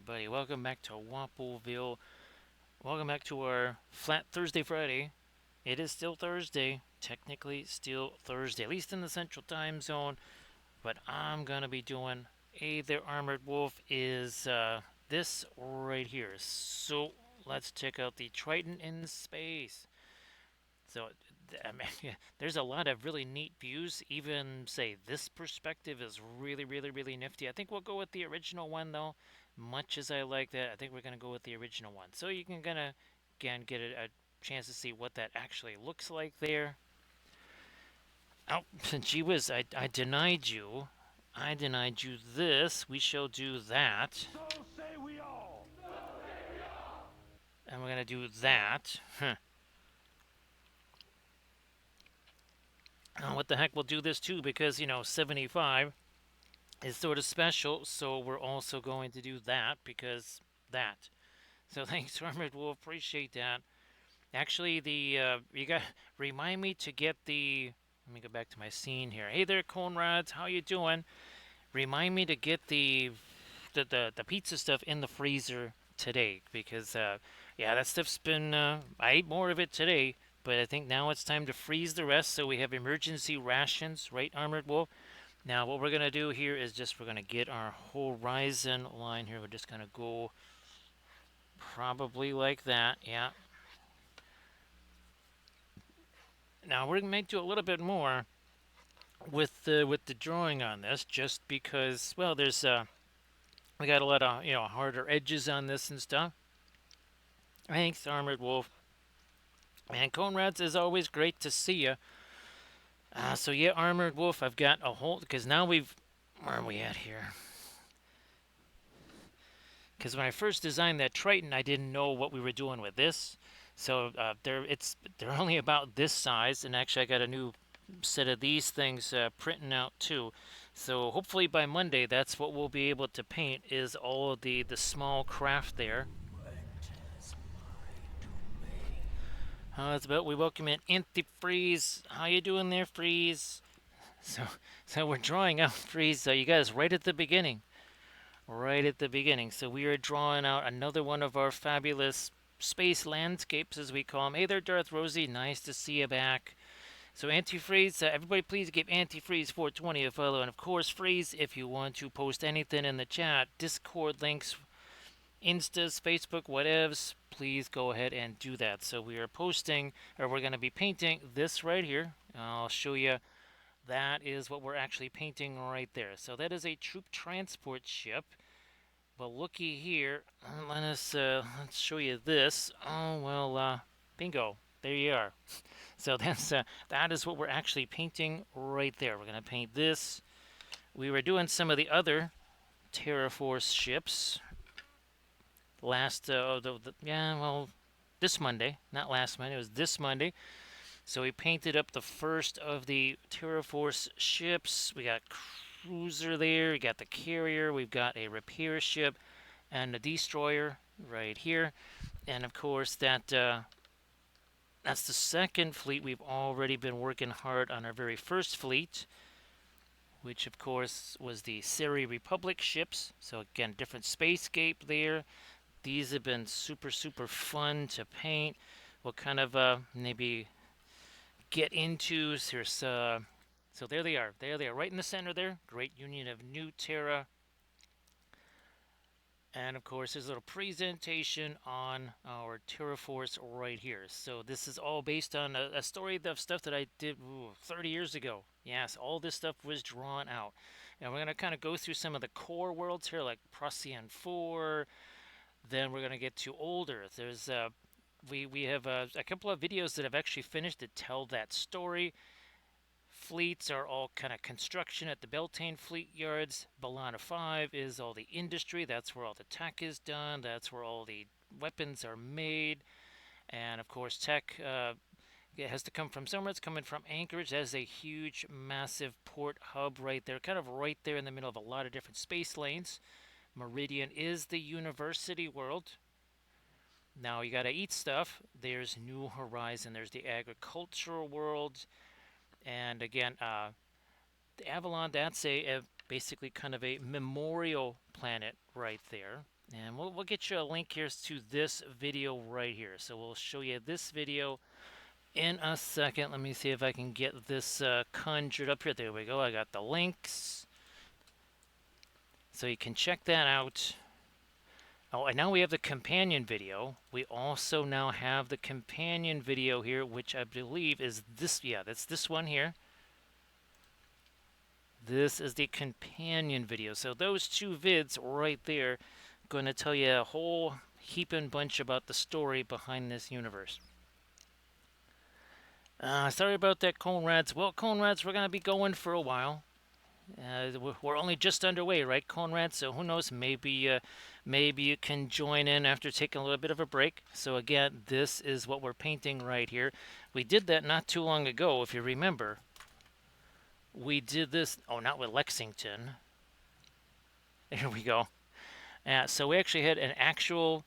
everybody. Welcome back to Wappleville. Welcome back to our Flat Thursday Friday. It is still Thursday. Technically, still Thursday, at least in the Central Time Zone. But I'm going to be doing Their Armored Wolf is this right here. So let's check out the Triton in space. So, I mean, yeah, there's a lot of really neat views. Even, say, this perspective is really nifty. I think we'll go with the original one, though. Much as I like that, I think we're going to go with the original one. So you can again, get a chance to see what that actually looks like there. Oh, gee whiz, I denied you. I denied you this. We shall do that. So say we all. And we're going to do that. What the heck, we'll do this too because, 75 is sort of special, so we're also going to do that because that. So thanks, Armored Wolf. Appreciate that. Actually, you got remind me to get the. Let me go back to my scene here. Hey there, Conrads. How you doing? Remind me to get the pizza stuff in the freezer today because yeah, that stuff's been. I ate more of it today, but I think now it's time to freeze the rest so we have emergency rations, right, Armored Wolf? Now, what we're going to do here is we're going to get our horizon line here. We're just going to go probably like that. Yeah. Now, we're going to do a little bit more with the drawing on this just because, well, there's we got a lot of, harder edges on this and stuff. Thanks, Armored Wolf. And Conrads, is always great to see you. So yeah, Armored Wolf, I've got a whole, because now where are we at here? Because when I first designed that Triton, I didn't know what we were doing with this. So they're only about this size, and actually I got a new set of these things printing out too. So hopefully by Monday, that's what we'll be able to paint is all of the small craft there. That's about. We welcome in Antifreeze. How you doing there, Freeze? So so we're drawing out Freeze. So you guys right at the beginning. Right at the beginning. So we are drawing out another one of our fabulous space landscapes, as we call them. Hey there, Darth Rosie. Nice to see you back. So Antifreeze, everybody please give Antifreeze 420 a follow. And of course, Freeze, if you want to post anything in the chat, Discord links, Instas, Facebook, whatevs, please go ahead and do that. So we are posting, or we're going to be painting this right here. I'll show you. That is what we're actually painting right there. So that is a troop transport ship. Well, looky here. Let's show you this. Oh well, bingo. There you are. So that is what we're actually painting right there. We're gonna paint this. We were doing some of the other Terraforce ships last. Yeah, well, this Monday, not last Monday. It was this Monday. So we painted up the first of the Terraforce ships. We got cruiser there. We got the carrier. We've got a repair ship and a destroyer right here. And of course, that's the second fleet. We've already been working hard on our very first fleet, which of course was the Seri Republic ships. So again, different spacescape there. These have been super fun to paint. We'll kind of maybe get into. So there they are. There they are, right in the center there. Great Union of New Terra. And of course, there's a little presentation on our Terraforce right here. So this is all based on a story of stuff that I did 30 years ago. Yes, all this stuff was drawn out. And we're going to kind of go through some of the core worlds here, like Procyon 4. Then we're going to get to older. There's we have a couple of videos that have actually finished that tell that story. Fleets are all kind of construction at the Beltane fleet yards. Balana 5 is all the industry. That's where all the tech is done. That's where all the weapons are made. And of course, tech it has to come from somewhere. It's coming from Anchorage. That is a huge, massive port hub right there, kind of right there in the middle of a lot of different space lanes. Meridian is the university world. Now you got to eat stuff. There's New Horizon. There's the agricultural world. And again, the Avalon, that's basically kind of a memorial planet right there. And we'll get you a link here to this video right here. So we'll show you this video in a second. Let me see if I can get this conjured up here. There we go. I got the links. So you can check that out. Oh, and now we have the companion video. We also now have the companion video here, which I believe is this. Yeah, that's this one here. This is the companion video. So those two vids right there going to tell you a whole heaping bunch about the story behind this universe. Sorry about that, Conrads. Well, Conrads, we're going to be going for a while. We're only just underway, right, Conrad? So who knows? Maybe you can join in after taking a little bit of a break. So again, this is what we're painting right here. We did that not too long ago, if you remember. We did this. Oh, not with Lexington. There we go. So we actually had an actual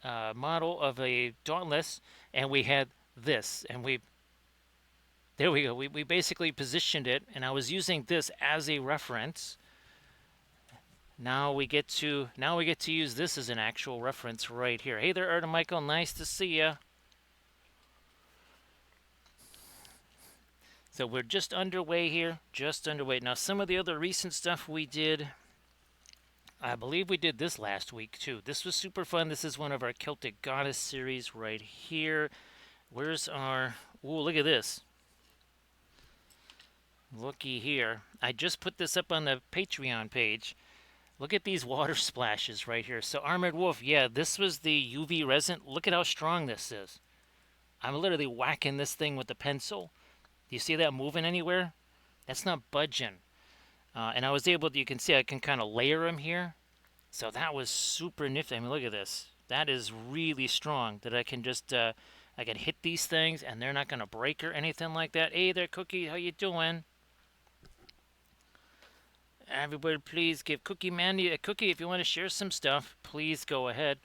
model of a Dauntless, and we had this, and there we go. We basically positioned it, and I was using this as a reference. Now we get to use this as an actual reference right here. Hey there, Artem Michael. Nice to see ya. So we're just underway here. Just underway. Now some of the other recent stuff we did, I believe we did this last week too. This was super fun. This is one of our Celtic Goddess series right here. Where's our... Ooh, look at this. Looky here. I just put this up on the Patreon page. Look at these water splashes right here. So Armored Wolf, yeah, this was the UV resin. Look at how strong this is. I'm literally whacking this thing with the pencil. Do you see that moving anywhere? That's not budging. And I was able to, you can see I can kind of layer them here. So that was super nifty. I mean, look at this. That is really strong that I can just, I can hit these things and they're not going to break or anything like that. Hey there, Cookie, how you doing? Everybody, please give Cookie Mandy a cookie. If you want to share some stuff, please go ahead.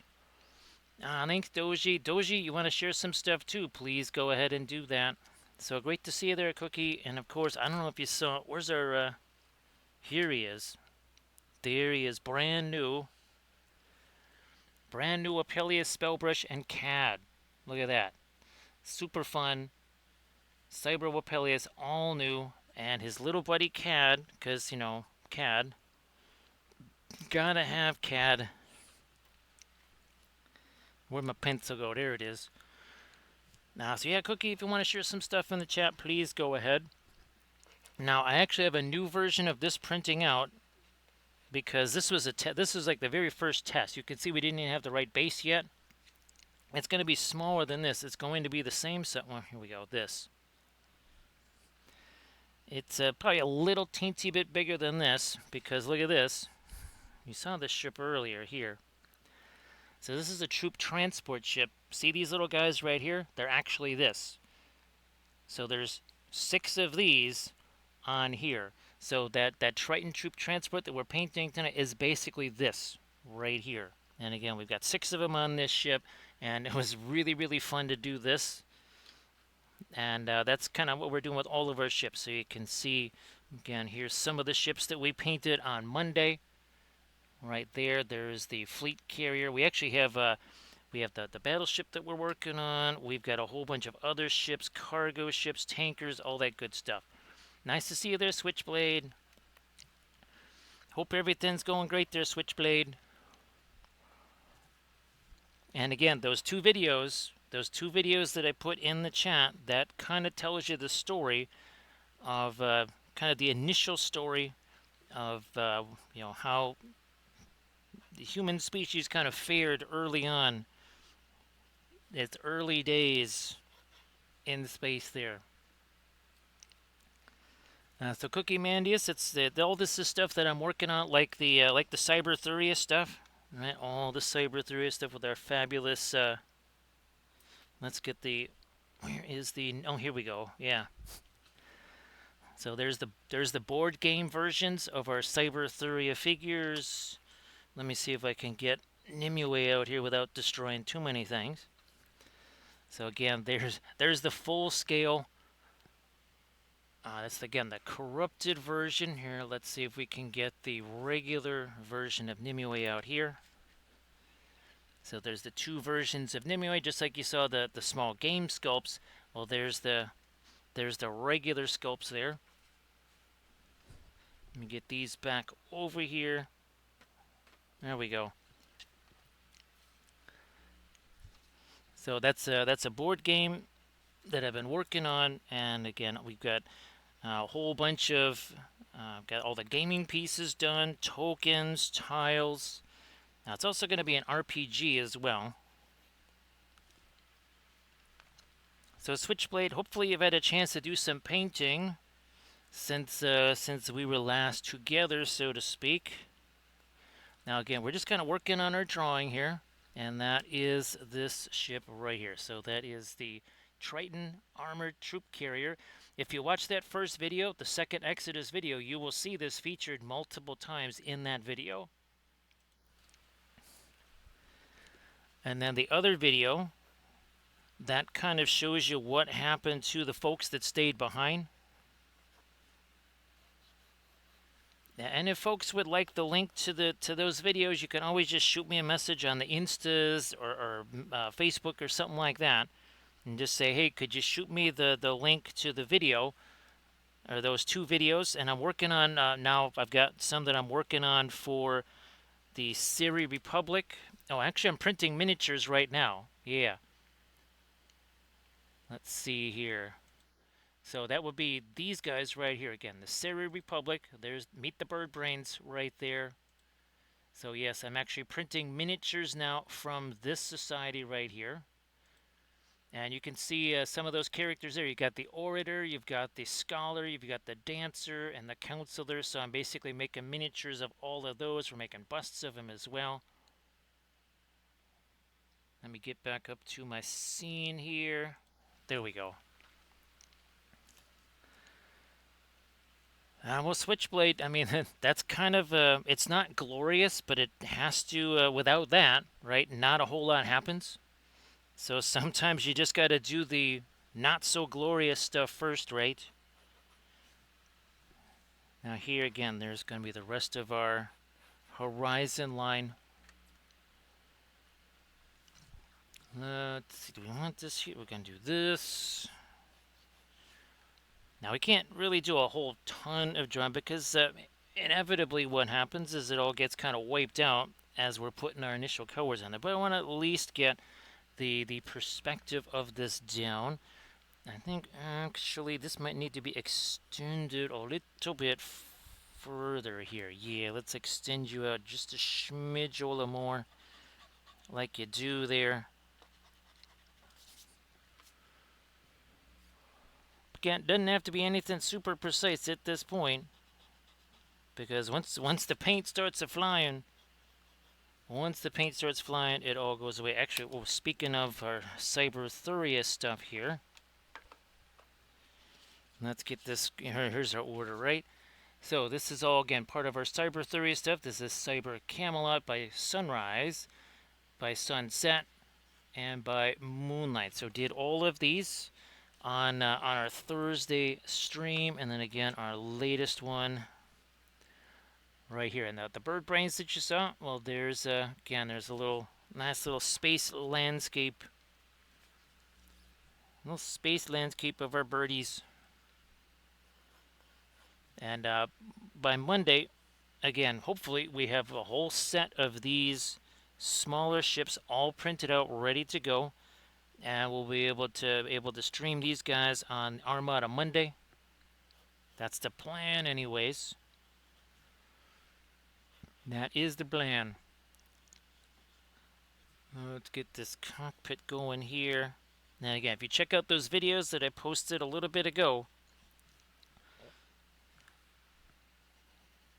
Thanks, Doji. Doji, you want to share some stuff too? Please go ahead and do that. So great to see you there, Cookie. And of course, I don't know if you saw, where's our, here he is. There he is, brand new. Brand new Apelius Spellbrush and CAD. Look at that. Super fun. Cyber Apelius, all new. And his little buddy CAD, because, you know, CAD. Gotta have CAD. Where'd my pencil go? There it is. Now, so yeah, Cookie, if you want to share some stuff in the chat, please go ahead. Now, I actually have a new version of this printing out because this was this was like the very first test. You can see we didn't even have the right base yet. It's going to be smaller than this. It's going to be the same set. Well, here we go. This. It's probably a little teensy bit bigger than this because look at this. You saw this ship earlier here. So this is a troop transport ship. See these little guys right here? They're actually this. So there's 6 of these on here. So that Triton troop transport that we're painting tonight is basically this right here. And again, we've got 6 of them on this ship, and it was really, really fun to do this. And that's kind of what we're doing with all of our ships. So you can see, again, here's some of the ships that we painted on Monday. Right there, there's the fleet carrier. We actually have the battleship that we're working on. We've got a whole bunch of other ships, cargo ships, tankers, all that good stuff. Nice to see you there, Switchblade. Hope everything's going great there, Switchblade. And again, those two videos that I put in the chat, that kind of tells you the story of kind of the initial story of you know, how the human species kind of fared early on. Its early days in space there. So Cookie Mandius, it's all this is stuff that I'm working on, like the Cyberthuria stuff, right? All the Cyberthuria stuff with our fabulous. Let's get the. Where is the? Oh, here we go. Yeah. So there's the board game versions of our Cyberthuria figures. Let me see if I can get Nimue out here without destroying too many things. So again, there's the full scale. That's again the corrupted version here. Let's see if we can get the regular version of Nimue out here. So there's the two versions of Nimue, just like you saw the small game sculpts. Well, there's the regular sculpts there. Let me get these back over here. There we go. So that's a board game that I've been working on, and again, we've got a whole bunch of got all the gaming pieces done, tokens, tiles. Now it's also going to be an RPG as well. So Switchblade, hopefully you've had a chance to do some painting since we were last together, so to speak. Now again, we're just kind of working on our drawing here, and that is this ship right here. So that is the Triton Armored Troop Carrier. If you watch that first video, the second Exodus video, you will see this featured multiple times in that video. And then the other video, that kind of shows you what happened to the folks that stayed behind. And if folks would like the link to those videos, you can always just shoot me a message on the Instas or Facebook or something like that, and just say, hey, could you shoot me the link to the video or those two videos? And I'm working on now. I've got some that I'm working on for the Siri Republic. Oh, actually, I'm printing miniatures right now. Yeah. Let's see here. So that would be these guys right here again. The Siri Republic. There's Meet the Bird Brains right there. So yes, I'm actually printing miniatures now from this society right here. And you can see some of those characters there. You've got the orator, you've got the scholar, you've got the dancer, and the counselor. So I'm basically making miniatures of all of those. We're making busts of them as well. Let me get back up to my scene here. There we go. Well, Switchblade, I mean, that's kind of, it's not glorious, but it has to, without that, right, not a whole lot happens. So sometimes you just got to do the not so glorious stuff first, right? Now here again, there's going to be the rest of our horizon line. Let's see, do we want this here? We're going to do this. Now we can't really do a whole ton of drawing because inevitably what happens is it all gets kind of wiped out as we're putting our initial colors on it. But I want to at least get the perspective of this down. I think actually this might need to be extended a little bit further here. Yeah, let's extend you out just a smidge more like you do there. Again, doesn't have to be anything super precise at this point, because once the paint starts flying, it all goes away. Actually, well, speaking of our Cyberthuria stuff here, let's get this. Here's our order, right? So this is all, again, part of our Cyberthuria stuff. This is Cyber Camelot by sunrise, by sunset, and by moonlight. So did all of these on our Thursday stream, and then again our latest one right here. And the bird brains that you saw, well, there's again, there's a little nice little space landscape of our birdies. And by Monday, again, hopefully we have a whole set of these smaller ships all printed out, ready to go, and we'll be able to stream these guys on Armada Monday. That's the plan, anyways. That is the plan. Let's get this cockpit going here. Now again, if you check out those videos that I posted a little bit ago,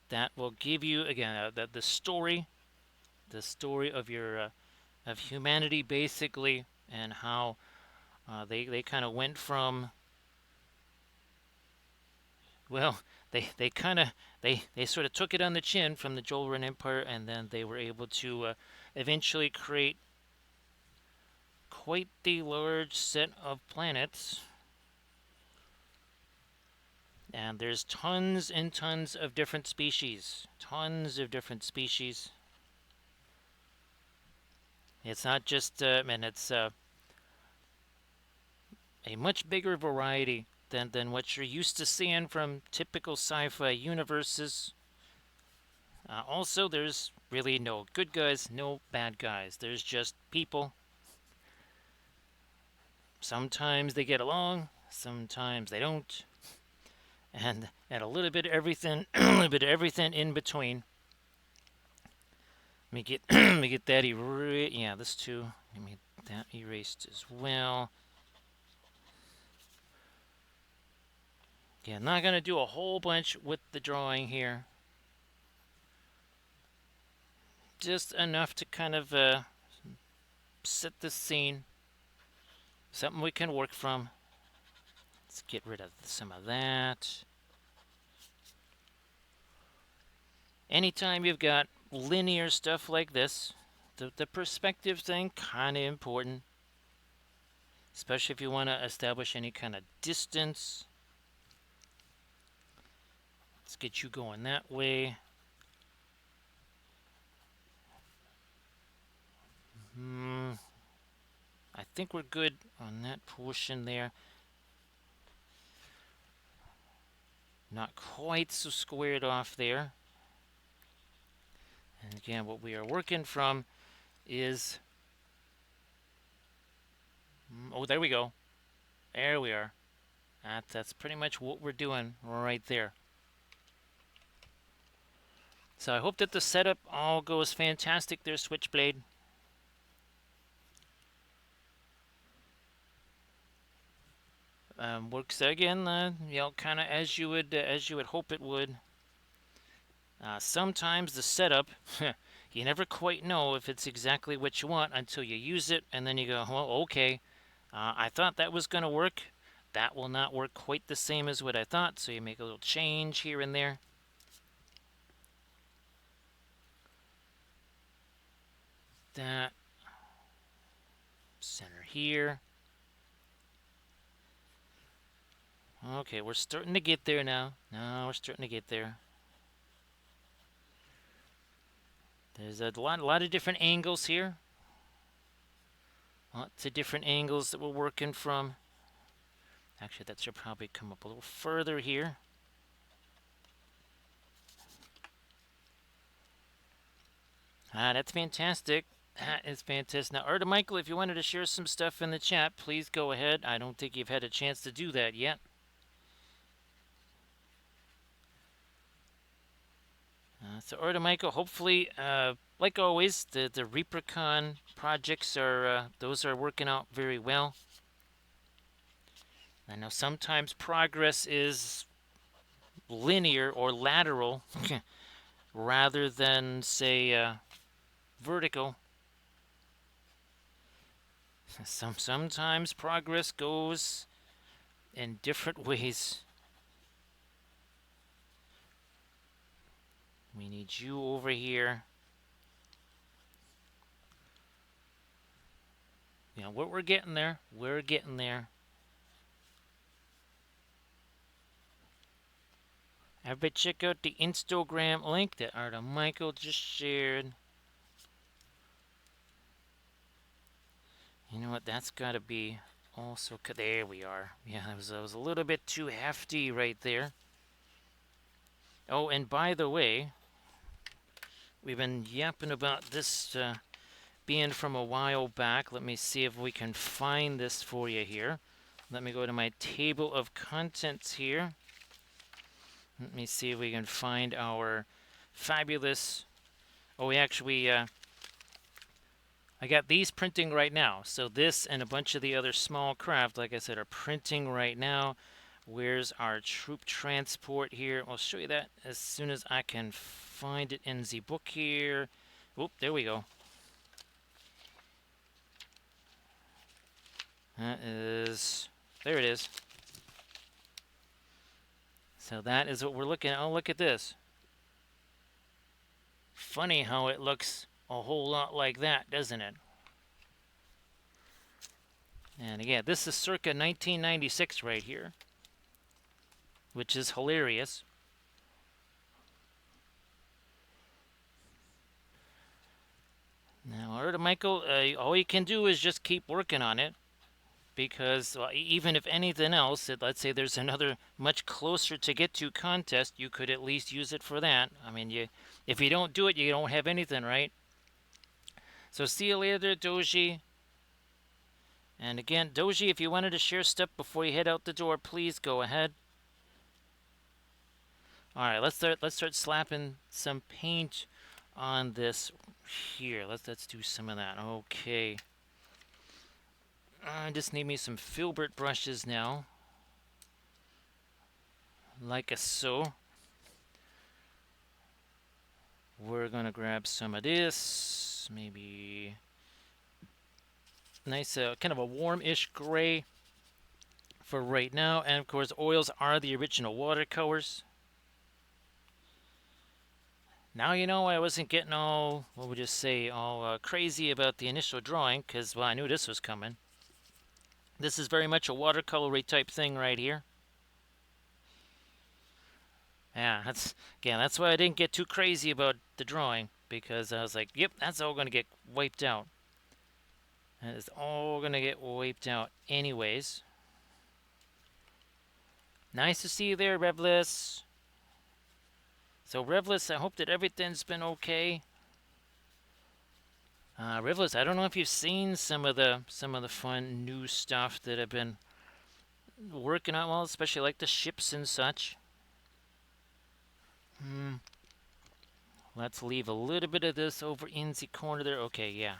that will give you, again, the story of your of humanity, basically, and how they kind of went from, well, they kind of they sort of took it on the chin from the Jolran Empire, and then they were able to eventually create quite the large set of planets. And there's tons and tons of different species. It's not just, and it's a much bigger variety than what you're used to seeing from typical sci-fi universes. Also, there's really no good guys, no bad guys. There's just people. Sometimes they get along, sometimes they don't, and a little bit of everything, a little bit of everything in between. Let me get let me get that erased. Yeah, this too. Let me get that erased as well. Yeah, not gonna do a whole bunch with the drawing here. Just enough to kind of set the scene. Something we can work from. Let's get rid of some of that. Anytime you've got linear stuff like this, the perspective thing kind of important, especially if you want to establish any kind of distance. Let's get you going that way. I think we're good on that portion there. Not quite so squared off there. And again, what we are working from is... Oh, there we go. There we are. That's pretty much what we're doing right there. So I hope that the setup all goes fantastic there, Switchblade. Works again, kind of as you would hope it would. Sometimes the setup, you never quite know if it's exactly what you want until you use it, and then you go, well, okay, I thought that was going to work. That will not work quite the same as what I thought, so you make a little change here and there. That center here. Okay, we're starting to get there now. No, we're starting to get there. There's a lot of different angles here. Lots of different angles that we're working from. Actually, that should probably come up a little further here. That's fantastic. That is fantastic. Now, Arda Michael, if you wanted to share some stuff in the chat, please go ahead. I don't think you've had a chance to do that yet. So, Arda Michael, hopefully, like always, the ReaperCon projects are those are working out very well. I know sometimes progress is linear or lateral rather than, say, vertical. Sometimes progress goes in different ways. We need you over here. Yeah, we're getting there. We're getting there. Everybody check out the Instagram link that Arda Michael just shared. You know what? That's got to be also... There we are. Yeah, that was a little bit too hefty right there. Oh, and by the way, we've been yapping about this being from a while back. Let me see if we can find this for you here. Let me go to my table of contents here. Let me see if we can find our fabulous... Oh, we actually... I got these printing right now. So this and a bunch of the other small craft, like I said, are printing right now. Where's our troop transport here? I'll show you that as soon as I can find it in the book here. Oop, there we go. That is... There it is. So that is what we're looking at. Oh, look at this. Funny how it looks a whole lot like that, doesn't it? And again, this is circa 1996 right here, which is hilarious. Now, Arda Michael, all you can do is just keep working on it because even if anything else, let's say there's another much closer to get to contest, you could at least use it for that. I mean, if you don't do it, you don't have anything, right? So see you later, Doji. And again, Doji, if you wanted to share stuff before you head out the door, please go ahead. All right, let's start slapping some paint on this here. Let's do some of that. Okay. I just need me some filbert brushes now, like so. We're gonna grab some of this, maybe nice, kind of a warm-ish gray for right now. And of course, oils are the original watercolors. Now you know I wasn't getting all, what would you say, all crazy about the initial drawing, because, well, I knew this was coming. This is very much a watercolory type thing right here. Yeah, that's why I didn't get too crazy about the drawing, because I was like, yep, that's all going to get wiped out. And it's all going to get wiped out anyways. Nice to see you there, Revless. So, Revless, I hope that everything's been okay. Rivers, I don't know if you've seen some of the fun new stuff that I've been working on, well, especially like the ships and such. Let's leave a little bit of this over in the corner there. Okay, yeah.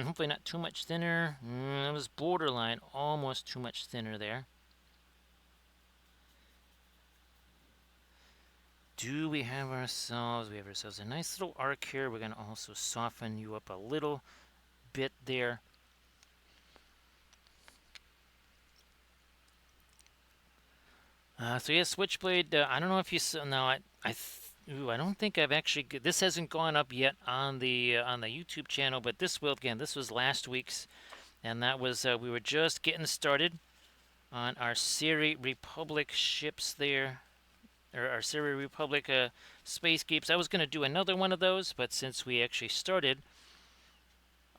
Hopefully not too much thinner. It was borderline, almost too much thinner there. We have ourselves a nice little arc here. We're going to also soften you up a little bit there. So yeah, Switchblade. I don't know if you saw. No, I don't think I've actually. This hasn't gone up yet on the YouTube channel, but this will. Again, this was last week's, and that was we were just getting started on our Siri Republic ships there, or our Siri Republic space keeps. I was going to do another one of those, but since we actually started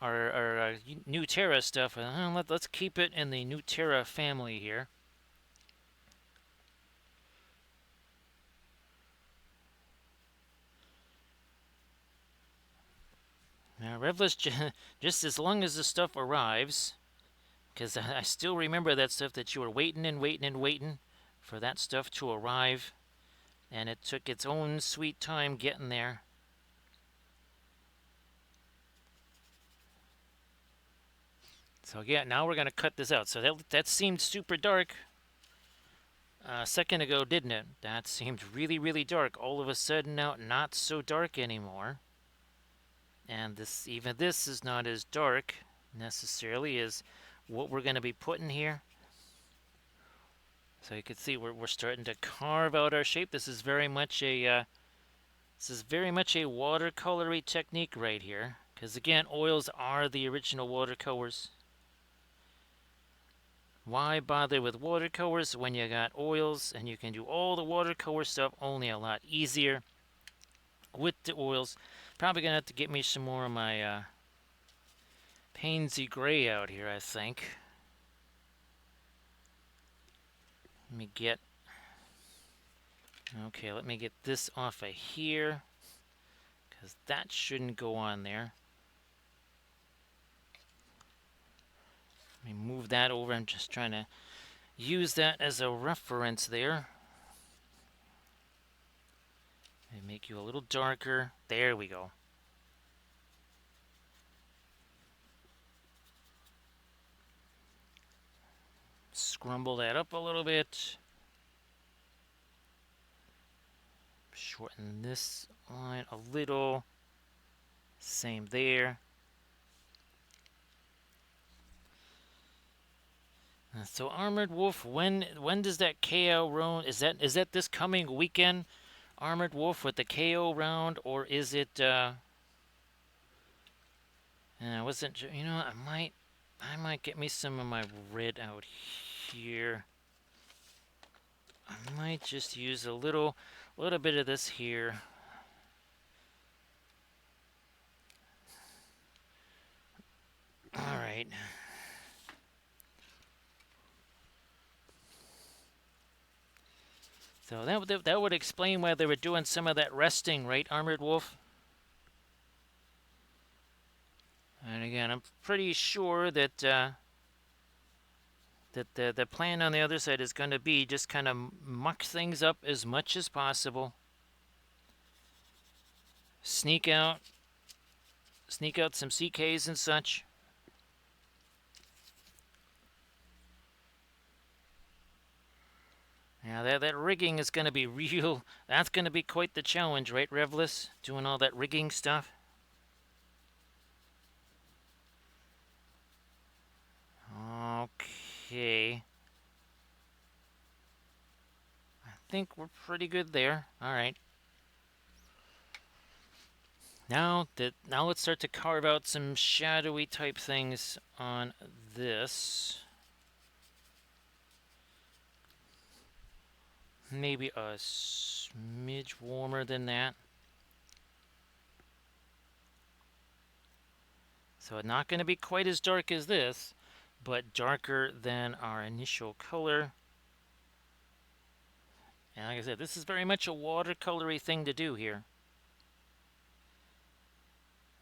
our New Terra stuff, let's keep it in the New Terra family here. Now, Revless, just as long as the stuff arrives, because I still remember that stuff that you were waiting and waiting and waiting for that stuff to arrive, and it took its own sweet time getting there. So yeah, now we're going to cut this out. So that seemed super dark a second ago, didn't it? That seemed really, really dark. All of a sudden now, not so dark anymore. And this is not as dark necessarily as what we're going to be putting here. So you can see we're starting to carve out our shape. This is very much a watercolory technique right here, because again, oils are the original watercolors. Why bother with watercolors when you got oils and you can do all the watercolor stuff only a lot easier with the oils? Probably gonna have to get me some more of my Painsy Gray out here, I think. Let me get this off of here, because that shouldn't go on there. Let me move that over. I'm just trying to use that as a reference there. And make you a little darker. There we go. Scrumble that up a little bit. Shorten this line a little. Same there. So Armored Wolf, when does that KO round? Is that this coming weekend? Armored Wolf with the KO round, or is it? I wasn't. You know, I might get me some of my red out here. I might just use a little bit of this here. So that would explain why they were doing some of that resting, right, Armored Wolf? And again, I'm pretty sure that that the plan on the other side is going to be just kind of muck things up as much as possible. Sneak out some CKs and such. Now that rigging is going to be real. That's going to be quite the challenge, right, Revless? Doing all that rigging stuff. Okay. I think we're pretty good there. All right. Now let's start to carve out some shadowy type things on this. Maybe a smidge warmer than that. So not going to be quite as dark as this, but darker than our initial color. And like I said, this is very much a watercolory thing to do here.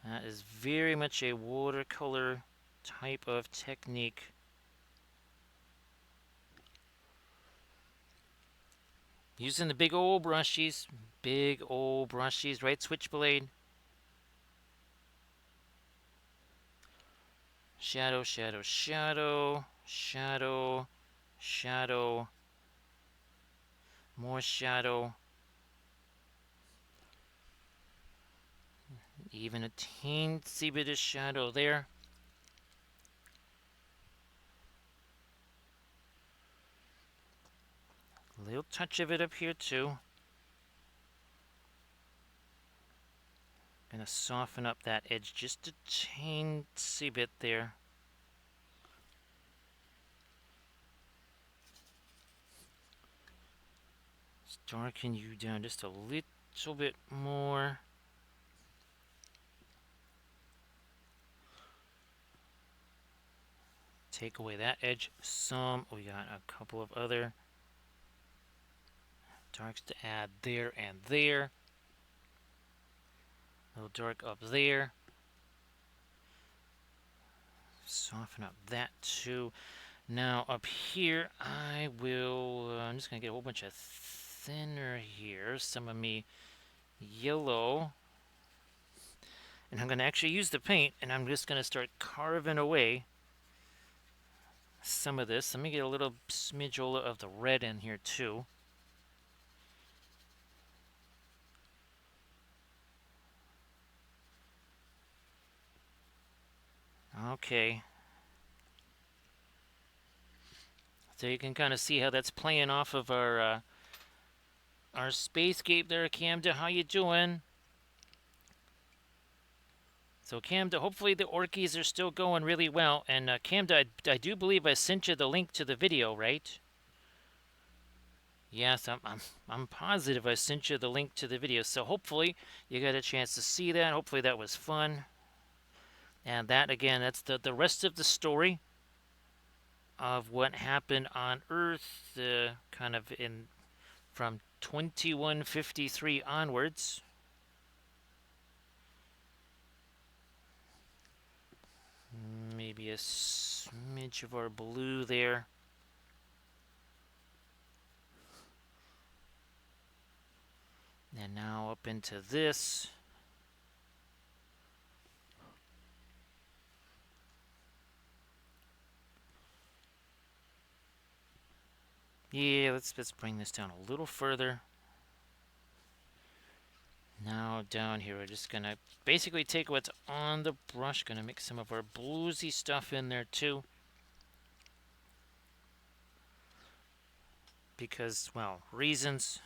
That is very much a watercolor type of technique. Using the big old brushies, right, Switchblade. Shadow, shadow, shadow, shadow, shadow, more shadow. Even a teensy bit of shadow there. A little touch of it up here too. Gonna soften up that edge just a teensy bit there. Let's darken you down just a little bit more. Take away that edge some. We got a couple of other darks to add there and there. A little dark up there. Soften up that too. Now up here, I'm just going to get a whole bunch of thinner here. Some of me yellow. And I'm going to actually use the paint, and I'm just going to start carving away some of this. Let me get a little smidge of the red in here too. Okay. So you can kind of see how that's playing off of our Spacescape there, Camda. How you doing? So Camda, hopefully the Orkies are still going really well. And Camda, I do believe I sent you the link to the video, right? Yes, I'm positive I sent you the link to the video. So hopefully you got a chance to see that. Hopefully that was fun. And that again, that's the rest of the story of what happened on Earth, kind of in from 2153 onwards. Maybe a smidge of our blue there. And now up into this. Yeah, let's bring this down a little further. Now down here, we're just gonna basically take what's on the brush, gonna mix some of our bluesy stuff in there too. Because, well, reasons.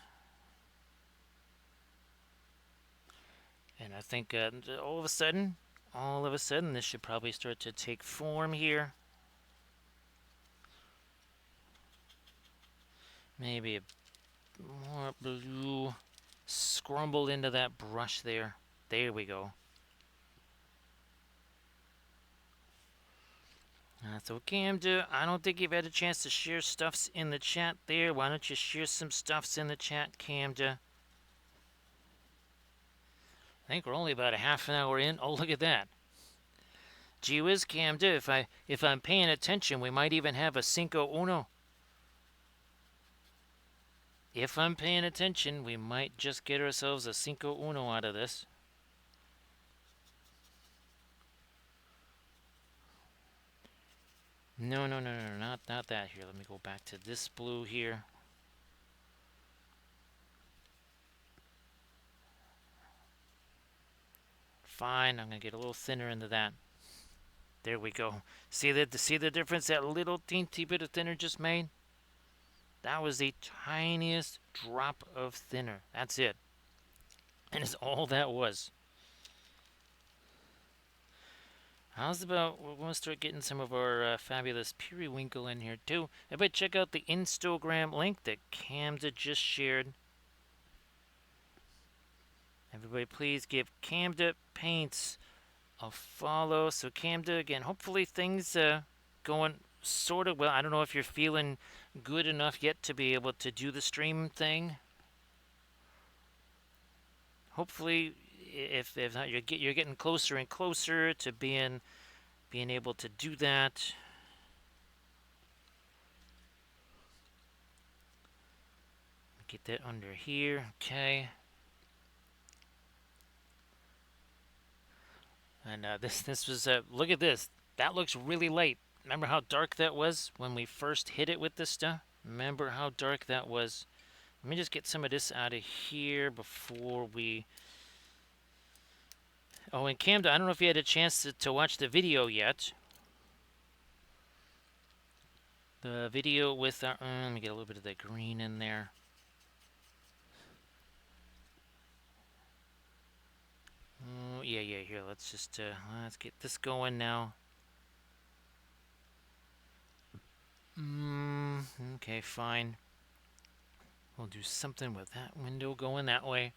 And I think all of a sudden, this should probably start to take form here. Maybe a more blue scrumbled into that brush there. There we go. So Camda, I don't think you've had a chance to share stuffs in the chat there. Why don't you share some stuffs in the chat, Camda? I think we're only about a half an hour in. Oh, look at that. Gee whiz, Camda, if I'm paying attention, we might even have a Cinco Uno. If I'm paying attention, we might just get ourselves a Cinco Uno out of this. No, no, no, no, not that here. Let me go back to this blue here. Fine, I'm gonna get a little thinner into that. There we go. See the difference that little teensy bit of thinner just made? That was the tiniest drop of thinner. That's it. And it's all that was. How's about we're going to start getting some of our fabulous periwinkle in here too. Everybody check out the Instagram link that Camda just shared. Everybody please give Camda Paints a follow. So Camda, again, hopefully things going sort of well. I don't know if you're feeling good enough yet to be able to do the stream thing. Hopefully, if not, you're getting closer and closer to being able to do that. Get that under here, okay. And this was look at this. That looks really light. Remember how dark that was when we first hit it with this stuff? Remember how dark that was? Let me just get some of this out of here before we... Oh, and Camda, I don't know if you had a chance to watch the video yet. The video with our... let me get a little bit of the green in there. Oh, yeah, here, let's just... let's get this going now. Okay, fine. We'll do something with that window going that way.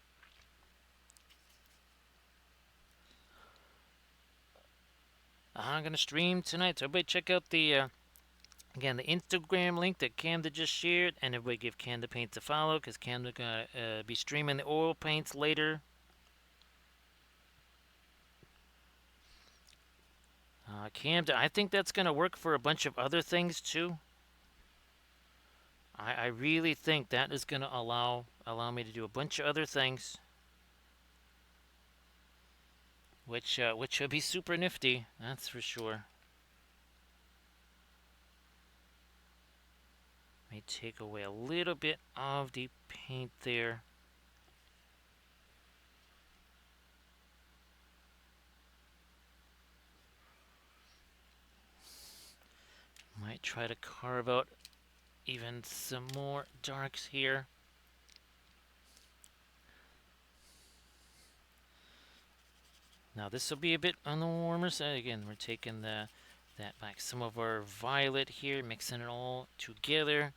I'm going to stream tonight, so everybody check out the, again, the Instagram link that Camda just shared, and everybody give Camda Paints a follow, because Camda going to be streaming the oil paints later. Camda, I think that's going to work for a bunch of other things, too. I really think that is going to allow me to do a bunch of other things, which will be super nifty, that's for sure. Let me take away a little bit of the paint there. Might try to carve out even some more darks here. Now this will be a bit on the warmer side. Again, we're taking that back. Some of our violet here, mixing it all together.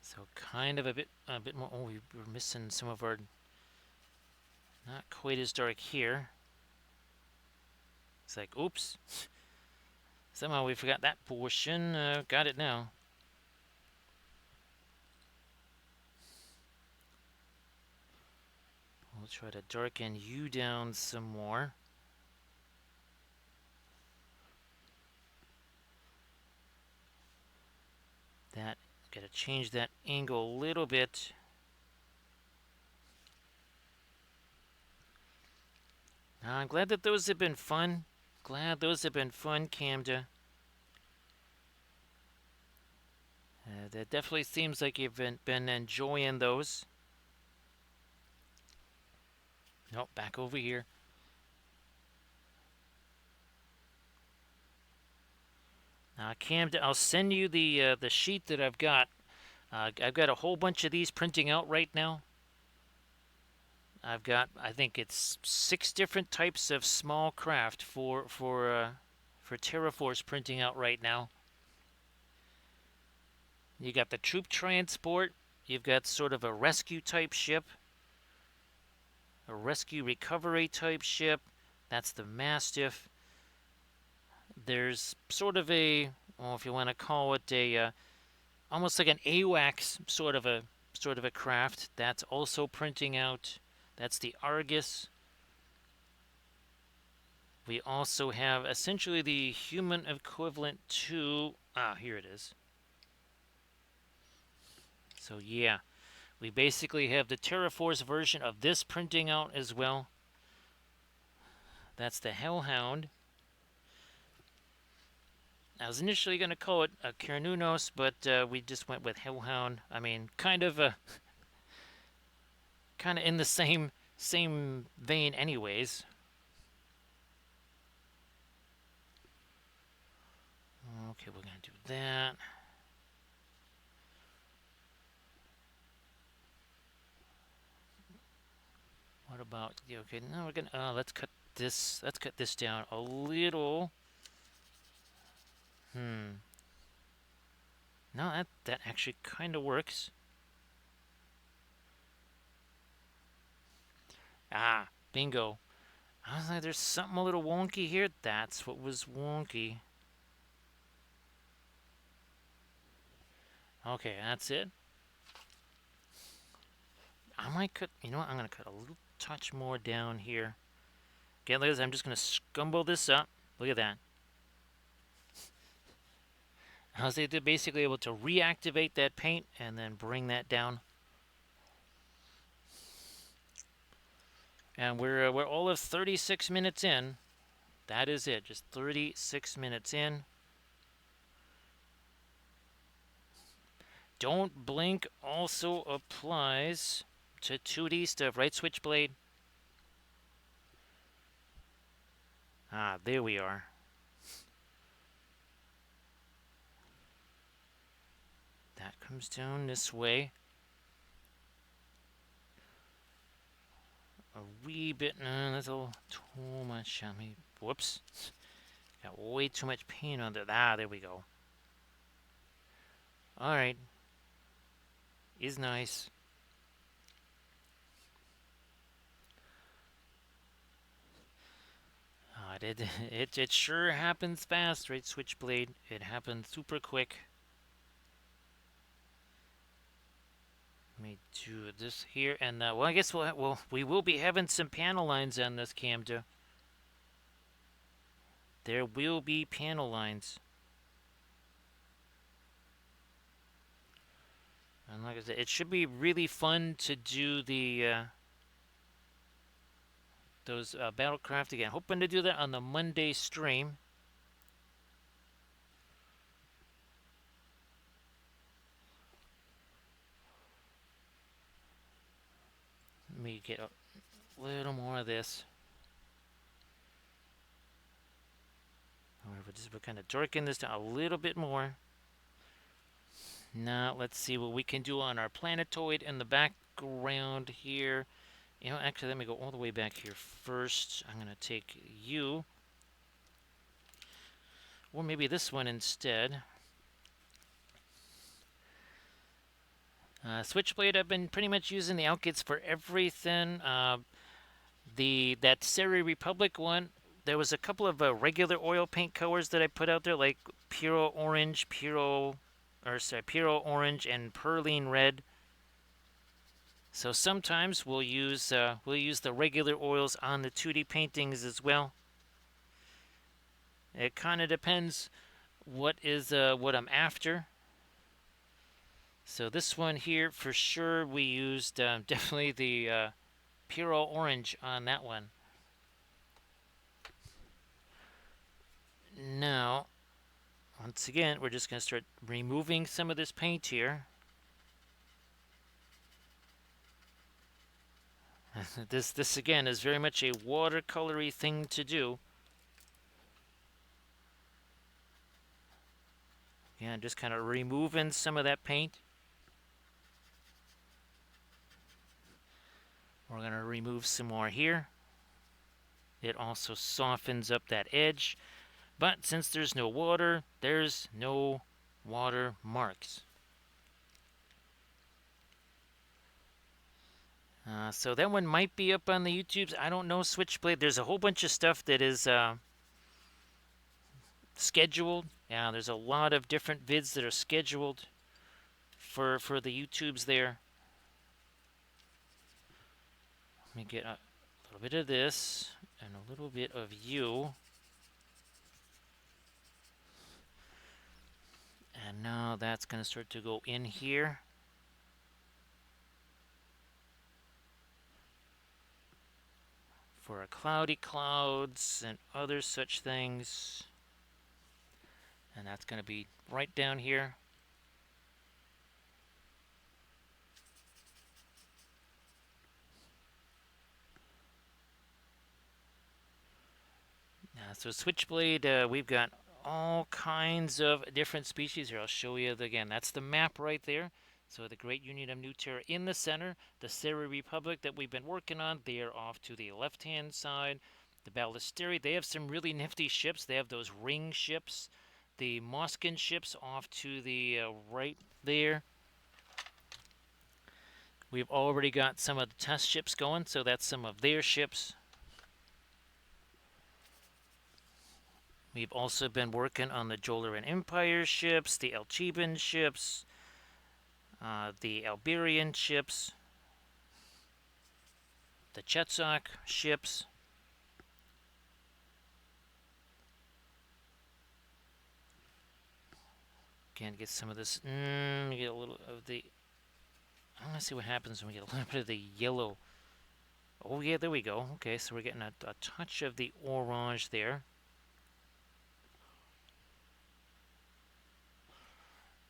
So kind of a bit more. Oh, we're missing some of our. Not quite as dark here. It's like, oops. Somehow we forgot that portion. Got it now. We'll try to darken you down some more. That, gotta change that angle a little bit. Now, I'm glad that those have been fun. Glad those have been fun, Camda. That definitely seems like you've been enjoying those. Nope, back over here. Camda, I'll send you the sheet that I've got. I've got a whole bunch of these printing out right now. I've got, I think it's 6 different types of small craft for TerraForce printing out right now. You got the troop transport. You've got sort of a rescue type ship. a rescue recovery type ship. That's the Mastiff. There's sort of a, well, if you want to call it a, almost like an AWACS sort of a craft. That's also printing out. That's the Argus. We also have essentially the human equivalent to, here it is. So yeah, we basically have the TerraForce version of this printing out as well. That's the Hellhound. I was initially going to call it a Cernunnos, but we just went with Hellhound. I mean, kind of in the same vein, anyways. Okay, we're gonna do that. What about okay? Now we're gonna let's cut this. Let's cut this down a little. No, that actually kind of works. Bingo. I was like, there's something a little wonky here. That's what was wonky. Okay, that's it. I might cut, you know what, I'm going to cut a little touch more down here. Okay, look at this. I'm just going to scumble this up. Look at that. I was basically able to reactivate that paint and then bring that down. And we're all of 36 minutes in. That is it, just 36 minutes in. Don't blink also applies to 2D stuff, right, Switchblade? There we are. That comes down this way. A wee bit, that's a little too much on me. Whoops. Got way too much paint on there. There we go. Alright. Is nice. It sure happens fast, right, Switchblade? It happens super quick. Let me do this here, and well, I guess we will be having some panel lines on this camera. There will be panel lines. And like I said, it should be really fun to do the those Battlecraft again. Hoping to do that on the Monday stream. Let me get a little more of this. However, we're kind of darken this down a little bit more. Now, let's see what we can do on our planetoid in the background here. You know, actually, let me go all the way back here first. I'm going to take you. Or maybe this one instead. Switchblade, I've been pretty much using the outkits for everything. That Seri Republic one, there was a couple of regular oil paint colors that I put out there, like Puro Orange, Puro Orange, and Perline Red. So sometimes we'll use the regular oils on the 2D paintings as well. It kind of depends what I'm after. So this one here, for sure, we used definitely the Puro Orange on that one. Now, once again, we're just going to start removing some of this paint here. This again is very much a watercolory thing to do. Yeah, just kind of removing some of that paint. We're going to remove some more here. It also softens up that edge. But since there's no water, there's no water marks. So that one might be up on the YouTubes. I don't know, Switchblade. There's a whole bunch of stuff that is scheduled. Yeah, there's a lot of different vids that are scheduled for the YouTubes there. Let me get a little bit of this and a little bit of you. And now that's going to start to go in here. For our cloudy clouds and other such things. And that's going to be right down here. So Switchblade, we've got all kinds of different species here. I'll show you again. That's the map right there. So the Great Union of New Terra in the center. The Seri Republic that we've been working on, they are off to the left-hand side. The Ballisteri, they have some really nifty ships. They have those ring ships. The Moskin ships off to the right there. We've already got some of the test ships going, so that's some of their ships. We've also been working on the Jolaran Empire ships, the Elchiban ships, the Alberian ships, the Chetzok ships. Again, get some of this. Get a little of the. I want to see what happens when we get a little bit of the yellow. Oh yeah, there we go. Okay, so we're getting a touch of the orange there.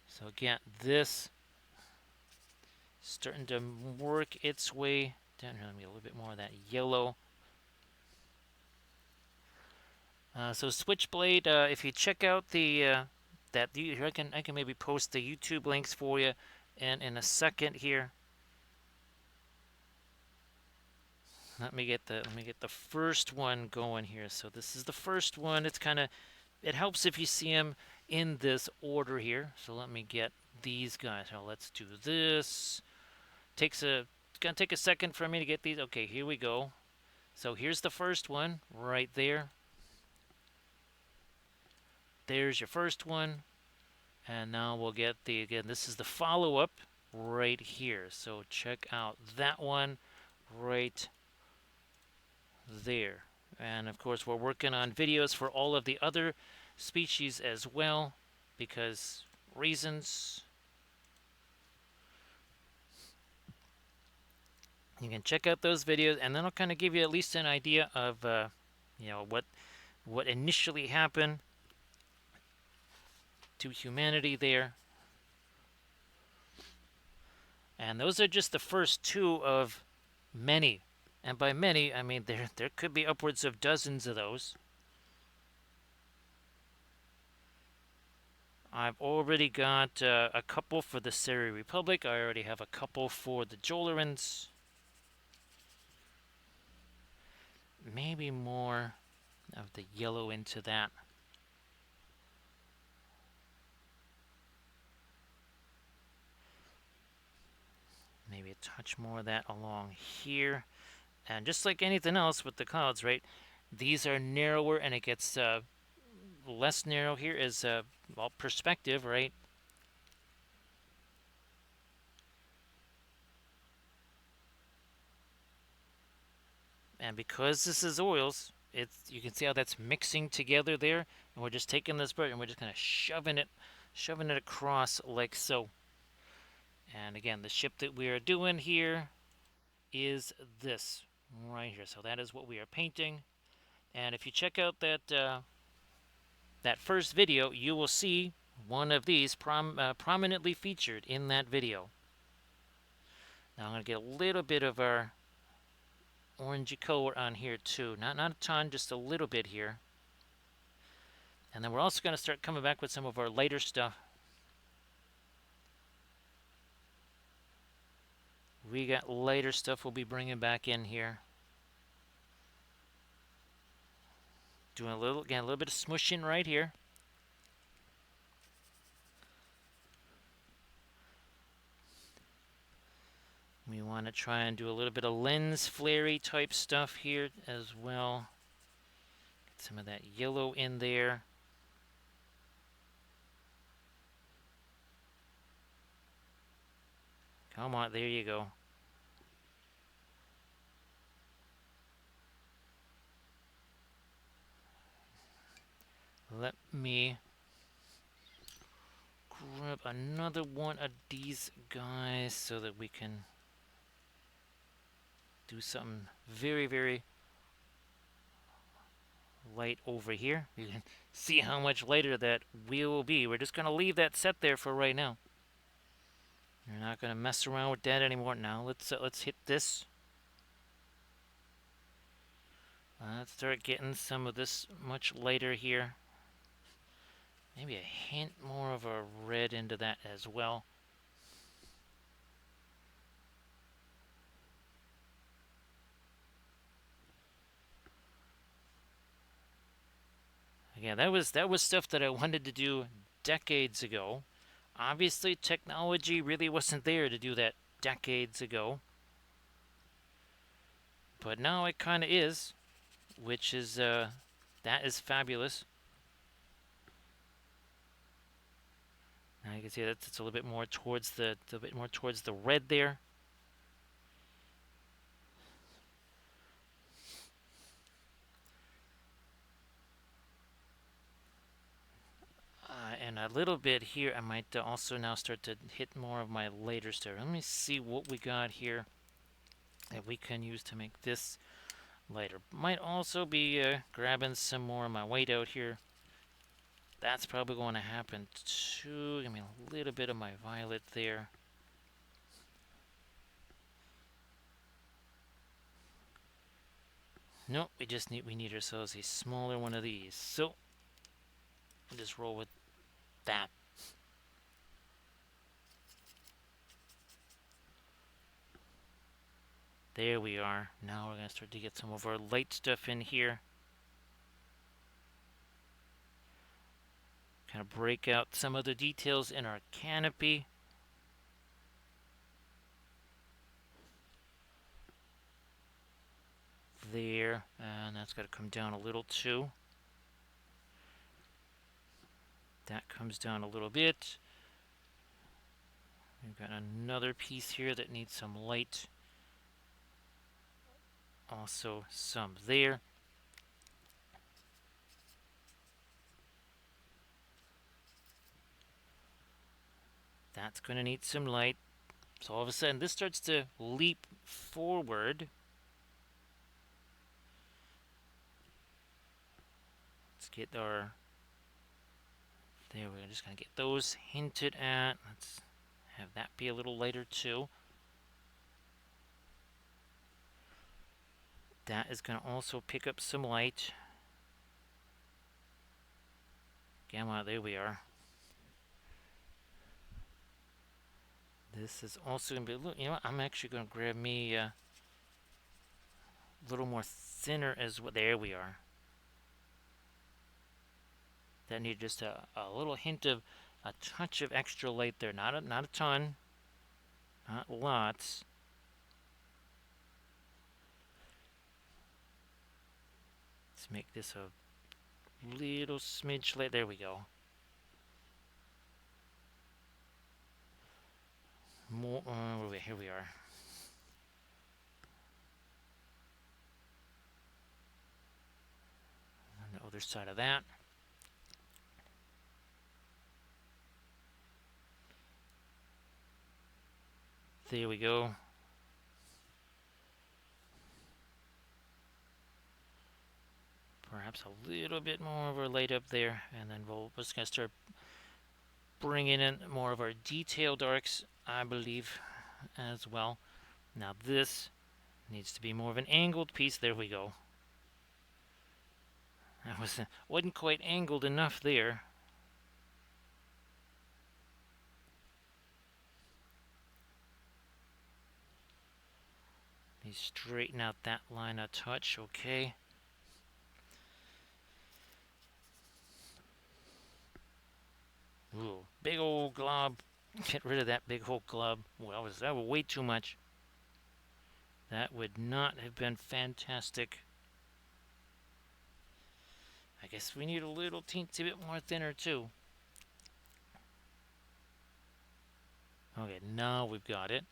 So again, this starting to work its way down here. Let me get a little bit more of that yellow. So Switchblade, if you check out the I can maybe post the YouTube links for you in a second here. Let me get the first one going here. So this is the first one. It helps if you see them in this order here. So let me get these guys. Now let's do this. It's gonna take a second for me to get these. Okay, here we go. So here's the first one right there. There's your first one. And now we'll get again, this is the follow-up right here. So check out that one right there. And of course, we're working on videos for all of the other species as well, because reasons. You can check out those videos, and then I'll kind of give you at least an idea of what initially happened to humanity there. And those are just the first two of many. And by many, I mean there could be upwards of dozens of those. I've already got a couple for the Seri Republic. I already have a couple for the Jolarans. Maybe more of the yellow into that. Maybe a touch more of that along here. And just like anything else with the clouds, right? These are narrower, and it gets less narrow here is well, perspective, right? And because this is oils, you can see how that's mixing together there. And we're just taking this brush and we're just kind of shoving it across like so. And again, the ship that we are doing here is this right here. So that is what we are painting. And if you check out that first video, you will see one of these prominently featured in that video. Now I'm going to get a little bit of our orangey color on here too. Not a ton, just a little bit here. And then we're also going to start coming back with some of our lighter stuff. We got lighter stuff we'll be bringing back in here. Doing a little bit of smushing right here. We want Want to try and do a little bit of lens flare-y type stuff here as well. Get some of that yellow in there. Come on, there you go. Let me grab another one of these guys so that we can do something very, very light over here. You can see how much lighter that wheel will be. We're just going to leave that set there for right now. We're not going to mess around with that anymore. Now let's hit this. Let's start getting some of this much lighter here. Maybe a hint more of a red into that as well. Again, that was stuff that I wanted to do decades ago. Obviously, technology really wasn't there to do that decades ago. But now it kind of is, which is, that is fabulous. Now you can see that's it's a little bit more towards the red there. And a little bit here, I might also now start to hit more of my later stuff. Let me see what we got here that we can use to make this lighter. Might also be grabbing some more of my white out here. That's probably going to happen too. Give me a little bit of my violet there. Nope, we need ourselves a smaller one of these. So we'll just roll with that. There we are. Now we're going to start to get some of our light stuff in here. Kind of break out some of the details in our canopy. There, and that's got to come down a little too. That comes down a little bit. We've got another piece here that needs some light. Also some there. That's going to need some light. So all of a sudden this starts to leap forward. Let's get our... There, we're just going to get those hinted at. Let's have that be a little lighter too. That is going to also pick up some light. Gamma, there we are. This is also going to be, look, you know what, I'm actually going to grab me a little more thinner as well. There we are. That needed just a little hint of a touch of extra light there. Not a ton. Not lots. Let's make this a little smidge light. There we go. More. Here we are. On the other side of that. There we go. Perhaps a little bit more of our light up there, and then we're just going to start bringing in more of our detail darks, I believe, as well. Now this needs to be more of an angled piece. There we go. That wasn't quite angled enough there. Let me straighten out that line a touch, okay. Ooh, big old glob. Get rid of that big old glob. Well, that was way too much. That would not have been fantastic. I guess we need a little teensy bit more thinner too. Okay, now we've got it.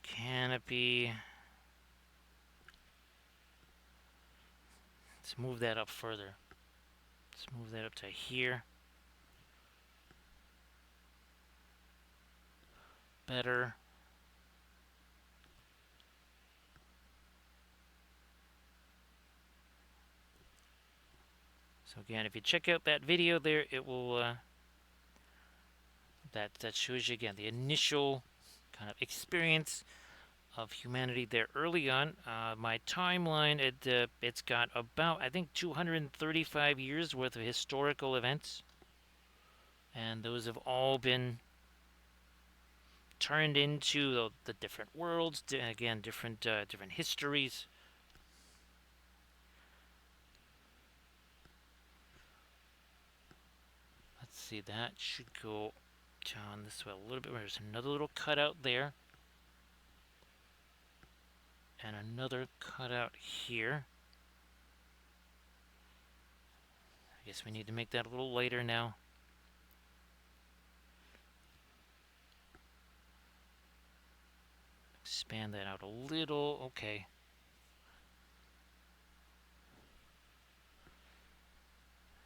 Canopy. Let's move that up further. Let's move that up to here. Better. So again, if you check out that video there, it will that shows you again the initial kind of experience of humanity there early on. My timeline, it's got about, I think, 235 years worth of historical events, and those have all been turned into the different worlds. Again, different histories. Let's see, that should go down this way a little bit. There's another little cutout there. And another cutout here. I guess we need to make that a little lighter now. Expand that out a little. Okay.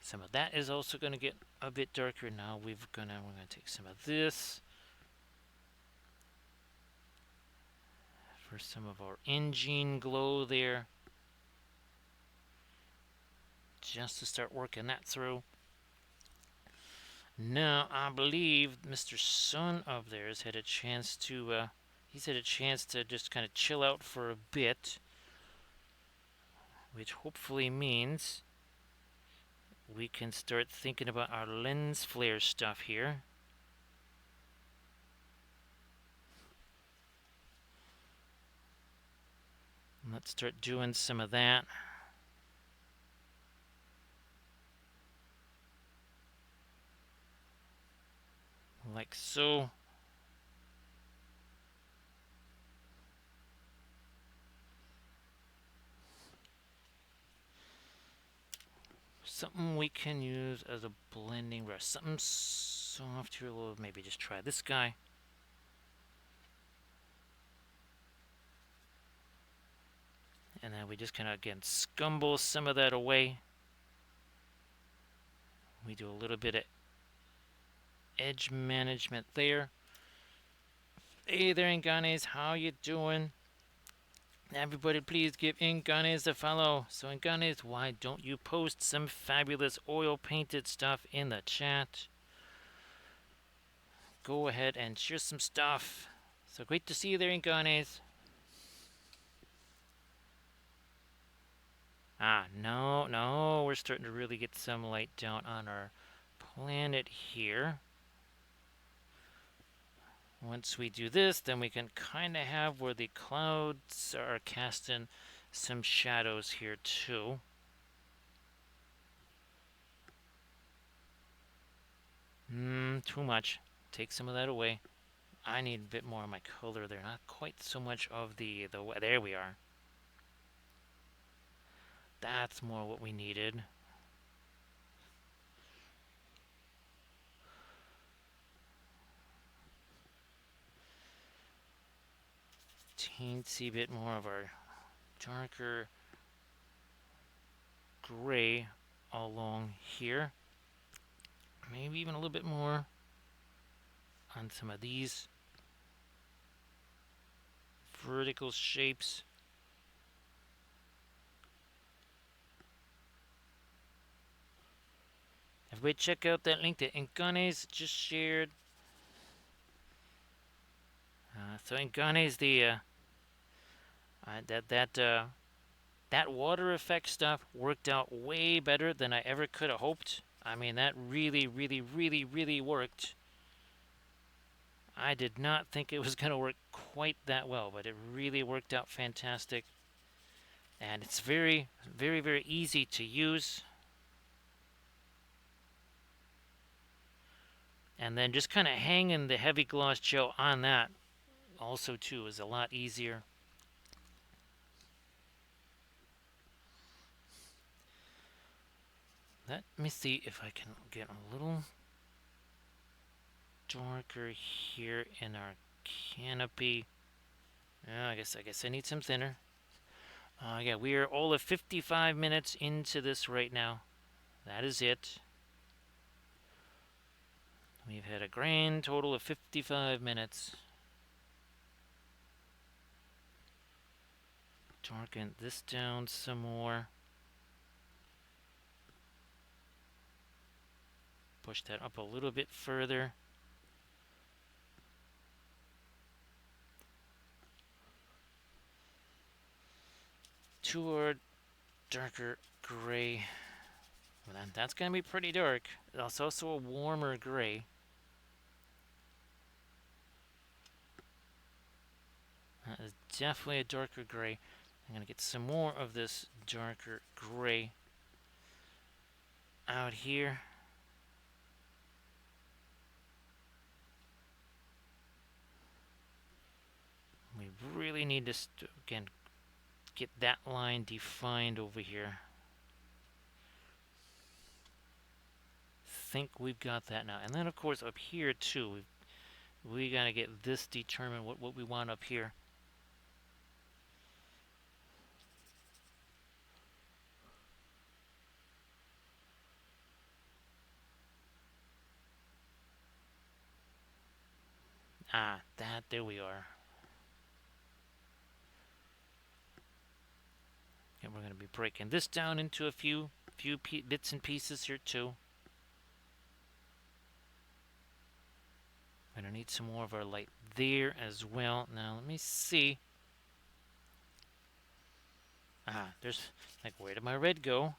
Some of that is also going to get a bit darker now. We're gonna take some of this for some of our engine glow there, just to start working that through. Now I believe Mr. Sun of theirs had a chance to he's had a chance to just kind of chill out for a bit, which hopefully means we can start thinking about our lens flare stuff here. Let's start doing some of that. Like so. Something we can use as a blending brush. Something soft here a little. Maybe just try this guy. And then we just kind of, again, scumble some of that away. We do a little bit of edge management there. Hey there, Inganes. How you doing? Everybody, please give Inganes a follow. So, Inganes, why don't you post some fabulous oil-painted stuff in the chat? Go ahead and share some stuff. So great to see you there, Inganes. No, we're starting to really get some light down on our planet here. Once we do this, then we can kind of have where the clouds are casting some shadows here too. Too much. Take some of that away. I need a bit more of my color there. Not quite so much of the there we are. That's more what we needed. Teensy bit more of our darker gray along here. Maybe even a little bit more on some of these vertical shapes. Everybody check out that link that Inganes just shared. So Inganes, that water effect stuff worked out way better than I ever could have hoped. I mean, that really worked. I did not think it was going to work quite that well, but it really worked out fantastic. And it's very easy to use. And then just kind of hanging the heavy gloss gel on that also too is a lot easier. Let me see if I can get a little darker here in our canopy. I guess I need some thinner. Yeah, we are all of 55 minutes into this right now. That is it. We've had a grand total of 55 minutes. Darken this down some more. Push that up a little bit further. Toward darker gray. Well, that's going to be pretty dark. It's also a warmer gray. That is definitely a darker gray. I'm going to get some more of this darker gray out here. We really need to, again, get that line defined over here. Think we've got that now. And then, of course, up here, too, we got to get this determined, what we want up here. There we are. And we're going to be breaking this down into a few bits and pieces here too. We're going to need some more of our light there as well. Now let me see. There's, like, where did my red go?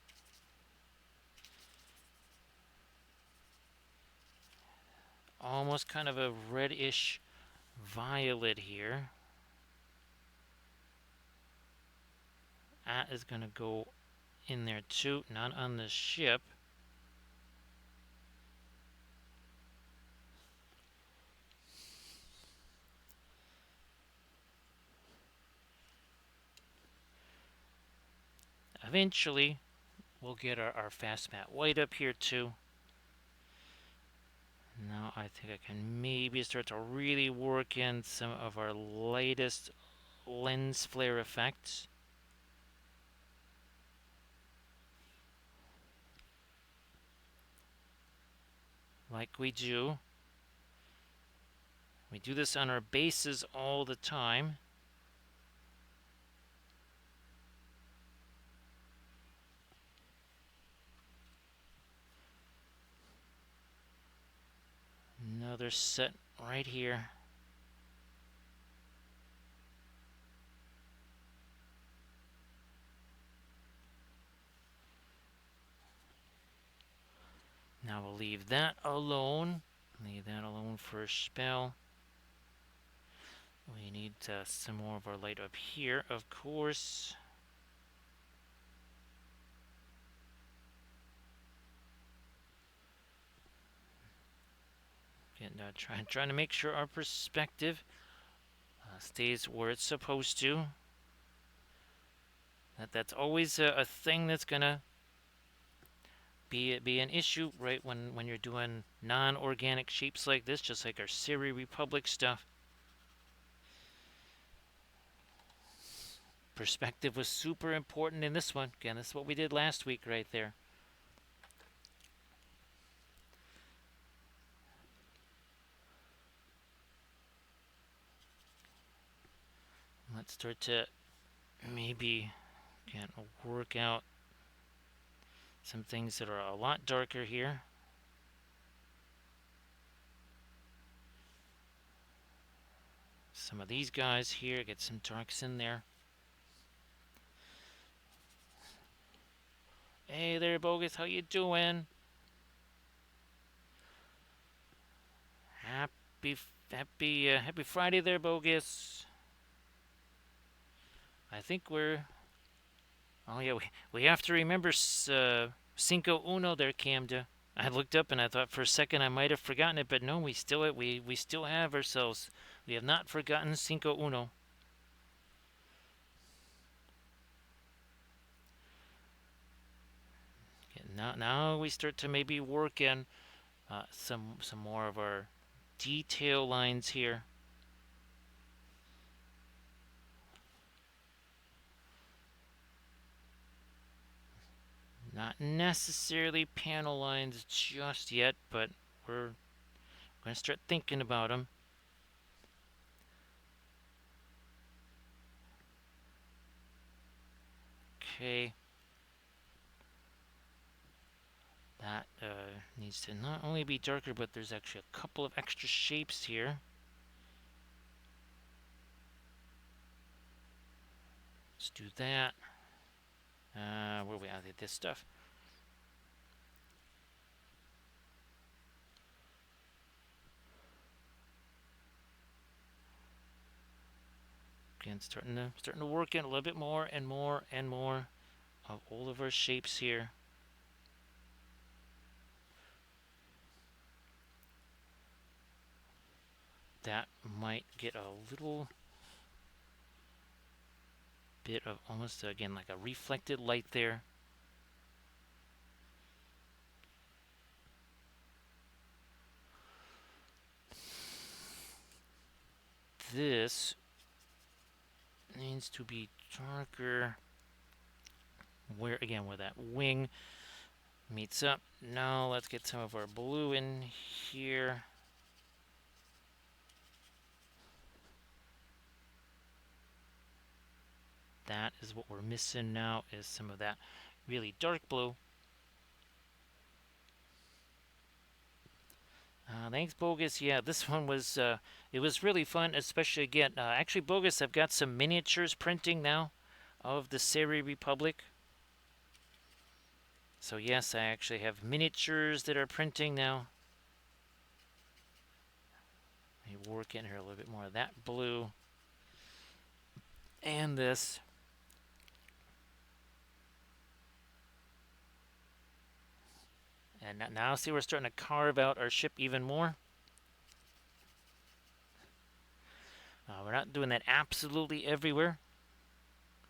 Almost kind of a reddish violet here. That is going to go in there too, not on the ship. Eventually, we'll get our fast matte white up here too. Now I think I can maybe start to really work in some of our latest lens flare effects. Like we do. We do this on our bases all the time. Another set right here. Now we'll leave that alone. Leave that alone for a spell. We need some more of our light up here, of course. Trying to make sure our perspective stays where it's supposed to. That's always a thing that's gonna be an issue, right? When you're doing non-organic shapes like this, just like our Siri Republic stuff. Perspective was super important in this one. Again, this is what we did last week right there. Let's start to maybe work out some things that are a lot darker here. Some of these guys here, get some darks in there. Hey there, Bogus, how you doing? Happy Friday there, Bogus. I think we're... Oh yeah, we have to remember Cinco Uno there, Camda. I looked up and I thought for a second I might have forgotten it, but no, we still have ourselves. We have not forgotten Cinco Uno. Okay, now we start to maybe work in some more of our detail lines here. Not necessarily panel lines just yet, but we're going to start thinking about them. Okay. That needs to not only be darker, but there's actually a couple of extra shapes here. Let's do that. Where are we at this stuff? Again, starting to work in a little bit more and more and more of all of our shapes here. That might get a little bit of almost again like a reflected light there. This needs to be darker where that wing meets up. Now let's get some of our blue in here. That is what we're missing now, is some of that really dark blue. Thanks, Bogus. Yeah, this one was it was really fun, especially again. Actually, Bogus, I've got some miniatures printing now of the Seri Republic. So yes, I actually have miniatures that are printing now. Let me work in here a little bit more of that blue and this. And now see, we're starting to carve out our ship even more. We're not doing that absolutely everywhere,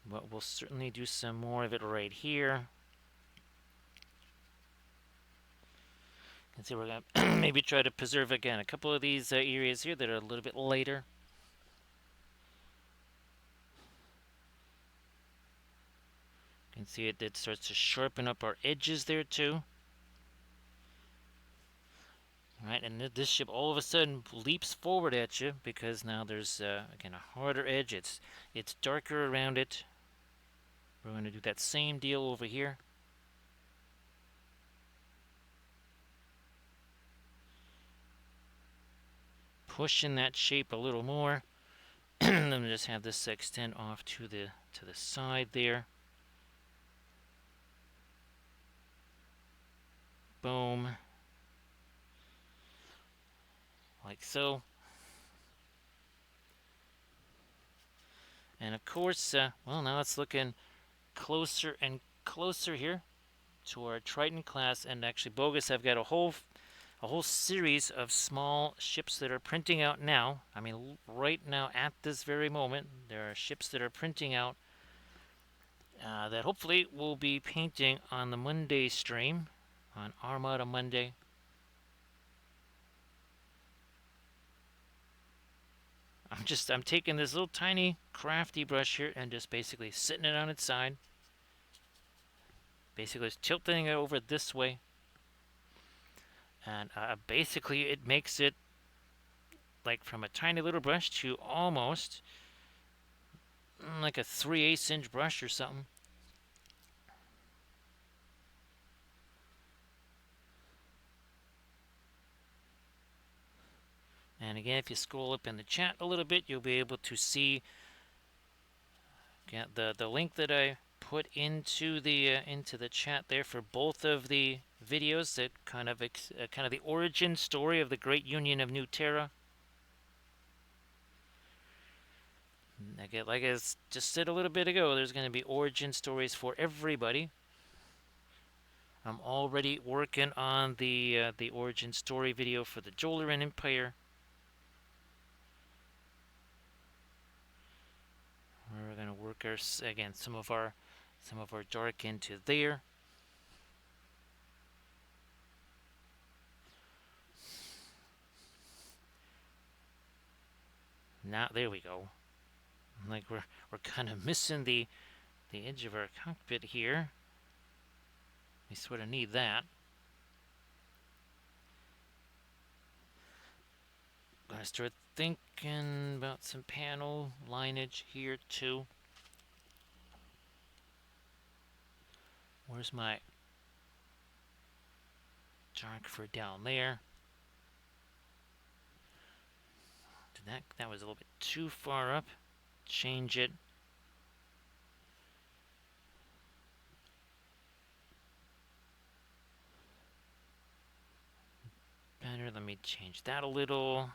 but we'll certainly do some more of it right here. And see, we're going to maybe try to preserve again a couple of these areas here that are a little bit lighter. You can see it starts to sharpen up our edges there too. Right, and this ship all of a sudden leaps forward at you because now there's again a harder edge. It's darker around it. We're going to do that same deal over here. Pushing that shape a little more. Let me just have this extend off to the side there. Boom. Like so. And of course, well, now it's looking closer and closer here to our Triton class. And actually, Bogus, I've got a whole series of small ships that are printing out now. I mean, right now at this very moment, there are ships that are printing out that hopefully we'll be painting on the Monday stream, on Armada Monday. I'm taking this little tiny crafty brush here and just basically sitting it on its side. Basically just tilting it over this way. And basically it makes it like from a tiny little brush to almost like a 3/8 inch brush or something. And again, if you scroll up in the chat a little bit, you'll be able to see the link that I put into the chat there for both of the videos that kind of the origin story of the Great Union of New Terra. Like I just said a little bit ago, there's going to be origin stories for everybody. I'm already working on the origin story video for the Jolaren Empire. We're gonna work our again some of our dark into there. Now there we go. Like we're kind of missing the edge of our cockpit here. We sort of need that. Gonna start thinking about some panel lineage here too. Where's my dark for down there? That was a little bit too far up. Change it. Better. Let me change that a little.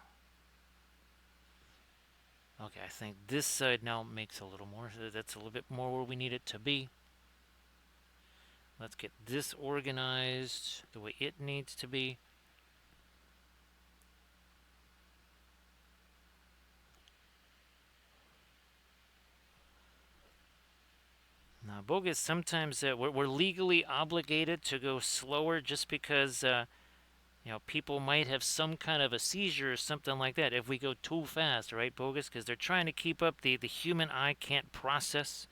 Okay, I think this side now makes a little more. That's a little bit more where we need it to be. Let's get this organized the way it needs to be. Now, bogus, sometimes we're legally obligated to go slower just because, people might have some kind of a seizure or something like that if we go too fast, right, bogus? Because they're trying to keep up. The human eye can't process.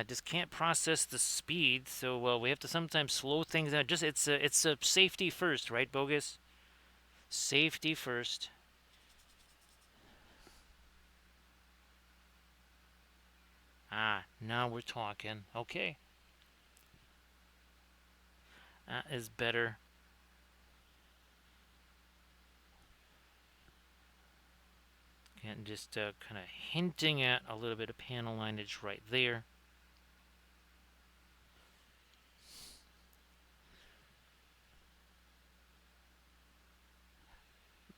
Just can't process the speed, so we have to sometimes slow things down. Just it's a safety first, right, bogus? Safety first. Now we're talking. Okay. That is better. And just kind of hinting at a little bit of panel lineage right there.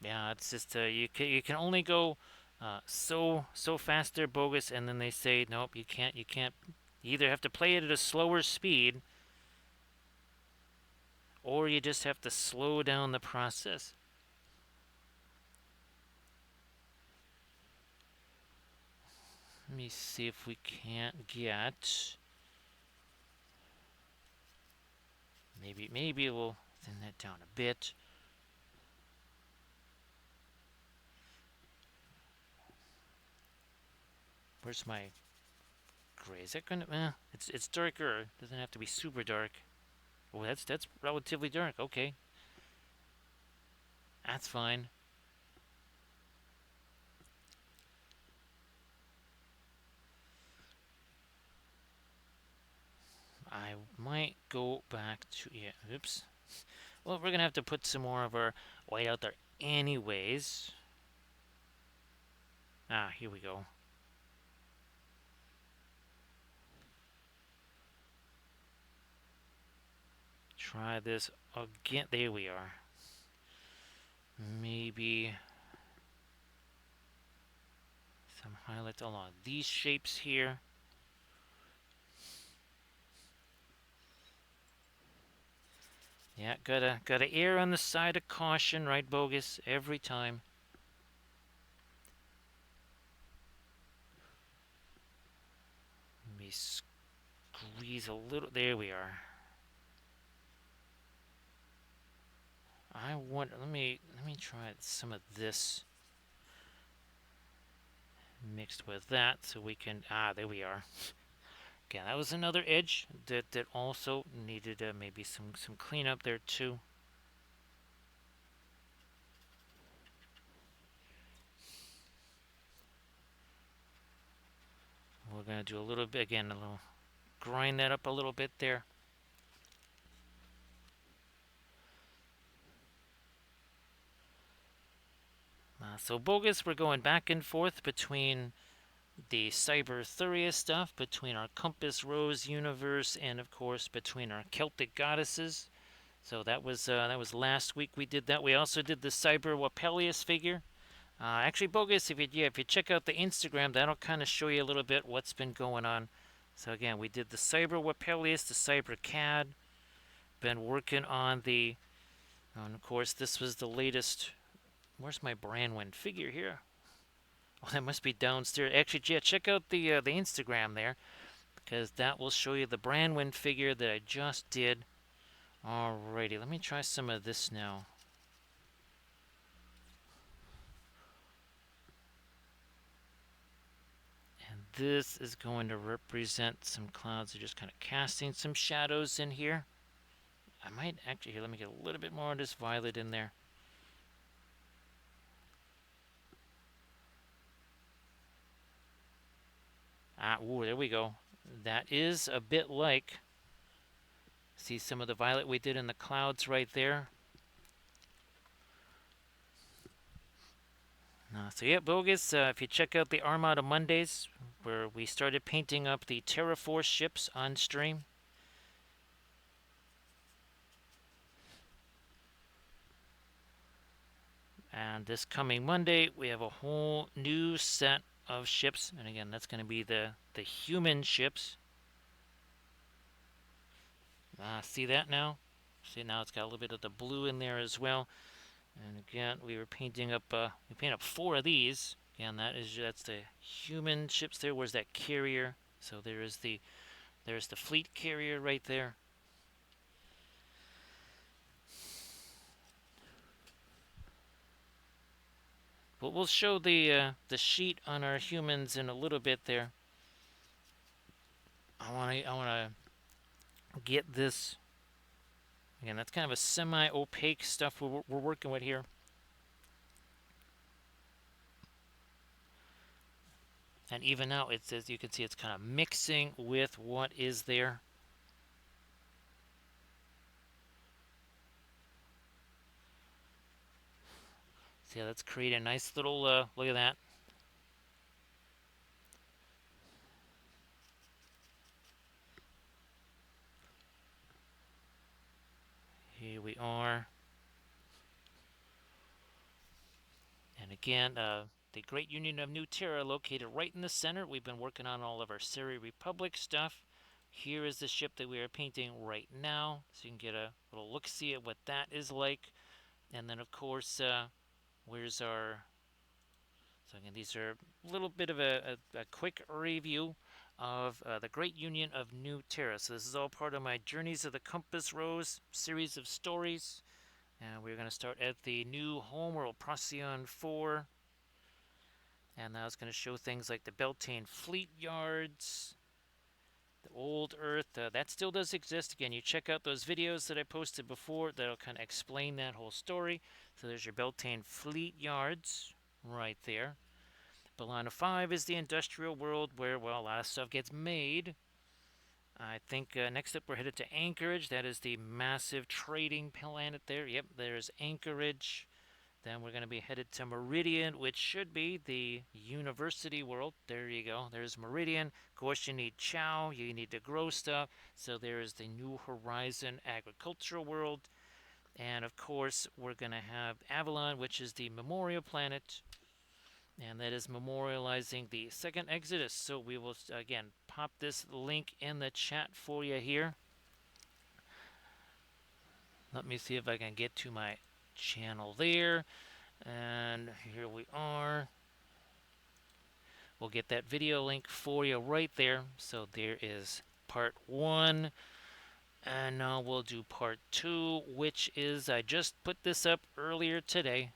Yeah, it's just you can only go so fast there, bogus, and then they say nope, you can't. You either have to play it at a slower speed, or you just have to slow down the process. Let me see if we can't get. Maybe we'll thin that down a bit. Where's my gray? Is that gonna? It's darker. It doesn't have to be super dark. Oh, that's relatively dark. Okay, that's fine. I might go back to Oops. Well, we're gonna have to put some more of our white out there, anyways. Here we go. Try this again. There we are. Maybe some highlights along these shapes here. Yeah, gotta err on the side of caution, right, bogus? Every time. Let me squeeze a little. There we are. Let me try some of this mixed with that, so we can. There we are. Okay, that was another edge that also needed maybe some cleanup there too. We're gonna do a little bit again, a little grind that up a little bit there. So bogus, we're going back and forth between the Cyberthuria stuff, between our Compass Rose universe, and of course between our Celtic goddesses. So that was last week we did that. We also did the Cyber Wapelius figure. Actually, bogus, if you check out the Instagram, that'll kind of show you a little bit what's been going on. So again, we did the Cyber Wapelius, the Cyber Cad, been working on the, and of course, this was the latest. Where's my Brandwind figure here? Oh, that must be downstairs. Actually, yeah, check out the Instagram there, because that will show you the Brandwind figure that I just did. Alrighty, let me try some of this now. And this is going to represent some clouds. They're just kind of casting some shadows in here. I might actually, here, let me get a little bit more of this violet in there. Ooh, there we go. That is a bit like, see some of the violet we did in the clouds right there. So yeah, Bogus, if you check out the Armada Mondays, where we started painting up the Terra Force ships on stream. And this coming Monday, we have a whole new set of ships. And again, that's going to be the human ships. See that now? See, now it's got a little bit of the blue in there as well. And again, we were painting up, we painted up 4 of these. Again, that's the human ships there. Where's that carrier? So there's the fleet carrier right there. But we'll show the sheet on our humans in a little bit there. I wanna get this. Again, that's kind of a semi-opaque stuff we're working with here. And even now, it says, you can see it's kind of mixing with what is there. See, let's create a nice little, look at that. Here we are. And again, the Great Union of New Terra located right in the center. We've been working on all of our Seri Republic stuff. Here is the ship that we are painting right now, so you can get a little look-see at what that is like. And then, of course, where's our... So again, these are a little bit of a quick review of the Great Union of New Terra. So this is all part of my Journeys of the Compass Rose series of stories. And we're going to start at the new homeworld, Procyon 4. And that was going to show things like the Beltane Fleet Yards, the Old Earth. That still does exist. Again, you check out those videos that I posted before. That'll kind of explain that whole story. So there's your Beltane Fleet Yards right there. Bellana 5 is the industrial world where, well, a lot of stuff gets made. I think next up we're headed to Anchorage. That is the massive trading planet there. Yep, there's Anchorage. Then we're going to be headed to Meridian, which should be the university world. There you go. There's Meridian. Of course, you need chow. You need to grow stuff. So there is the New Horizon agricultural world. And of course, we're going to have Avalon, which is the memorial planet. And that is memorializing the second Exodus. So we will, again, pop this link in the chat for you here. Let me see if I can get to my channel there. And here we are. We'll get that video link for you right there. So there is part 1. And now we'll do part 2, which is, I just put this up earlier today.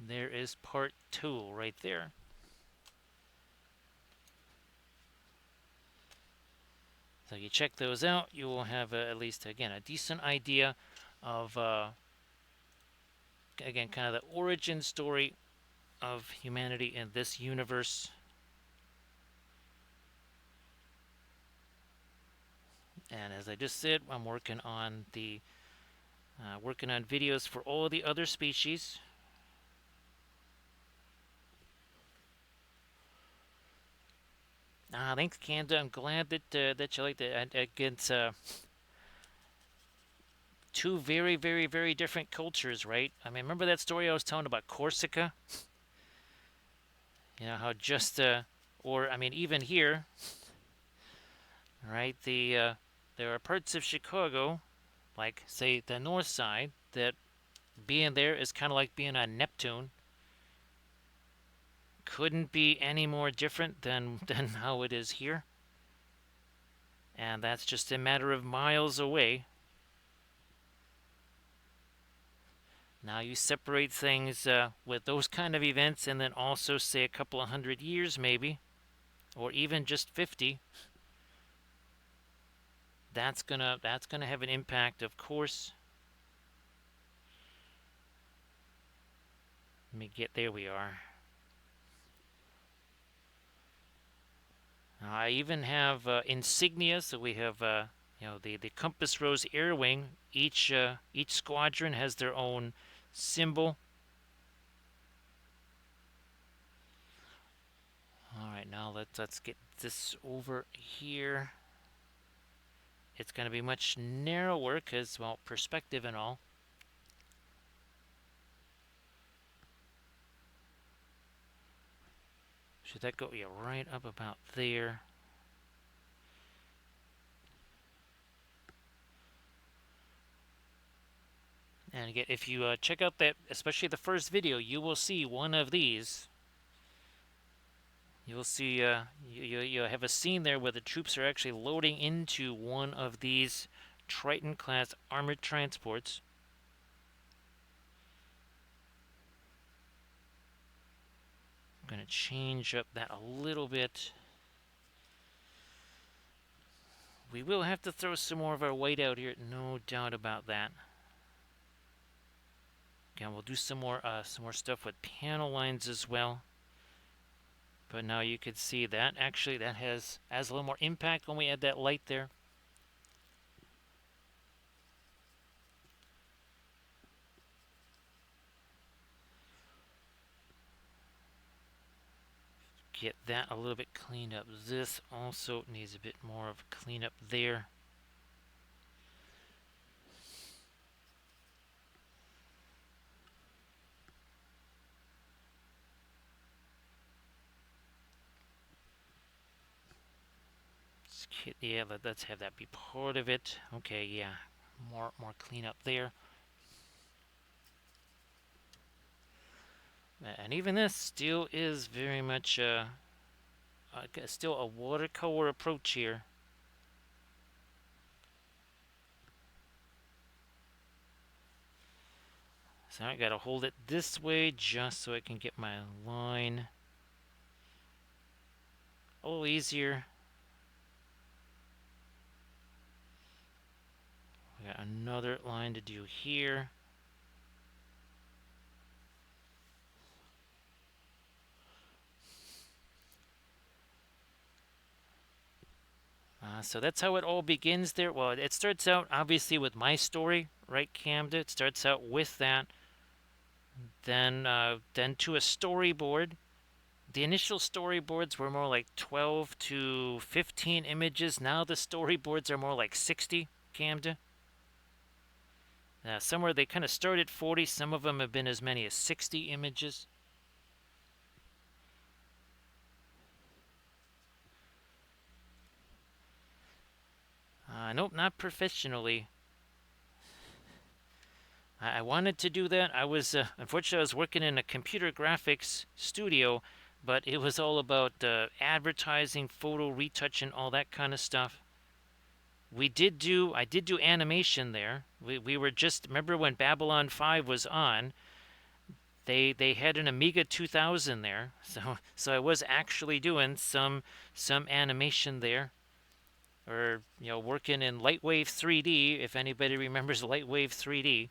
There is part 2 right there. So you check those out, you will have at least, again, a decent idea of, again, kind of the origin story of humanity in this universe. And as I just said, I'm working on videos for all the other species. Thanks, Kanda. I'm glad that you liked it. Against two very, very, very different cultures, right? I mean, remember that story I was telling about Corsica? You know how just or I mean, even here, right? The There are parts of Chicago, like, say, the north side, that being there is kind of like being on Neptune. Couldn't be any more different than how it is here. And that's just a matter of miles away. Now you separate things with those kind of events, and then also say a couple of 100 years maybe, or even just 50. That's gonna have an impact, of course. Let me get there. We are. I even have insignia. So we have the Compass Rose Air Wing. Each squadron has their own symbol. All right, now let's get this over here. It's going to be much narrower because, well, perspective and all. Should that go right up about there? And again, if you check out that, especially the first video, you will see one of these. You'll see you have a scene there where the troops are actually loading into one of these Triton class armored transports. I'm going to change up that a little bit. We will have to throw some more of our white out here, no doubt about that. Again, we'll do some more stuff with panel lines as well. But now you can see that actually that has a little more impact when we add that light there. Get that a little bit cleaned up. This also needs a bit more of cleanup there. Yeah, let's have that be part of it. Okay, yeah, more cleanup there. And even this still is very much still a watercolor approach here. So I gotta hold it this way just so I can get my line a little easier. We got another line to do here. So that's how it all begins there. Well, it starts out obviously with my story, right, Camden? It starts out with that. Then to a storyboard. The initial storyboards were more like 12 to 15 images. Now the storyboards are more like 60, Camden. Somewhere they kind of start at 40. Some of them have been as many as 60 images. Nope, not professionally. I wanted to do that. I was unfortunately I was working in a computer graphics studio, but it was all about advertising, photo retouch, and all that kind of stuff. I did do animation there. We were just, remember when Babylon 5 was on? They had an Amiga 2000 there, so I was actually doing some animation there, or working in Lightwave 3D, if anybody remembers Lightwave 3D.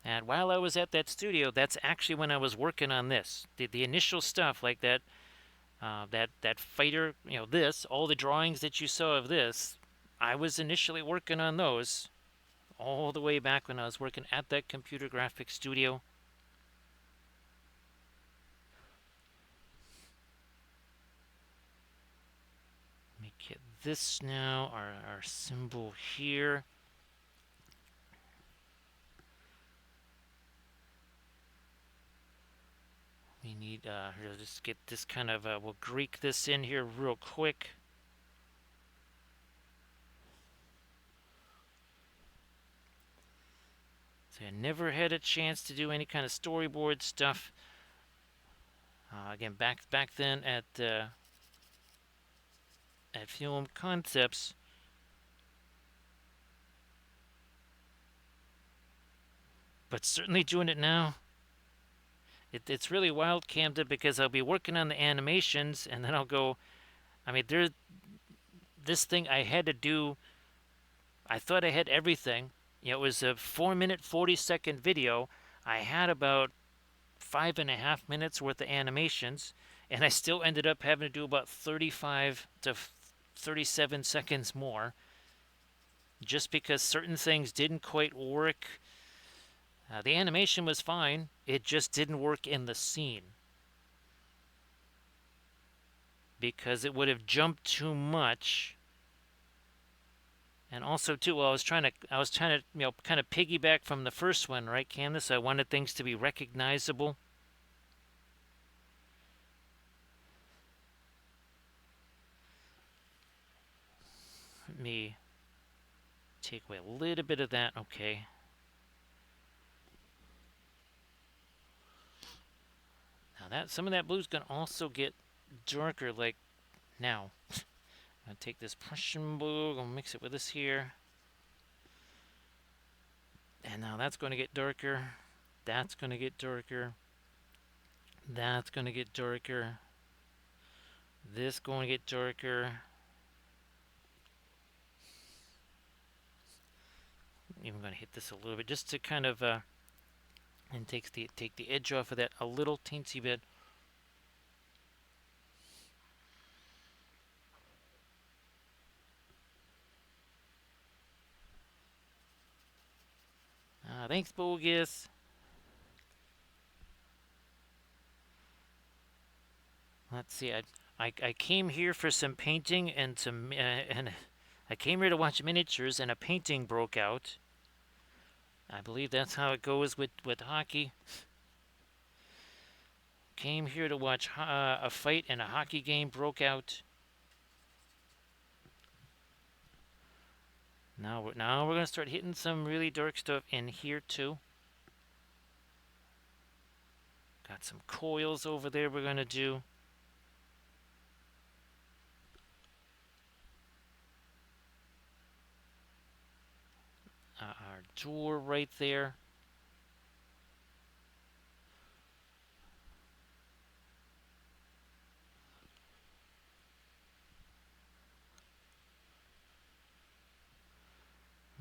And while I was at that studio, that's actually when I was working on this. The initial stuff like that, that fighter, all the drawings that you saw of this, I was initially working on those all the way back when I was working at that computer graphics studio. Let me get this now, our symbol here. We need here, just get this kind of we'll Greek this in here real quick. So I never had a chance to do any kind of storyboard stuff. Again, back then at Film Concepts, but certainly doing it now. It's really wild, Camden, because I'll be working on the animations, and then I'll go. I mean, this thing I had to do. I thought I had everything. It was a 4 minute, 40-second video. I had about 5.5 minutes worth of animations, and I still ended up having to do about 35 to 37 seconds more, just because certain things didn't quite work. The animation was fine, it just didn't work in the scene because it would have jumped too much. And also too, well, I was trying to kind of piggyback from the first one, right, Candace? I wanted things to be recognizable. Let me take away a little bit of that. Okay. Now that some of that blue's gonna also get darker, like now. I'm gonna take this Prussian blue, gonna mix it with this here. And now that's gonna get darker. That's gonna get darker. That's gonna get darker. This going to get darker. Even gonna hit this a little bit just to kind of and take the edge off of that a little teensy bit. Thanks, Bogus. Let's see. I came here for some painting and some and I came here to watch miniatures, and a painting broke out. I believe that's how it goes with hockey. Came here to watch a fight, and a hockey game broke out. Now we're gonna start hitting some really dark stuff in here too. Got some coils over there we're gonna do. Our door right there.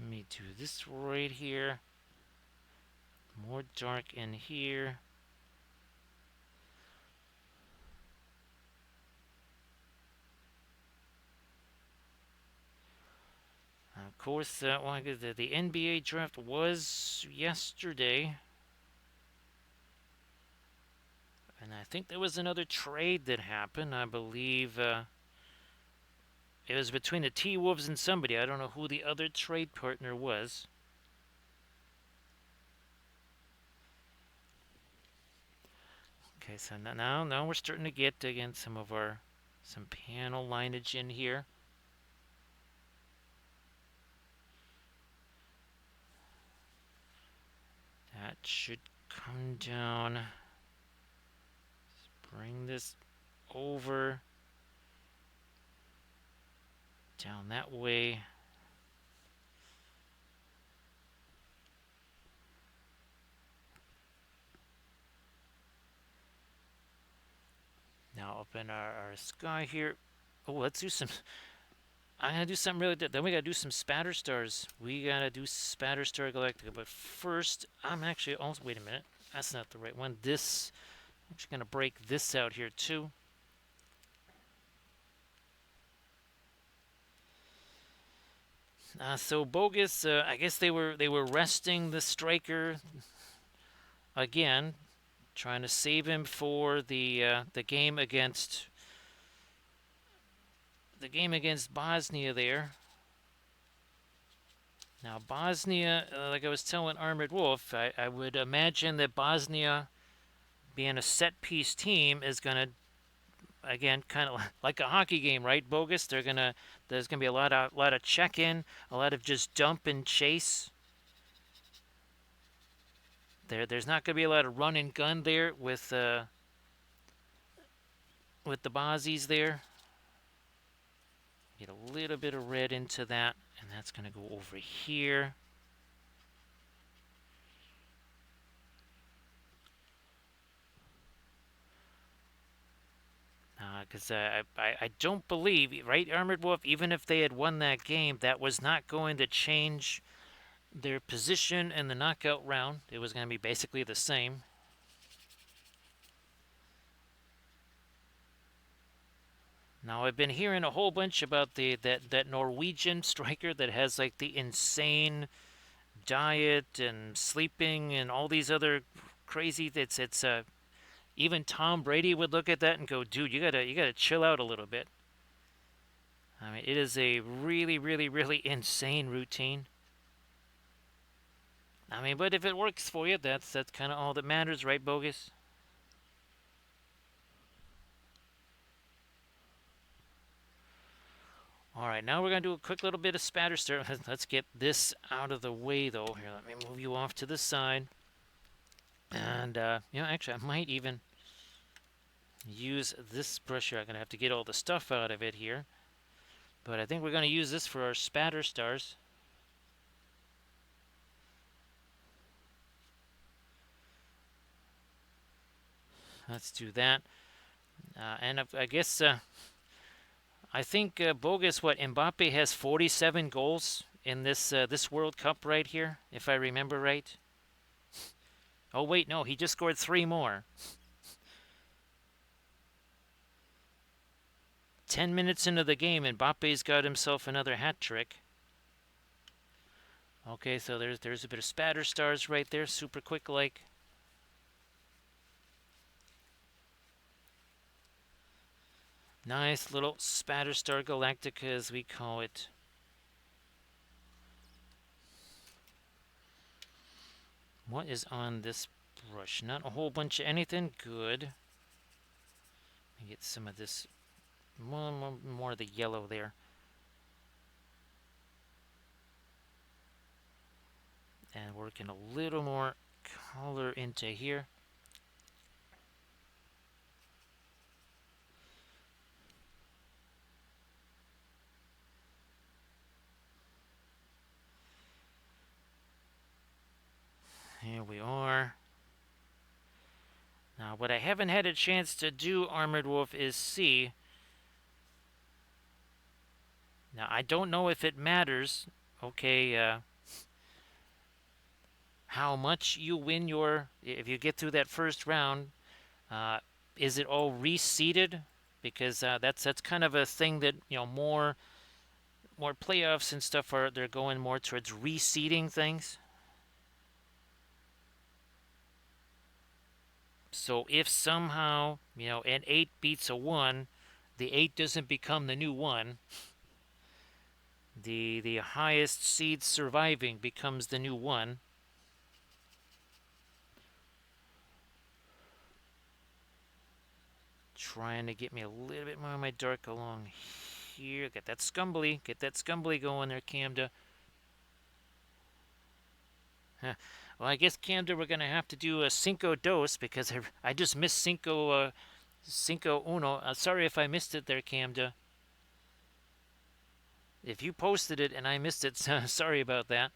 Let me do this right here. More dark in here. Of course, the NBA draft was yesterday. And I think there was another trade that happened. I believe it was between the T-Wolves and somebody. I don't know who the other trade partner was. Okay, so now we're starting to get, again, some panel lineage in here. That should come down. Let's bring this over. Down that way. Now up in our sky here. Oh, let's do some. I'm gonna do something really. Then we gotta do some spatter stars. We gotta do Spatter Star Galactica. But first, I'm actually also. Wait a minute. That's not the right one. This. I'm actually gonna break this out here too. So Bogus. I guess they were resting the striker again, trying to save him for the game against Bosnia there. Now Bosnia, like I was telling Armored Wolf, I would imagine that Bosnia being a set-piece team, is going to, again, kind of like a hockey game, right, Bogus? There's gonna be a lot of check-in, a lot of just dump and chase. There's not gonna be a lot of run and gun there with the Bozzies there. Get a little bit of red into that, and that's gonna go over here. Because I don't believe, right, Armored Wolf, even if they had won that game, that was not going to change their position in the knockout round. It was going to be basically the same. Now, I've been hearing a whole bunch about that Norwegian striker that has like the insane diet and sleeping and all these other crazy. It's even Tom Brady would look at that and go, "Dude, you gotta chill out a little bit." I mean, it is a really, really, really insane routine. I mean, but if it works for you, that's kind of all that matters, right, Bogus? All right, now we're gonna do a quick little bit of spatter stir. Let's get this out of the way, though. Here, let me move you off to the side. And actually, I might even use this brush here. I'm gonna have to get all the stuff out of it here, but I think we're gonna use this for our spatter stars. Let's do that. And I guess I think Bogus, what, Mbappe has 47 goals in this World Cup right here, if I remember right. Oh wait, no, he just scored 3 more. 10 minutes into the game, Mbappe's got himself another hat trick. Okay, so there's a bit of spatter stars right there, super quick like. Nice little spatter star Galactica, as we call it. What is on this brush? Not a whole bunch of anything. Good. Let me get some of this, more of the yellow there. And working a little more color into here. Here we are. Now, what I haven't had a chance to do, Armored Wolf, is see. Now, I don't know if it matters, okay, how much you win if you get through that first round, uh, is it all reseeded? Because that's kind of a thing that, more playoffs and stuff they're going more towards reseeding things. So if somehow, an 8 beats a 1, the 8 doesn't become the new 1. The highest seed surviving becomes the new 1. Trying to get me a little bit more of my dark along here. Get that scumbly going there, Camda. Huh. Well, I guess, Camda, we're going to have to do a Cinco Dos because I just missed Cinco Uno. Sorry if I missed it there, Camda. If you posted it and I missed it, sorry about that.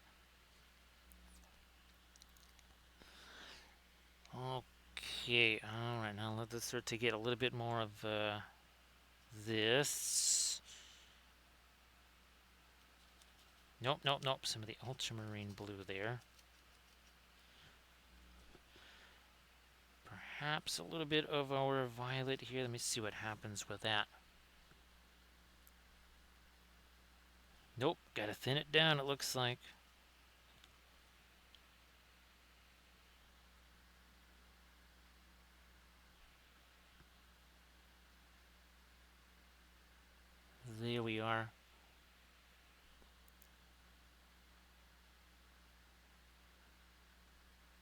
Okay, alright, now let's start to get a little bit more of this. Nope, nope, nope, some of the ultramarine blue there. Perhaps a little bit of our violet here. Let me see what happens with that. Nope, gotta thin it down, it looks like. There we are.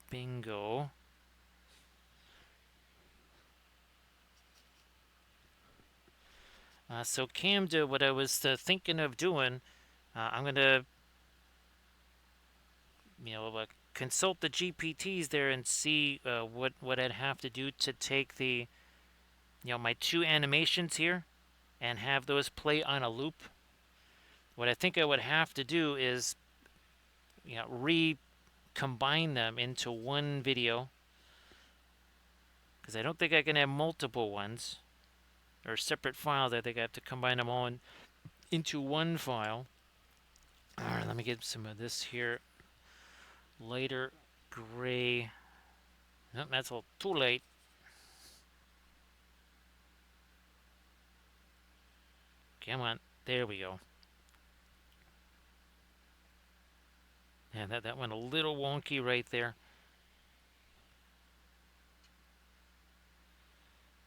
Bingo. So Camda, what I was thinking of doing, I'm gonna, you know, consult the GPTs there and see what I'd have to do to take the, my two animations here and have those play on a loop. What I think I would have to do is, recombine them into one video, because I don't think I can have multiple ones or separate files. I think I have to combine them all into one file. All right, let me get some of this here. Lighter gray. Nope, that's all too late. Come on, there we go. Yeah, that went a little wonky right there.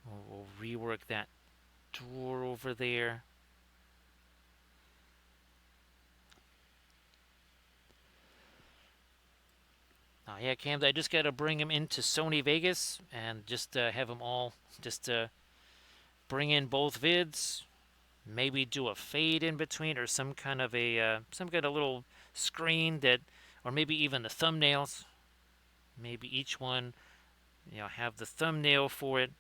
We'll rework that door over there. Yeah, Cam, I just got to bring him into Sony Vegas and just have them all just bring in both vids. Maybe do a fade in between or some kind of little screen that, or maybe even the thumbnails. Maybe each one, have the thumbnail for it.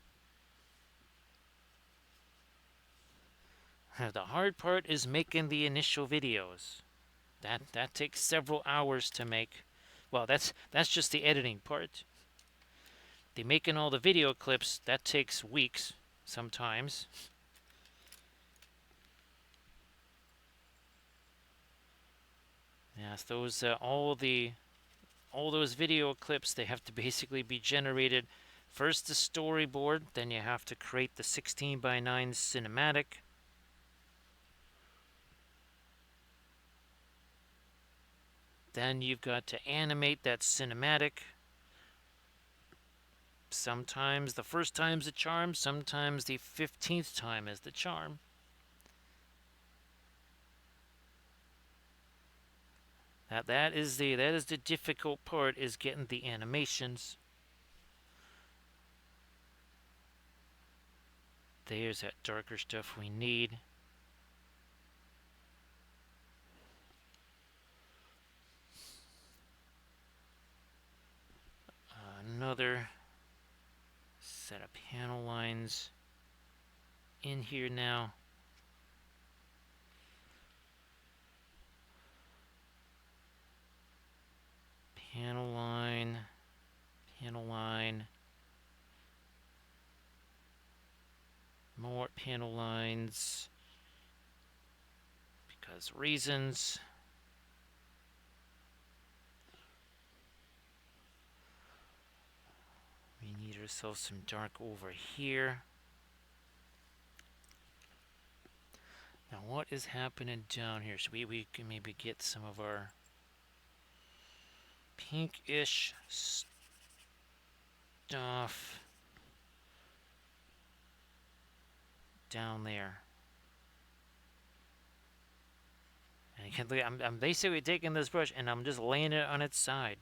The hard part is making the initial videos. That takes several hours to make. Well, that's just the editing part. The making all the video clips, that takes weeks sometimes. Yes, those all those video clips, they have to basically be generated. First the storyboard, then you have to create the 16:9 cinematic. Then you've got to animate that cinematic. Sometimes the first time's the charm, sometimes the 15th time is the charm. That is the difficult part, is getting the animations. There's that darker stuff we need. Another set of panel lines in here now. Panel line, more panel lines, because reasons. We need ourselves some dark over here. Now what is happening down here? So we can maybe get some of our pinkish stuff down there. And you can look, I'm basically taking this brush and I'm just laying it on its side.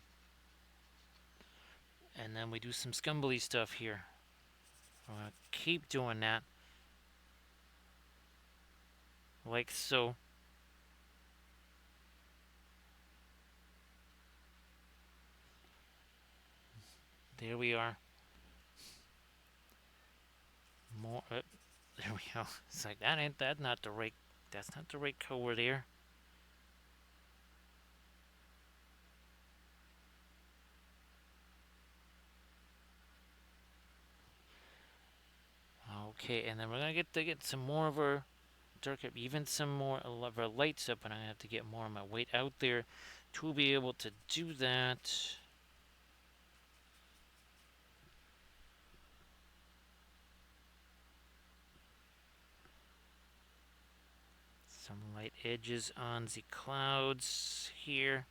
And then we do some scumbly stuff here. I'm gonna keep doing that. Like so. There we are. More. There we go. It's like that's not the right color there. Okay, and then we're gonna get some more of our darker, even some more of our lights up, and I have to get more of my weight out there to be able to do that. Some light edges on the clouds here.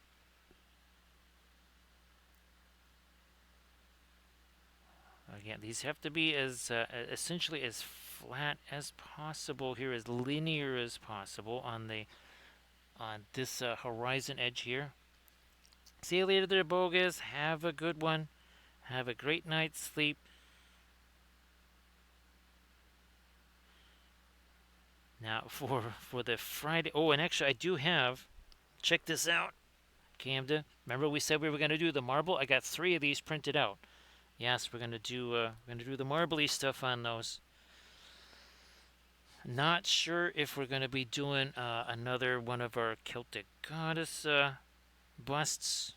Again, these have to be as essentially as flat as possible here, as linear as possible on this horizon edge here. See you later there, bogus. Have a good one. Have a great night's sleep. Now for the Friday. Oh, and actually I do have. Check this out, Camden. Remember we said we were gonna do the marble? I got 3 of these printed out. Yes, we're gonna do the marbly stuff on those. Not sure if we're gonna be doing another one of our Celtic goddess busts.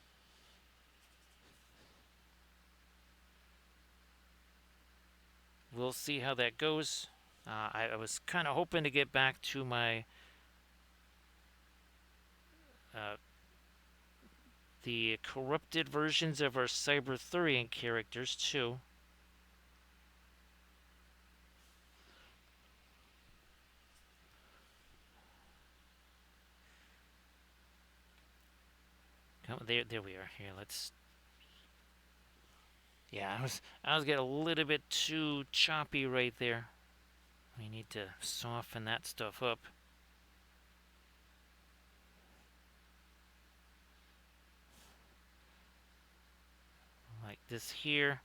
We'll see how that goes. I was kind of hoping to get back to my uh, the corrupted versions of our Cyberthurian characters too. Oh, there we are. Here, let's. Yeah, I was getting a little bit too choppy right there. We need to soften that stuff up. Like this here.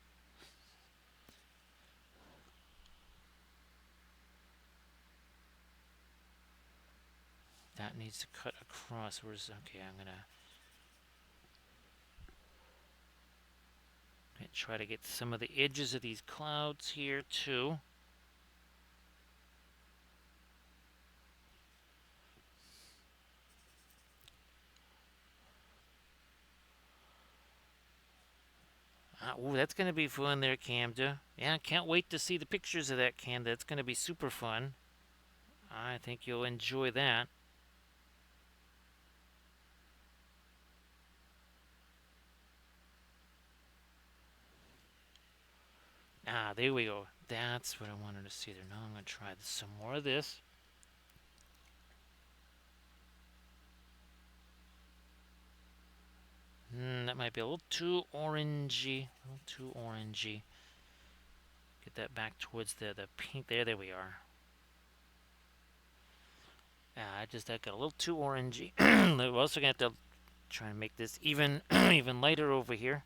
That needs to cut across. Where's okay? I'm gonna try to get some of the edges of these clouds here too. Ooh, that's gonna be fun there, Camda. Yeah, can't wait to see the pictures of that, Camda. It's gonna be super fun. I think you'll enjoy that. There we go. That's what I wanted to see there. Now I'm gonna try some more of this. That might be a little too orangey. A little too orangey. Get that back towards the pink there. There we are. I just got a little too orangey. We're also gonna have to try and make this even even lighter over here.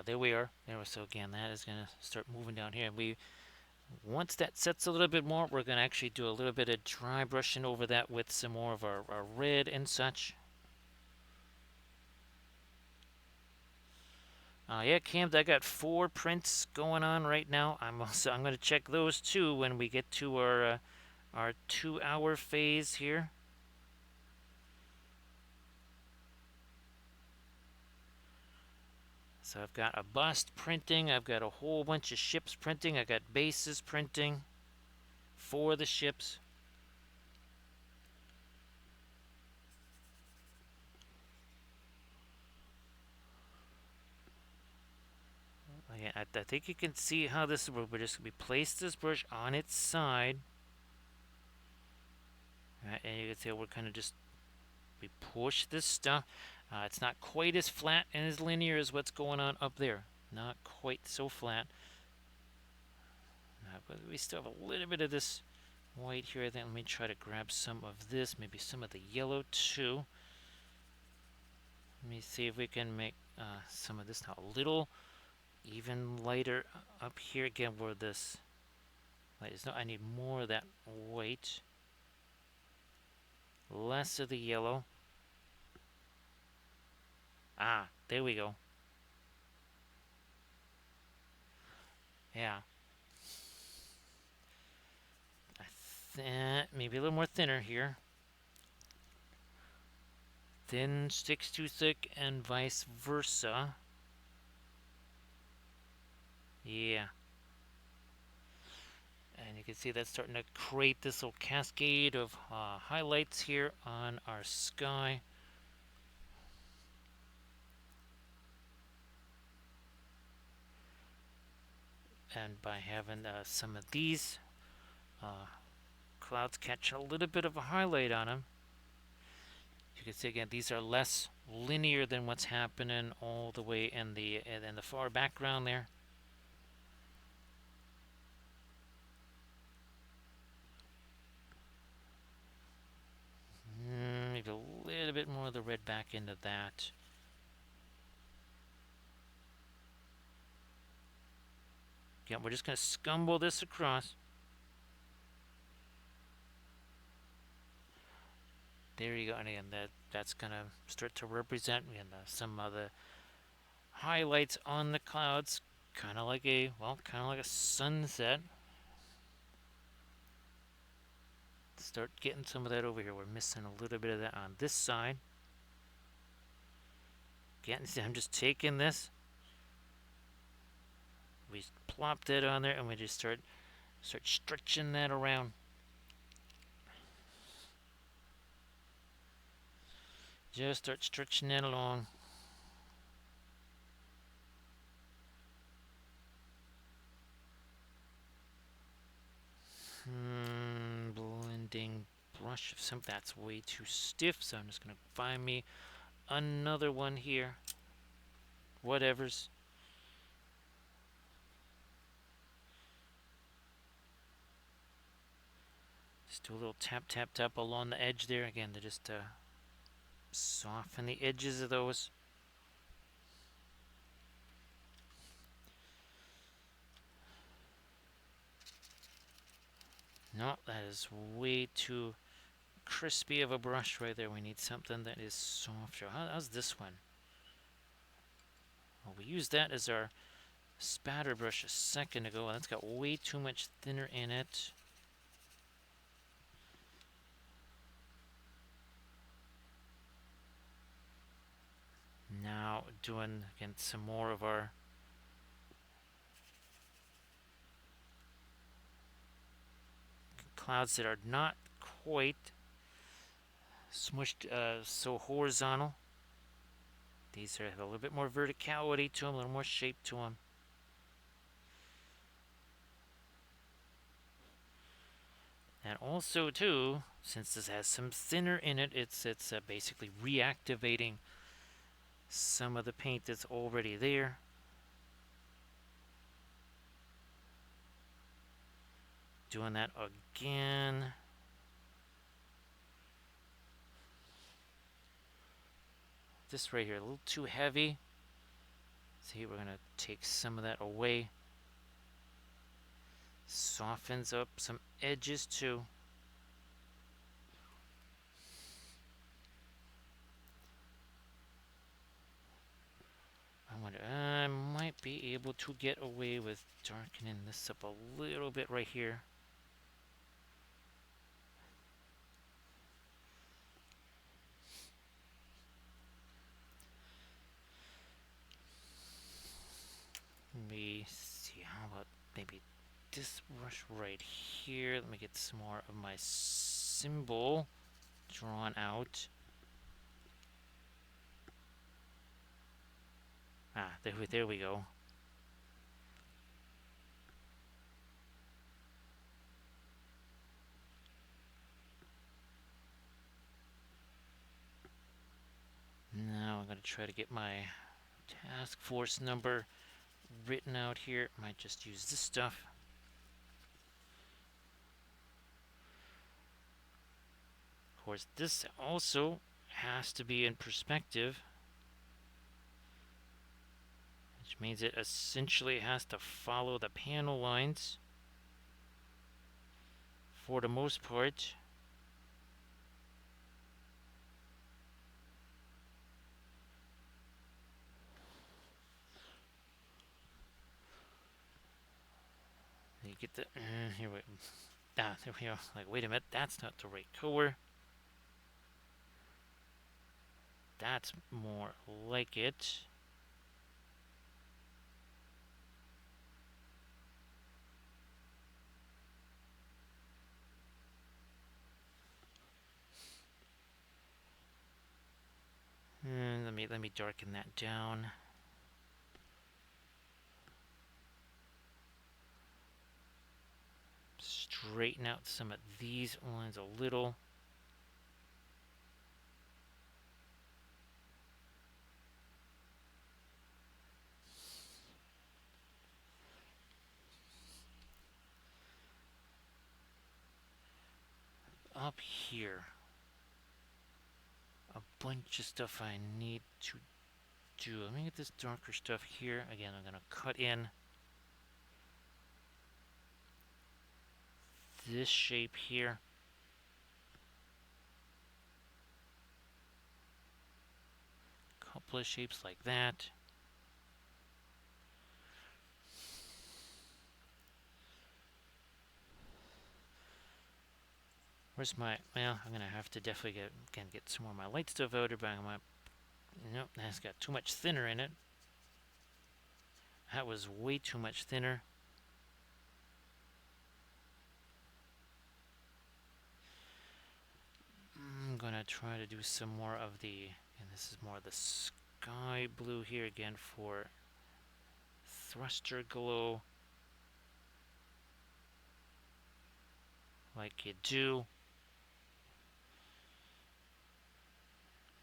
There we are. There we so again that is gonna start moving down here. Once that sets a little bit more, we're gonna actually do a little bit of dry brushing over that with some more of our red and such. Yeah, Cam, I got 4 prints going on right now. I'm going to check those too when we get to our 2-hour phase here. So I've got a bust printing. I've got a whole bunch of ships printing. I got bases printing for the ships. Yeah, I think you can see how this will. We're just going to place this brush on its side. Right, and you can see we're kind of just, we push this stuff. It's not quite as flat and as linear as what's going on up there. Not quite so flat. But we still have a little bit of this white here. Then let me try to grab some of this, maybe some of the yellow too. Let me see if we can make some of this now a little even lighter up here again where this light is. No, I need more of that white. Less of the yellow. There we go. Yeah. Maybe a little more thinner here. Thin sticks too thick and vice versa. Yeah. And you can see that's starting to create this little cascade of highlights here on our sky. And by having some of these clouds catch a little bit of a highlight on them, you can see again these are less linear than what's happening all the way in the far background there. Maybe a little bit more of the red back into that. Again, we're just going to scumble this across. There you go. And again, that's going to start to represent some of the highlights on the clouds. Kind of like a sunset. Start getting some of that over here. We're missing a little bit of that on this side. Again, see, I'm just taking this. We plop that on there, and we just start stretching that around. Just start stretching that along. Blending brush. Some that's way too stiff, so I'm just gonna find me another one here. Whatever's. Just do a little tap, tap, tap along the edge there again to just soften the edges of those. No, that is way too crispy of a brush right there. We need something that is softer. How's this one? Well, we used that as our spatter brush a second ago. That's got way too much thinner in it. Now doing again some more of our clouds that are not quite smushed so horizontal. These have a little bit more verticality to them, a little more shape to them. And also too, since this has some thinner in it, it's basically reactivating some of the paint that's already there. Doing that again. This right here, a little too heavy. See, we're going to take some of that away. Softens up some edges too. I might be able to get away with darkening this up a little bit right here. Let me see, how about maybe this brush right here. Let me get some more of my symbol drawn out. There we go. Now I'm going to try to get my task force number written out here. Might just use this stuff. Of course, this also has to be in perspective, which means it essentially has to follow the panel lines for the most part. You get the here we there we go. Like, wait a minute, that's not the right color. That's more like it. And let me darken that down. Straighten out some of these lines a little. Up here, a bunch of stuff I need to do. Let me get this darker stuff here. Again, I'm going to cut in this shape here. Couple of shapes like that. Where's my, well, I'm gonna have to definitely get some more of my light stuff out here, but I'm gonna, nope, that's got too much thinner in it. That was way too much thinner. I'm gonna try to do some more of the, and this is more of the sky blue here again for thruster glow, like you do.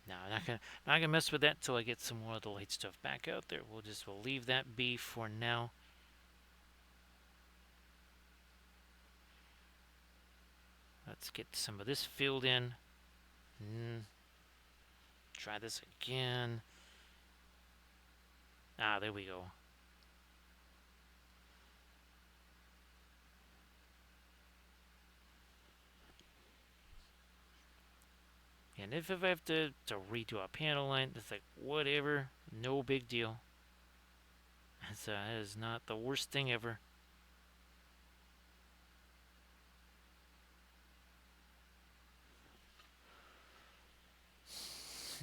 No, I'm not gonna mess with that until I get some more of the light stuff back out there. We'll leave that be for now. Let's get some of this filled in. Try this again. Ah, there we go. And if I have to redo a panel line, it's like, whatever, no big deal. That is not the worst thing ever.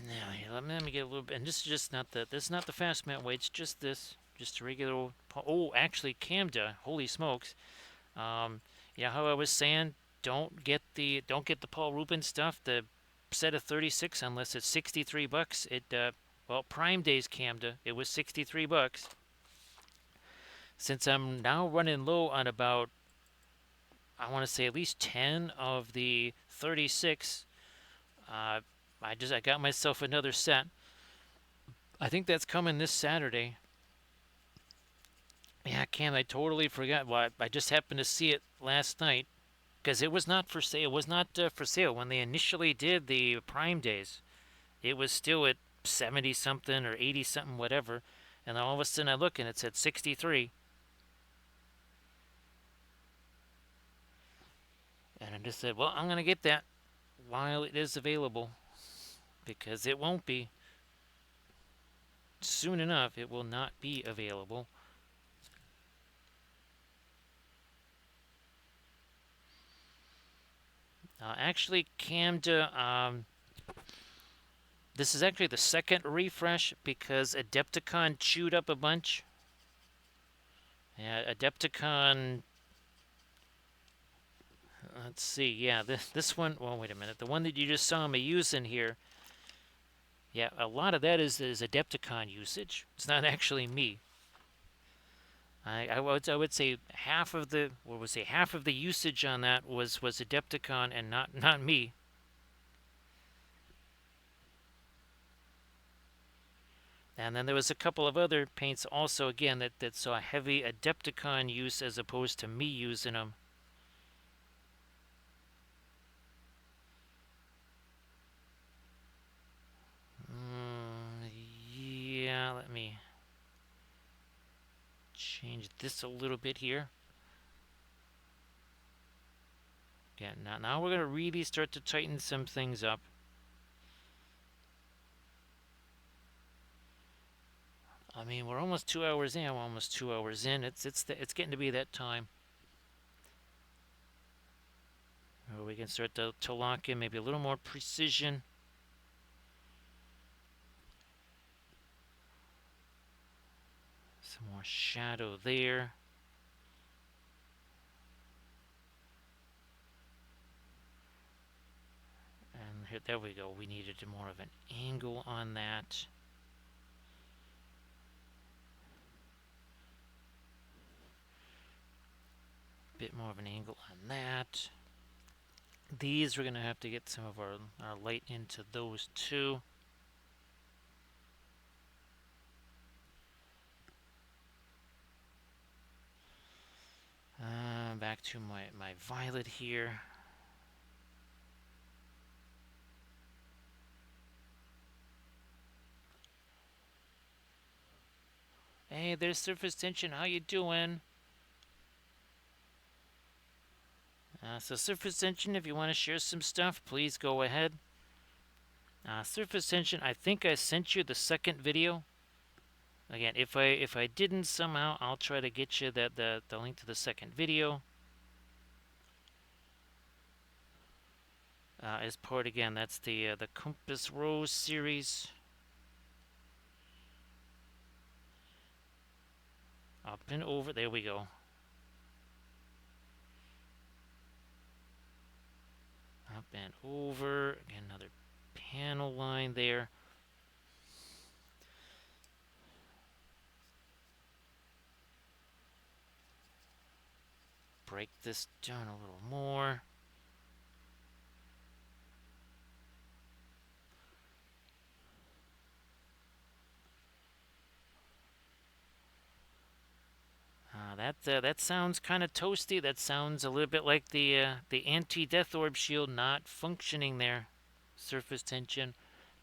Now, here, let me get a little bit, and this is just not the fast mat way, it's just this, just a regular old, oh, actually, Camda, holy smokes. Yeah, how I was saying, don't get the Paul Rubin stuff, the set of 36, unless it's $63. Well, Prime Days Camda, it was $63. Since I'm now running low on about, I want to say at least 10 of the 36, I got myself another set. I think that's coming this Saturday. Yeah, Cam, I totally forgot. Well, I just happened to see it last night because it was not for sale. It was not for sale when they initially did the Prime Days. It was still at 70 something or 80 something, whatever. And then all of a sudden I look and it said 63. And I just said, well, I'm going to get that while it is available because it won't be. Soon enough, it will not be available. Actually, Camda, this is actually the second refresh because Adepticon chewed up a bunch. Yeah, Adepticon. Let's see. Yeah, this one. Well, wait a minute. The one that you just saw me using here. Yeah, a lot of that is Adepticon usage. It's not actually me. I would say half of the usage on that was Adepticon and not me. And then there was a couple of other paints also again that saw heavy Adepticon use as opposed to me using them. Yeah, let me change this a little bit here. Yeah, now we're going to really start to tighten some things up. I mean, we're almost 2 hours in. We're almost 2 hours in. It's getting to be that time where we can start to lock in maybe a little more precision. Some more shadow there. And here, there we go. We needed more of an angle on that. Bit more of an angle on that. These we're going to have to get some of our light into those too. Back to my violet here. Hey, there's surface tension. How you doing? So surface tension, if you want to share some stuff, please go ahead. Surface tension, I think I sent you the second video. Again, if I didn't somehow, I'll try to get you the link to the second video. As part again, that's the Compass Rose series. Up and over. There we go. Up and over. Again, another panel line there. Break this down a little more. That sounds kind of toasty. That sounds a little bit like the anti-death orb shield not functioning there. Surface tension,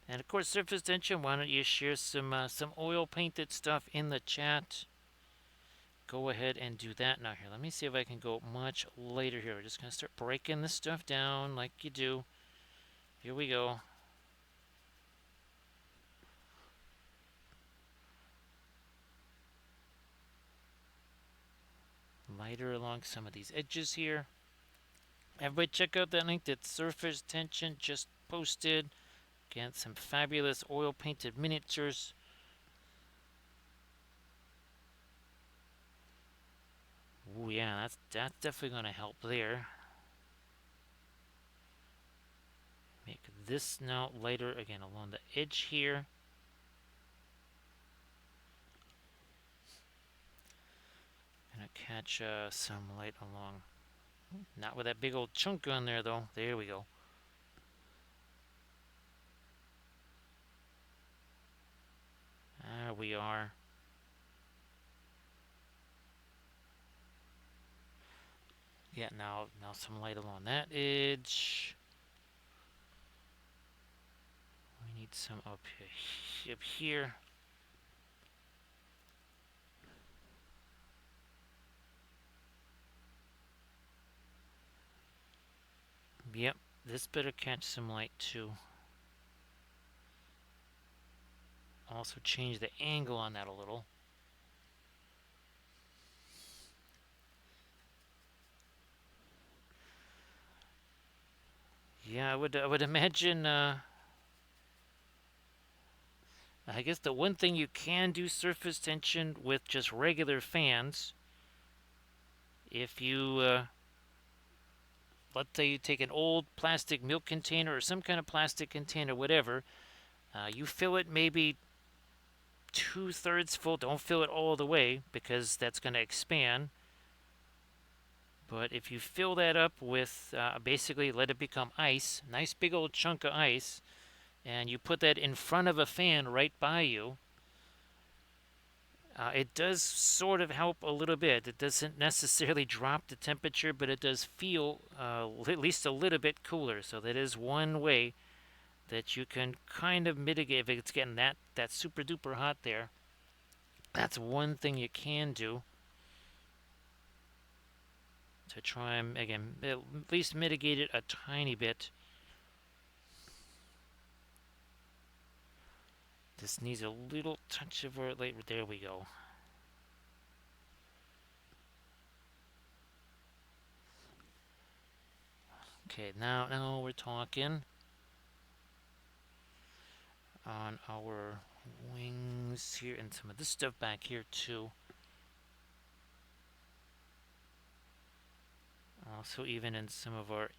and of course surface tension. Why don't you share some oil painted stuff in the chat? Go ahead and do that now. Here, let me see if I can go much later here. We're just gonna start breaking this stuff down like you do. Here we go. Lighter along some of these edges here. Everybody check out that link that Surface Tension just posted. Again, some fabulous oil painted miniatures. Ooh, yeah, that's definitely gonna help there. Make this now lighter again along the edge here. Gonna catch some light along. Not with that big old chunk on there though. There we go. There we are. Yeah, now some light along that edge. We need some up here. Yep, this better catch some light too. Also change the angle on that a little. Yeah, I would imagine. I guess the one thing you can do surface tension with just regular fans. If you let's say you take an old plastic milk container or some kind of plastic container, whatever, you fill it maybe 2/3 full. Don't fill it all the way because that's going to expand. But if you fill that up with basically let it become ice, nice big old chunk of ice, and you put that in front of a fan right by you, it does sort of help a little bit. It doesn't necessarily drop the temperature, but it does feel at least a little bit cooler. So that is one way that you can kind of mitigate if it's getting that super duper hot there. That's one thing you can do to try and, again, at least mitigate it a tiny bit. This needs a little touch of light. There we go. Okay, now we're talking on our wings here and some of this stuff back here too. Also even in some of our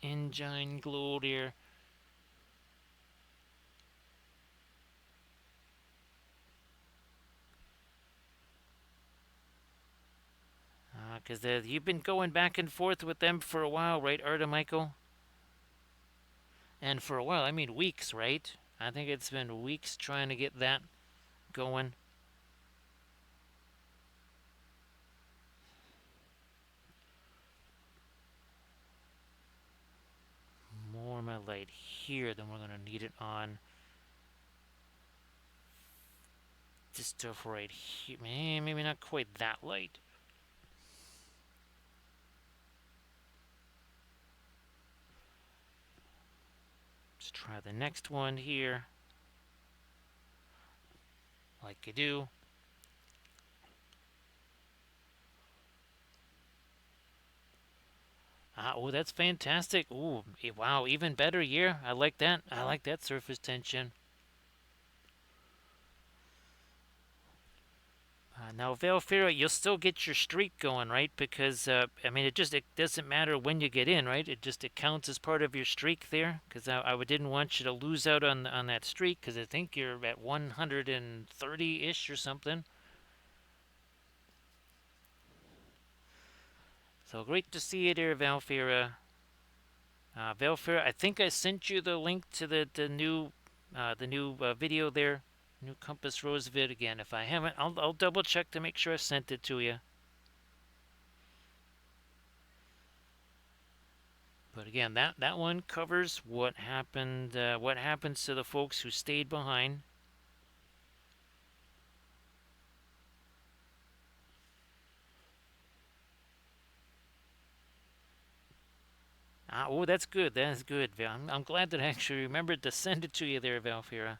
engine glow there. Because you've been going back and forth with them for a while, right, Arda Michael? And for a while, I mean weeks, right? I think it's been weeks trying to get that going. More of my light here than we're going to need it on this stuff right here. Maybe not quite that light. try the next one here, like you do. Oh, that's fantastic. Ooh, wow, even better. Yeah, I like that. I like that surface tension. Now, Valfira, you'll still get your streak going, right? Because I mean, it doesn't matter when you get in, right? It counts as part of your streak there. Because I didn't want you to lose out on that streak. Because I think you're at 130-ish or something. So great to see you there, Valfira. Valfira, I think I sent you the link to the new video there, new Compass Rose vid again. If I haven't, I'll double check to make sure I sent it to you. But again, that one covers what happened, what happens to the folks who stayed behind. Oh, that's good. That's good. I'm glad that I actually remembered to send it to you there, Valfira.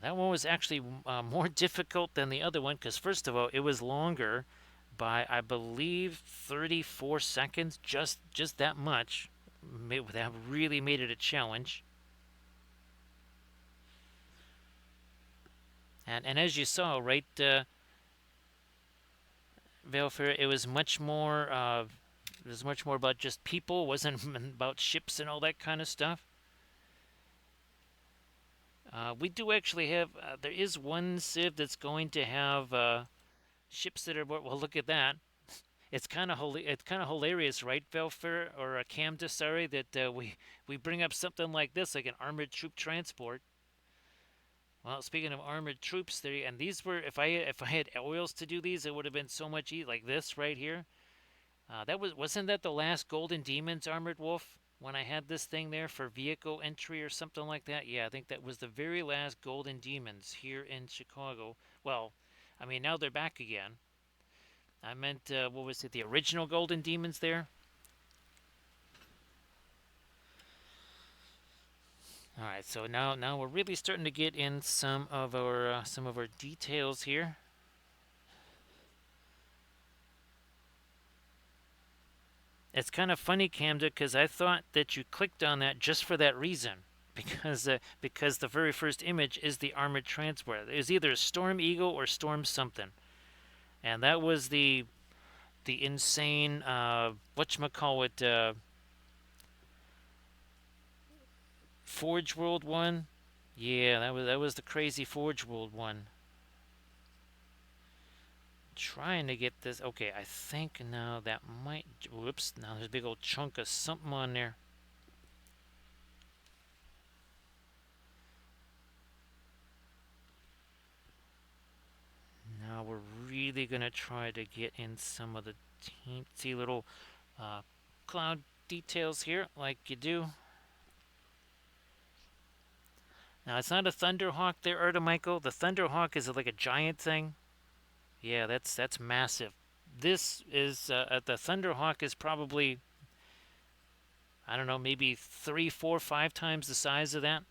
That one was actually more difficult than the other one because, first of all, it was longer by, I believe, 34 seconds. Just that much. That really made it a challenge. And as you saw, right, Valfair, it was much more. It was much more about just people. It wasn't about ships and all that kind of stuff. We do actually have. There is one Civ that's going to have ships that are. Well, look at that. It's kind of hilarious, right, Velfer or Cam Desari, that we bring up something like this, like an armored troop transport. Well, speaking of armored troops, there and these were if I had oils to do these, it would have been so much easier. Like this right here. That wasn't that the last Golden Demons armored wolf when I had this thing there for vehicle entry or something like that. Yeah, I think that was the very last Golden Demons here in Chicago. Well, I mean now they're back again. I meant what was it? The original Golden Demons there. All right, so now we're really starting to get in some of our details here. It's kind of funny, Camda, because I thought that you clicked on that just for that reason, because the very first image is the armored transport. It was either Storm Eagle or Storm something, and that was the insane whatchamacallit Forge World one. Yeah, that was the crazy Forge World one. Trying to get this. Okay, I think now that might. Whoops! Now there's a big old chunk of something on there. Now we're really gonna try to get in some of the teensy little uh, cloud details here, like you do. Now it's not a Thunderhawk there, Erda Michael. The Thunderhawk is like a giant thing. Yeah, that's massive. This is the Thunderhawk is probably, I don't know, maybe 3, 4, 5 times the size of that.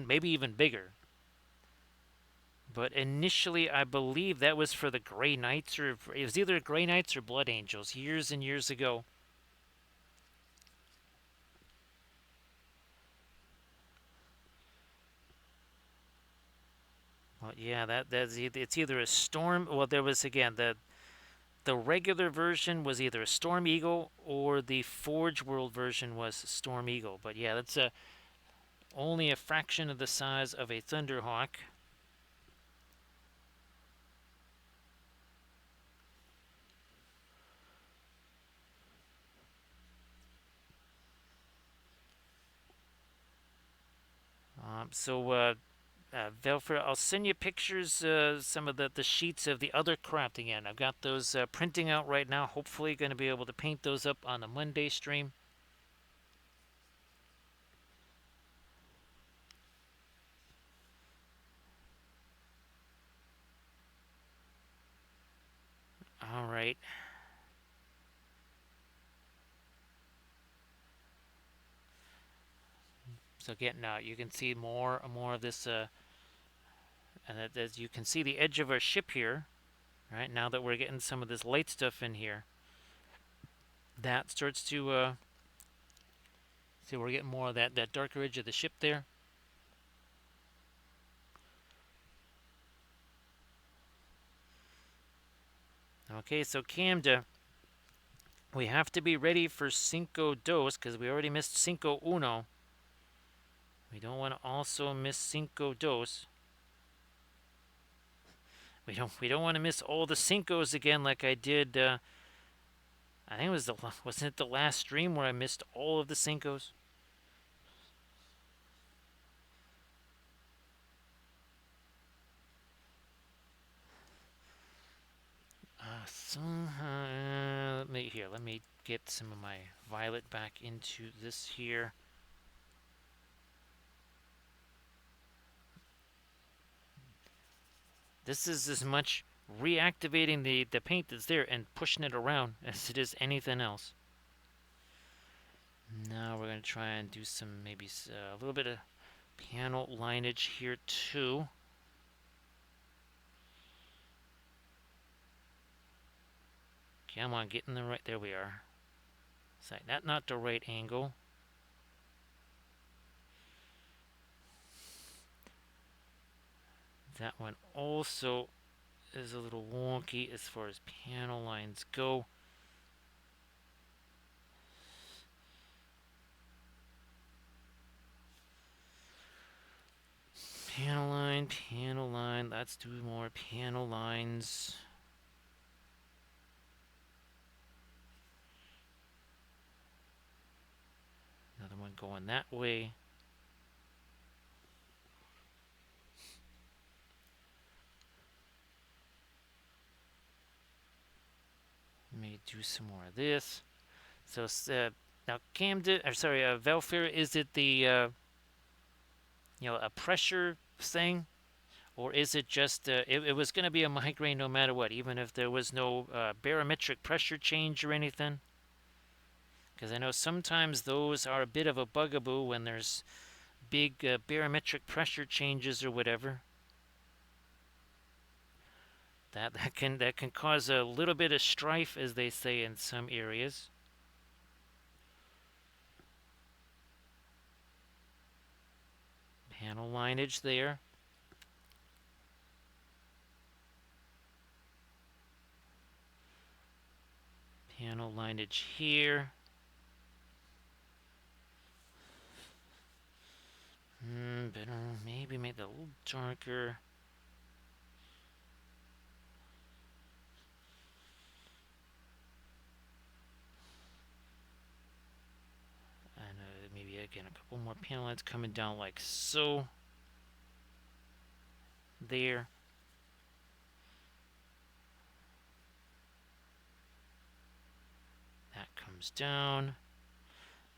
Maybe even bigger. But initially, I believe that was for the Grey Knights, or it was either Grey Knights or Blood Angels years and years ago. Well, yeah, it's either a Storm. Well, there was again the regular version was either a Storm Eagle or the Forge World version was Storm Eagle. But yeah, that's only a fraction of the size of a Thunderhawk. Velfer, I'll send you pictures, some of the sheets of the other crafting end. I've got those printing out right now. Hopefully, going to be able to paint those up on the Monday stream. right. So again, now you can see more and more of this, and as you can see the edge of our ship here, right? Now that we're getting some of this light stuff in here, that starts to, see, we're getting more of that darker edge of the ship there. Okay, so Camden, we have to be ready for Cinco Dos, because we already missed Cinco Uno. We don't want to also miss Cinco Dos. We don't want to miss all the Cincos again, like I did. I think it was wasn't it the last stream where I missed all of the Cincos? Let me get some of my violet back into this here. This is as much reactivating the paint that's there and pushing it around as it is anything else. Now we're going to try and do some, maybe a little bit of panel lineage here too. Come on, get in the right, there we are. So that's not the right angle. That one also is a little wonky as far as panel lines go. Panel line, let's do more panel lines. Another one going that way. Maybe do some more of this. So now Camden, or sorry, Velfair, is it the a pressure thing, or is it just it was going to be a migraine no matter what, even if there was no barometric pressure change or anything? Because I know sometimes those are a bit of a bugaboo when there's big barometric pressure changes or whatever. That can cause a little bit of strife, as they say in some areas. Panel lineage there. Panel lineage here. Better maybe make that a little darker. And maybe again a couple more panel lines coming down like so. There. That comes down.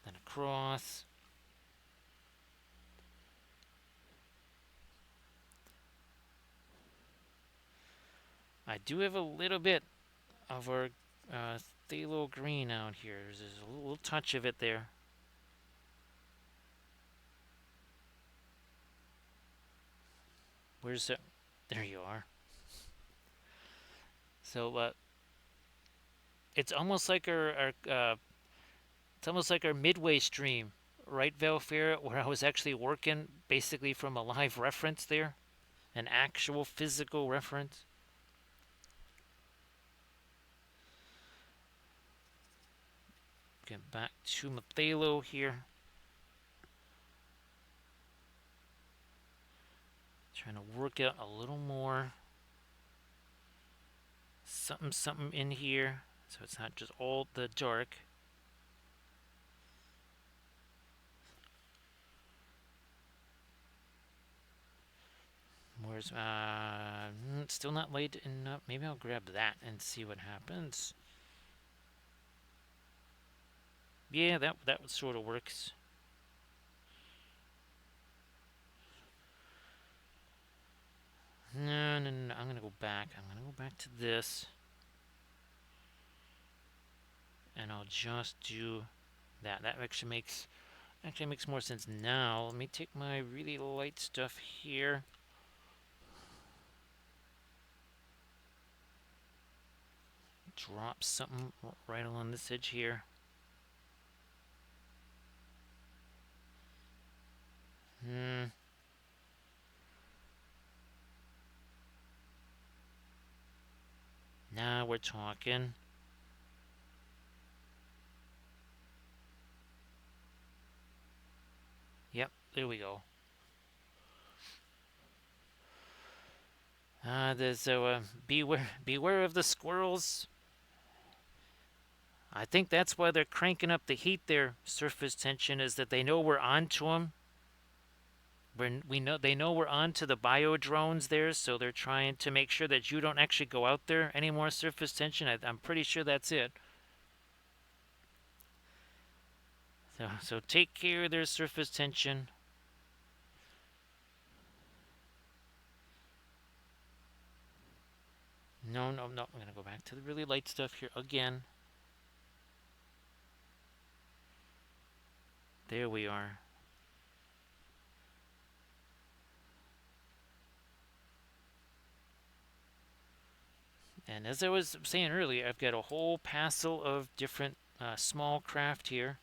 Then across. I do have a little bit of our phthalo green out here. There's a little touch of it there. Where's it? There you are. So it's almost like our midway stream, right, Velfair, where I was actually working basically from a live reference there, an actual physical reference. Get back to my phthalo here. Trying to work out a little more something in here, so it's not just all the dark. Where's still not light enough. Maybe I'll grab that and see what happens. Yeah, that sort of works. No, I'm gonna go back. I'm gonna go back to this. and I'll just do that. That actually makes more sense now. Let me take my really light stuff here. Drop something right along this edge here. Now we're talking. Yep, there we go. Beware of the squirrels. I think that's why they're cranking up the heat there. Surface tension is that they know we're onto them. We know they know we're onto the bio drones there, so they're trying to make sure that you don't actually go out there any more. Surface tension. I'm pretty sure that's it. So take care of their surface tension. No, no, no. I'm gonna go back to the really light stuff here again. There we are. And as I was saying earlier, I've got a whole passel of different small craft here.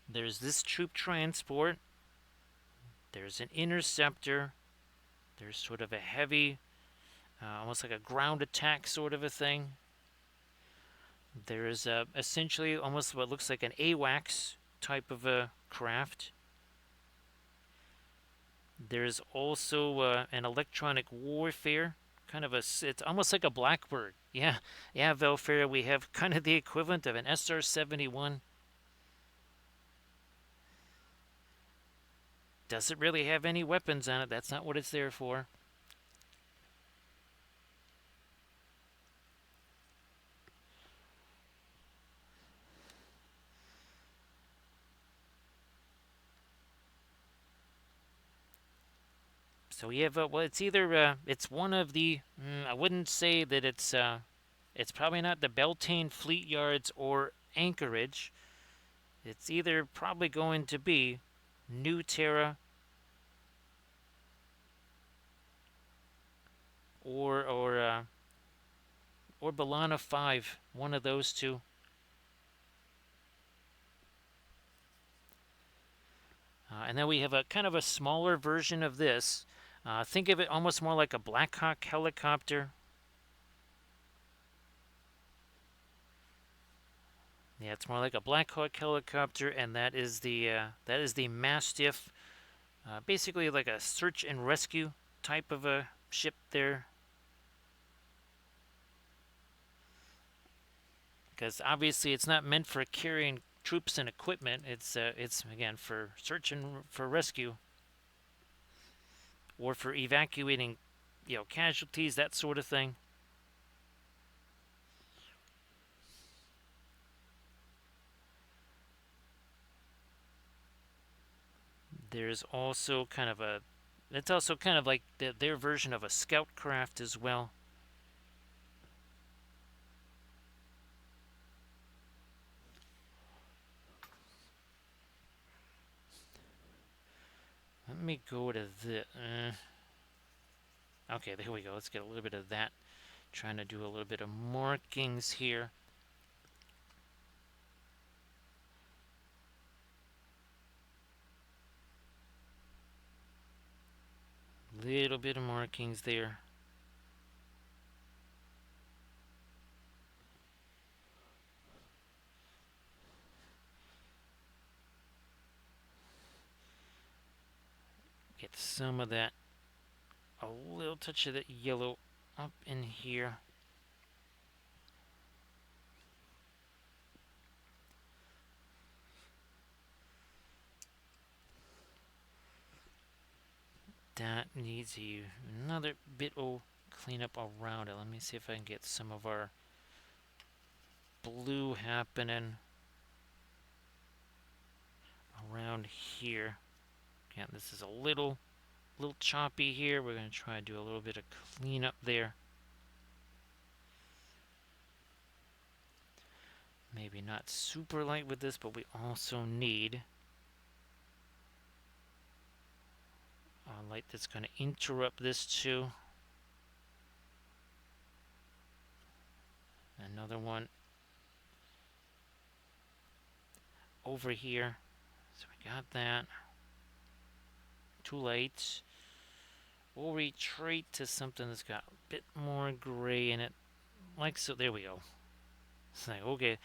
There's this troop transport. There's an interceptor. There's sort of a heavy, almost like a ground attack sort of a thing. There is essentially almost what looks like an AWACS type of a craft. There's also an electronic warfare, kind of it's almost like a Blackbird. Yeah, Velfair, we have kind of the equivalent of an SR-71. Doesn't really have any weapons on it. That's not what it's there for. So we have, well, it's either, it's one of the, I wouldn't say that it's probably not the Beltane Fleet Yards or Anchorage. It's either probably going to be New Terra or Balana 5, one of those two. And then we have a kind of a smaller version of this. Think of it almost more like a Black Hawk helicopter. Yeah, it's more like a Black Hawk helicopter, and that is the Mastiff. Basically like a search and rescue type of a ship there. Because obviously it's not meant for carrying troops and equipment. It's again for search and for rescue, or for evacuating, casualties, that sort of thing. There's also kind of a, it's also kind of like their version of a scout craft as well. Let me go to the. Okay, there we go. Let's get a little bit of that. Trying to do a little bit of markings here. Little bit of markings there. Get some of that, a little touch of that yellow up in here. That needs another bit of cleanup around it. Let me see if I can get some of our blue happening around here. Again, this is a little choppy here. We're going to try to do a little bit of cleanup there. Maybe not super light with this, but we also need a light that's going to interrupt this too. Another one over here. So we got that. Too late. We'll retreat to something that's got a bit more gray in it. Like so. There we go. It's like, okay,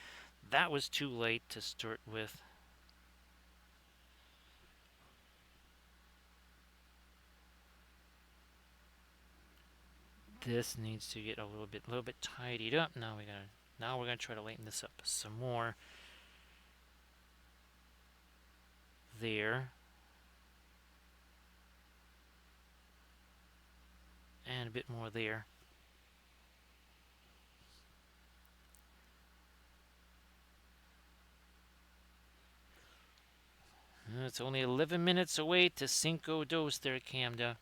that was too late to start with. This needs to get a little bit tidied up. Now we're gonna try to lighten this up some more. There. And a bit more there. It's only 11 minutes away to Cinco Dos there, Camda.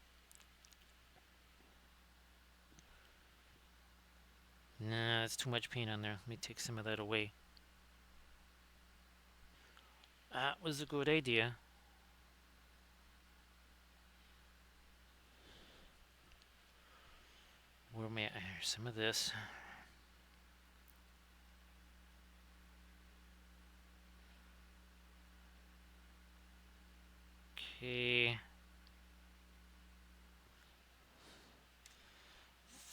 Nah, that's too much paint on there. Let me take some of that away. That was a good idea. Where may I? Here's some of this. Okay.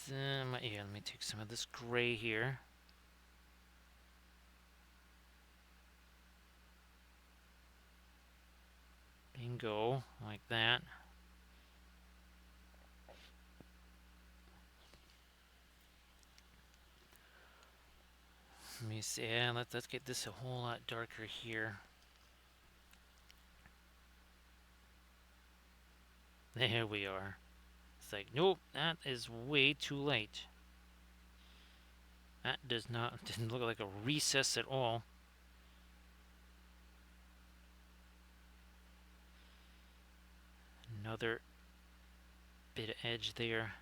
Then, yeah, let me take some of this gray here. Bingo, like that. Let me see. Yeah, let's get this a whole lot darker here. There we are. It's like, nope, that is way too late. That didn't look like a recess at all. Another bit of edge there.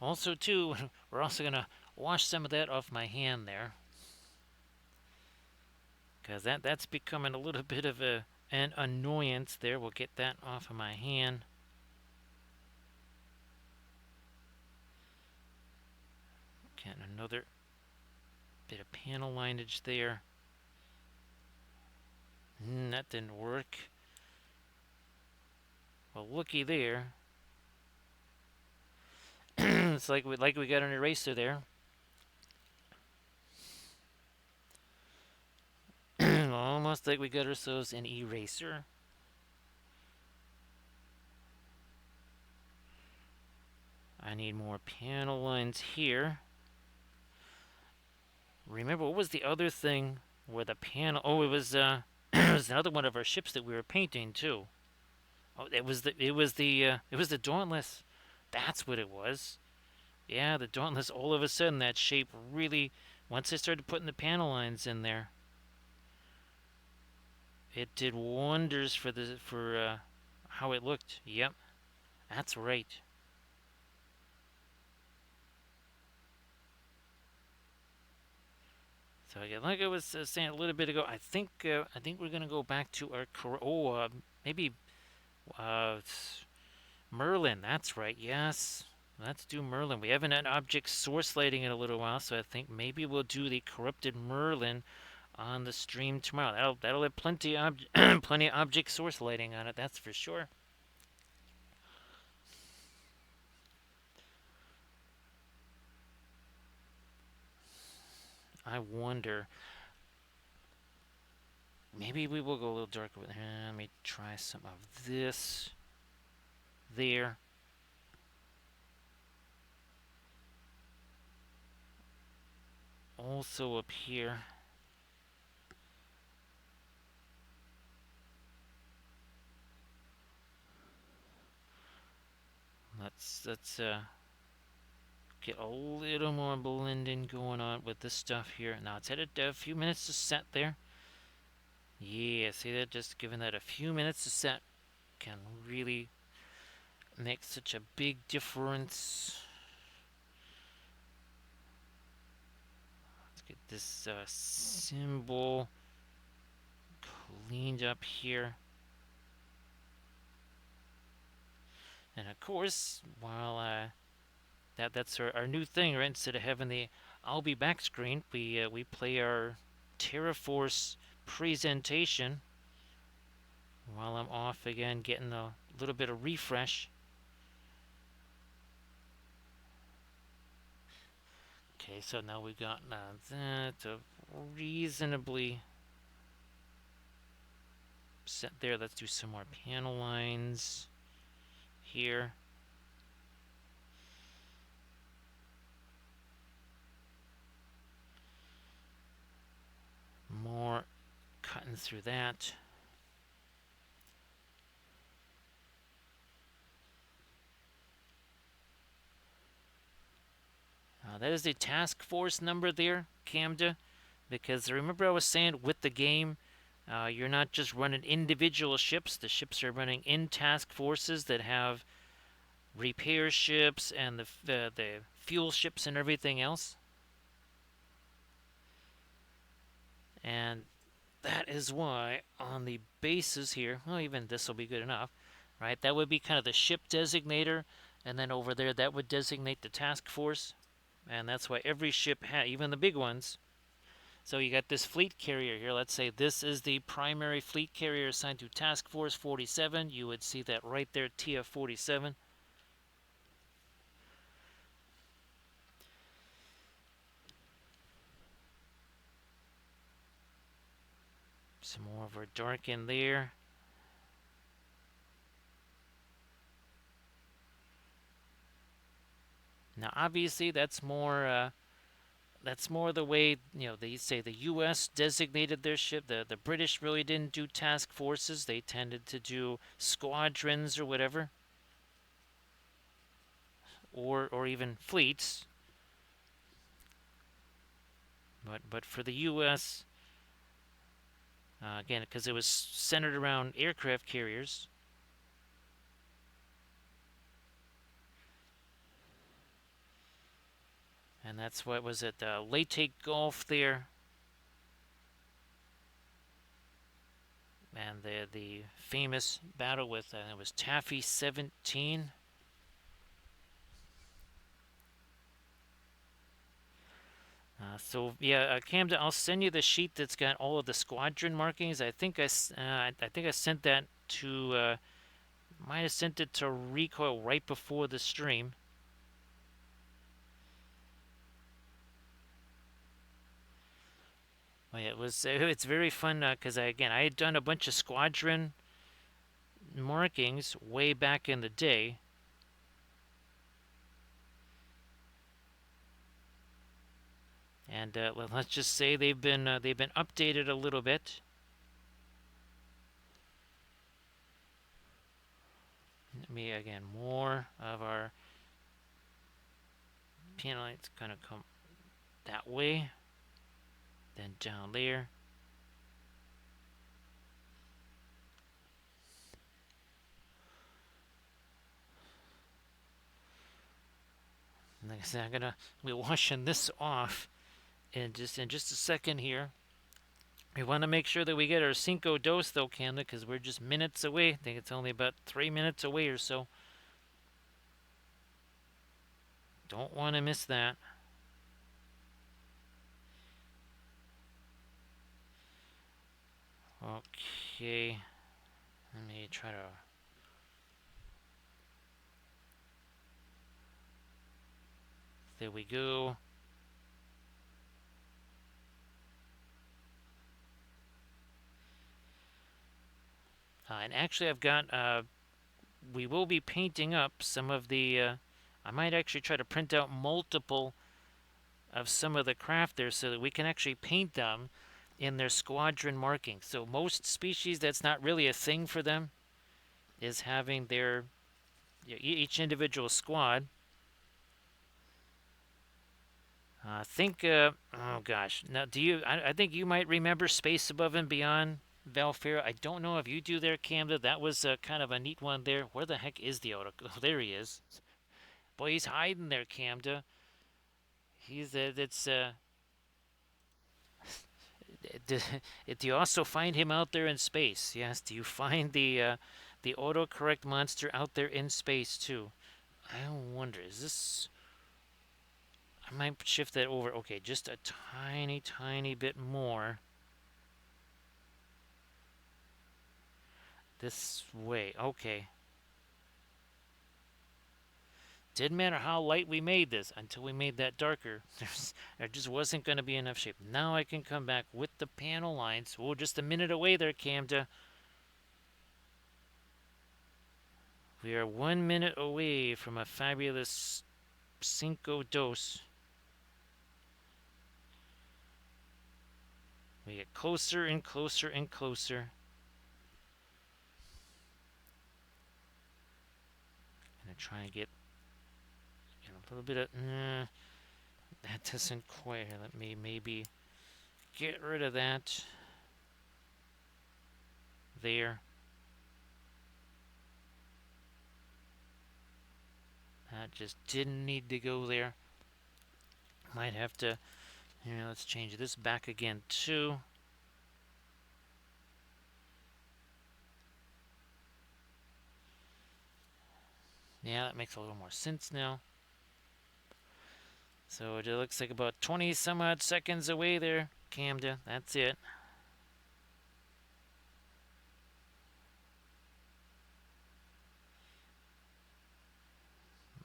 Also, too, we're also going to wash some of that off my hand there. Because that's becoming a little bit of an annoyance there. We'll get that off of my hand. Getting another bit of panel lineage there. That didn't work. Well, looky there. It's like we got an eraser there. Almost like we got ourselves an eraser. I need more panel lines here. Remember, what was the other thing where the panel... Oh, it was it was another one of our ships that we were painting too. Oh, it was the Dauntless. That's what it was. Yeah, the Dauntless. All of a sudden, that shape really... Once I started putting the panel lines in there, it did wonders for how it looked. Yep, that's right. So again, like I was saying a little bit ago, I think we're gonna go back to our maybe uh, Merlin. That's right. Yes, let's do Merlin. We haven't had object source lighting in a little while, so I think maybe we'll do the corrupted Merlin on the stream tomorrow. That'll have plenty plenty of object source lighting on it. That's for sure. I wonder. Maybe we will go a little darker with. Let me try some of this. There. Also up here. Let's get a little more blending going on with this stuff here. Now it's had a few minutes to set there. Yeah, see that? Just giving that a few minutes to set can really makes such a big difference. Let's get this symbol cleaned up here. And of course, while that's our new thing, right? Instead of having the "I'll be back" screen, we play our TerraForce presentation while I'm off again, getting a little bit of refresh. Okay, so now we got that reasonably set there. Let's do some more panel lines here. More cutting through that. That is the task force number there, Camda, because remember I was saying with the game, you're not just running individual ships. The ships are running in task forces that have repair ships and the fuel ships and everything else. And that is why on the bases here, well, even this will be good enough, right? That would be kind of the ship designator, and then over there that would designate the task force. And that's why every ship even the big ones. So you got this fleet carrier here. Let's say this is the primary fleet carrier assigned to Task Force 47. You would see that right there, TF-47. Some more of our dark in there. Now, obviously, that's more the way, they say the U.S. designated their ship. The British really didn't do task forces. They tended to do squadrons or whatever, or even fleets. But for the U.S., again, because it was centered around aircraft carriers. And that's what was it, Leyte Gulf there. And the famous battle with, it was Taffy 17. So yeah, Camden, I'll send you the sheet that's got all of the squadron markings. I think I sent that to, might have sent it to Recoil right before the stream. Oh, yeah, it's very fun because I had done a bunch of squadron markings way back in the day. And let's just say they've been updated a little bit. Let me again, more of our panel lights kind of come that way, then down there. And like I said, I'm gonna be washing this off in just a second here. We want to make sure that we get our Cinco dose though, Canada, because we're just minutes away. I think it's only about 3 minutes away or so. Don't want to miss that. Okay, let me try to. There we go. And actually, I've got. We will be painting up some of the. I might actually try to print out multiple of some of the craft there so that we can actually paint them in their squadron marking. So most species, that's not really a thing for them, is having their each individual squad. Think. Oh gosh. Now, do you? I think you might remember Space Above and Beyond. Valfair. I don't know if you do there, Camda. That was kind of a neat one there. Where the heck is the auto? Oh, there he is. Boy, he's hiding there, Camda. He's it's do, do you also find him out there in space? Yes. Do you find the autocorrect monster out there in space too? I wonder. Is this? I might shift that over. Okay, just a tiny, tiny bit more this way. Okay. Didn't matter how light we made this until we made that darker. There just wasn't going to be enough shape. Now I can come back with the panel lines. Oh, just a minute away there, Camda. We are 1 minute away from a fabulous Cinco Dos. We get closer and closer and closer. Gonna try and get a little bit of. That doesn't quite. Let me maybe get rid of that. There. That just didn't need to go there. Might have to. Here, let's change this back again too. Yeah, that makes a little more sense now. So it looks like about 20 some odd seconds away there, Camda. That's it.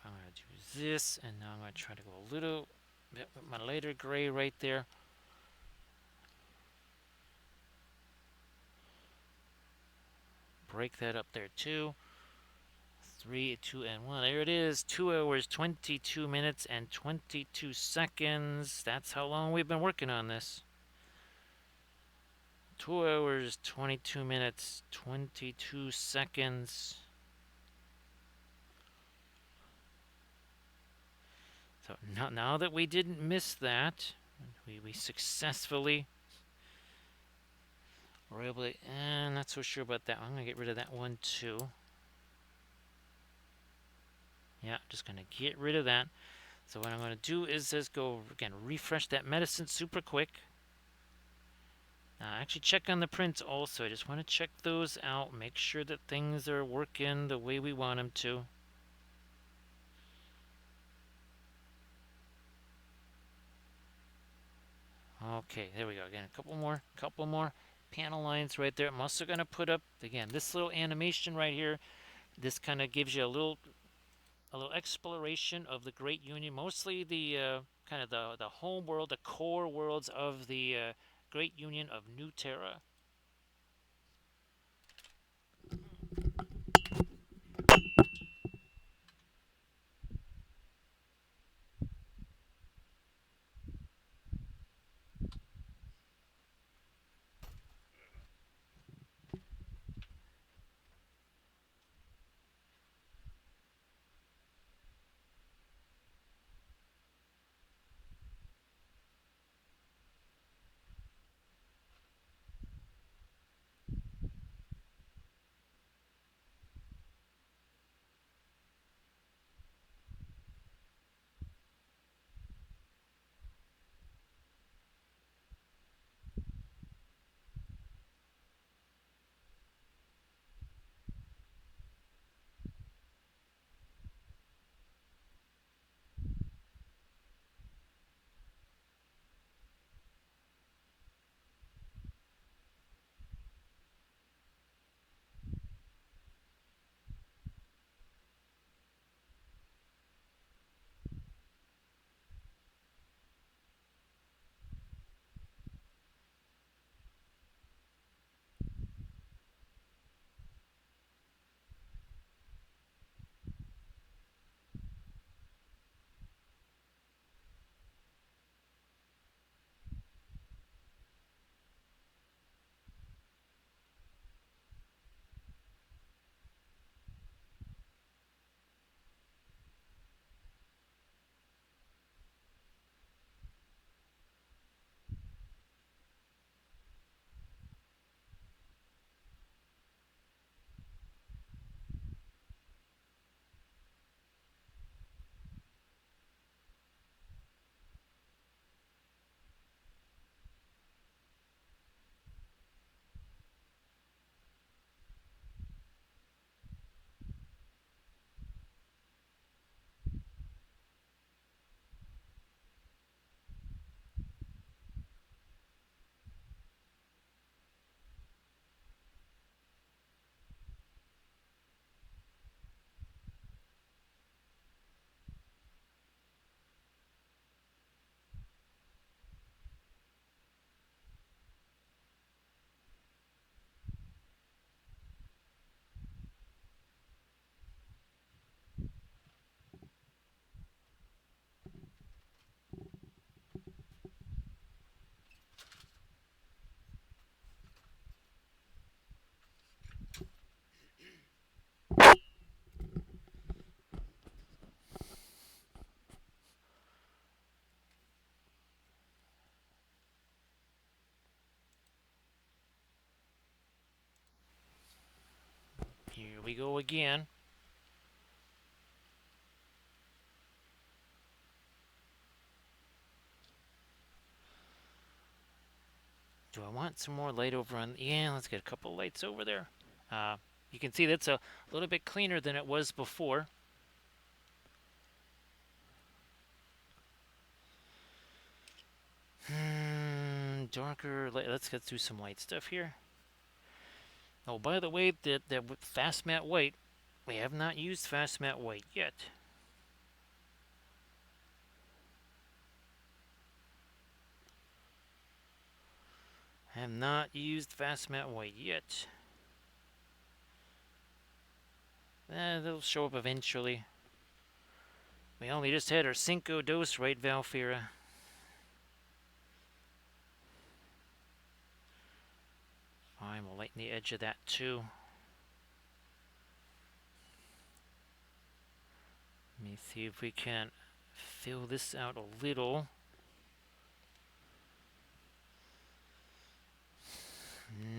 I'm going to do this, and now I'm going to try to go a little bit with my lighter gray right there. Break that up there too. 3, 2, and 1. There it is. 2 hours, 22 minutes, and 22 seconds. That's how long we've been working on this. 2 hours, 22 minutes, 22 seconds. So now that we didn't miss that, we successfully were able to. I'm not so sure about that. I'm going to get rid of that one too. Yeah, just going to get rid of that. So what I'm going to do is just go, again, refresh that medicine super quick. Actually check on the prints also. I just want to check those out. Make sure that things are working the way we want them to. Okay, there we go. Again, a couple more panel lines right there. I'm also going to put up, again, this little animation right here. This kind of gives you a little exploration of the Great Union, mostly the kind of the home world, the core worlds of the Great Union of New Terra. Here we go again. Do I want some more light over on... Yeah, let's get a couple lights over there. You can see that's a little bit cleaner than it was before. Darker light. Let's get through some light stuff here. Oh, by the way, that fast matte white, we have not used fast matte white yet. I have not used fast matte white yet. They'll show up eventually. We only just had our Cinco dose, right, Valfira? Fine, we'll lighten the edge of that too. Let me see if we can fill this out a little.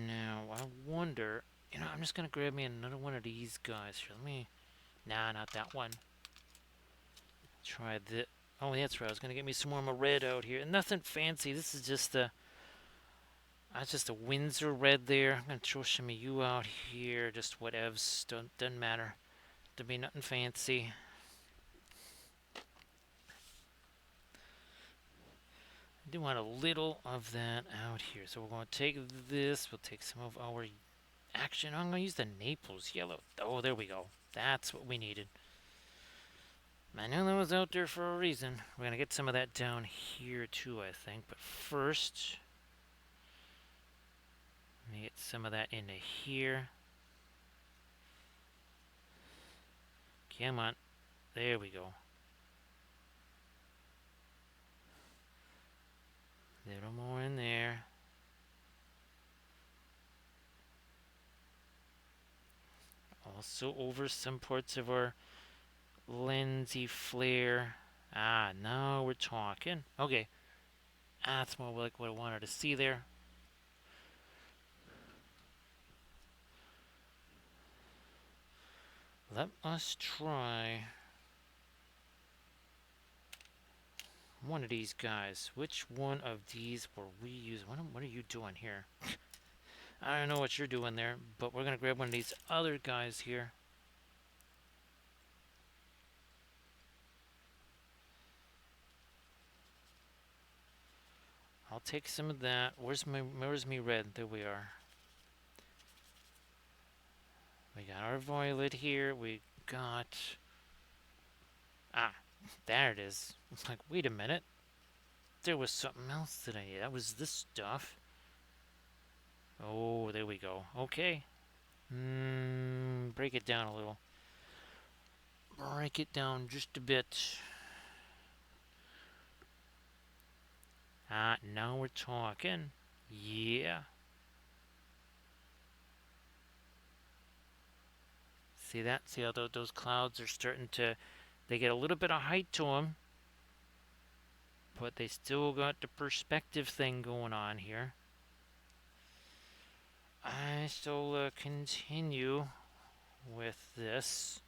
Now, I wonder... You know, I'm just going to grab me another one of these guys here. Let me... Nah, not that one. Try this. Oh, that's right. I was going to get me some more of my red out here. Nothing fancy. This is just a... That's just a Windsor red there. I'm going to throw some of you out here. Just whatevs. Doesn't matter. To be nothing fancy. I do want a little of that out here. So we're going to take this. We'll take some of our... Actually, no, I'm going to use the Naples yellow. Oh, there we go. That's what we needed. I know that was out there for a reason. We're going to get some of that down here too, I think. But first... Let me get some of that into here. Come on. There we go. A little more in there. Also over some parts of our lensy flare. Ah, now we're talking. Okay. That's more like what I wanted to see there. Let us try one of these guys. Which one of these were we using? What are you doing here? I don't know what you're doing there, but we're going to grab one of these other guys here. I'll take some of that. Where's me red? There we are. We got our violet here. We got... Ah, there it is. It's like, wait a minute. There was something else that I needed. That was this stuff. Oh, there we go. Okay. Break it down a little. Break it down just a bit. Ah, now we're talking. Yeah. See that? See how those clouds are starting to... They get a little bit of height to them. But they still got the perspective thing going on here. I still continue with this.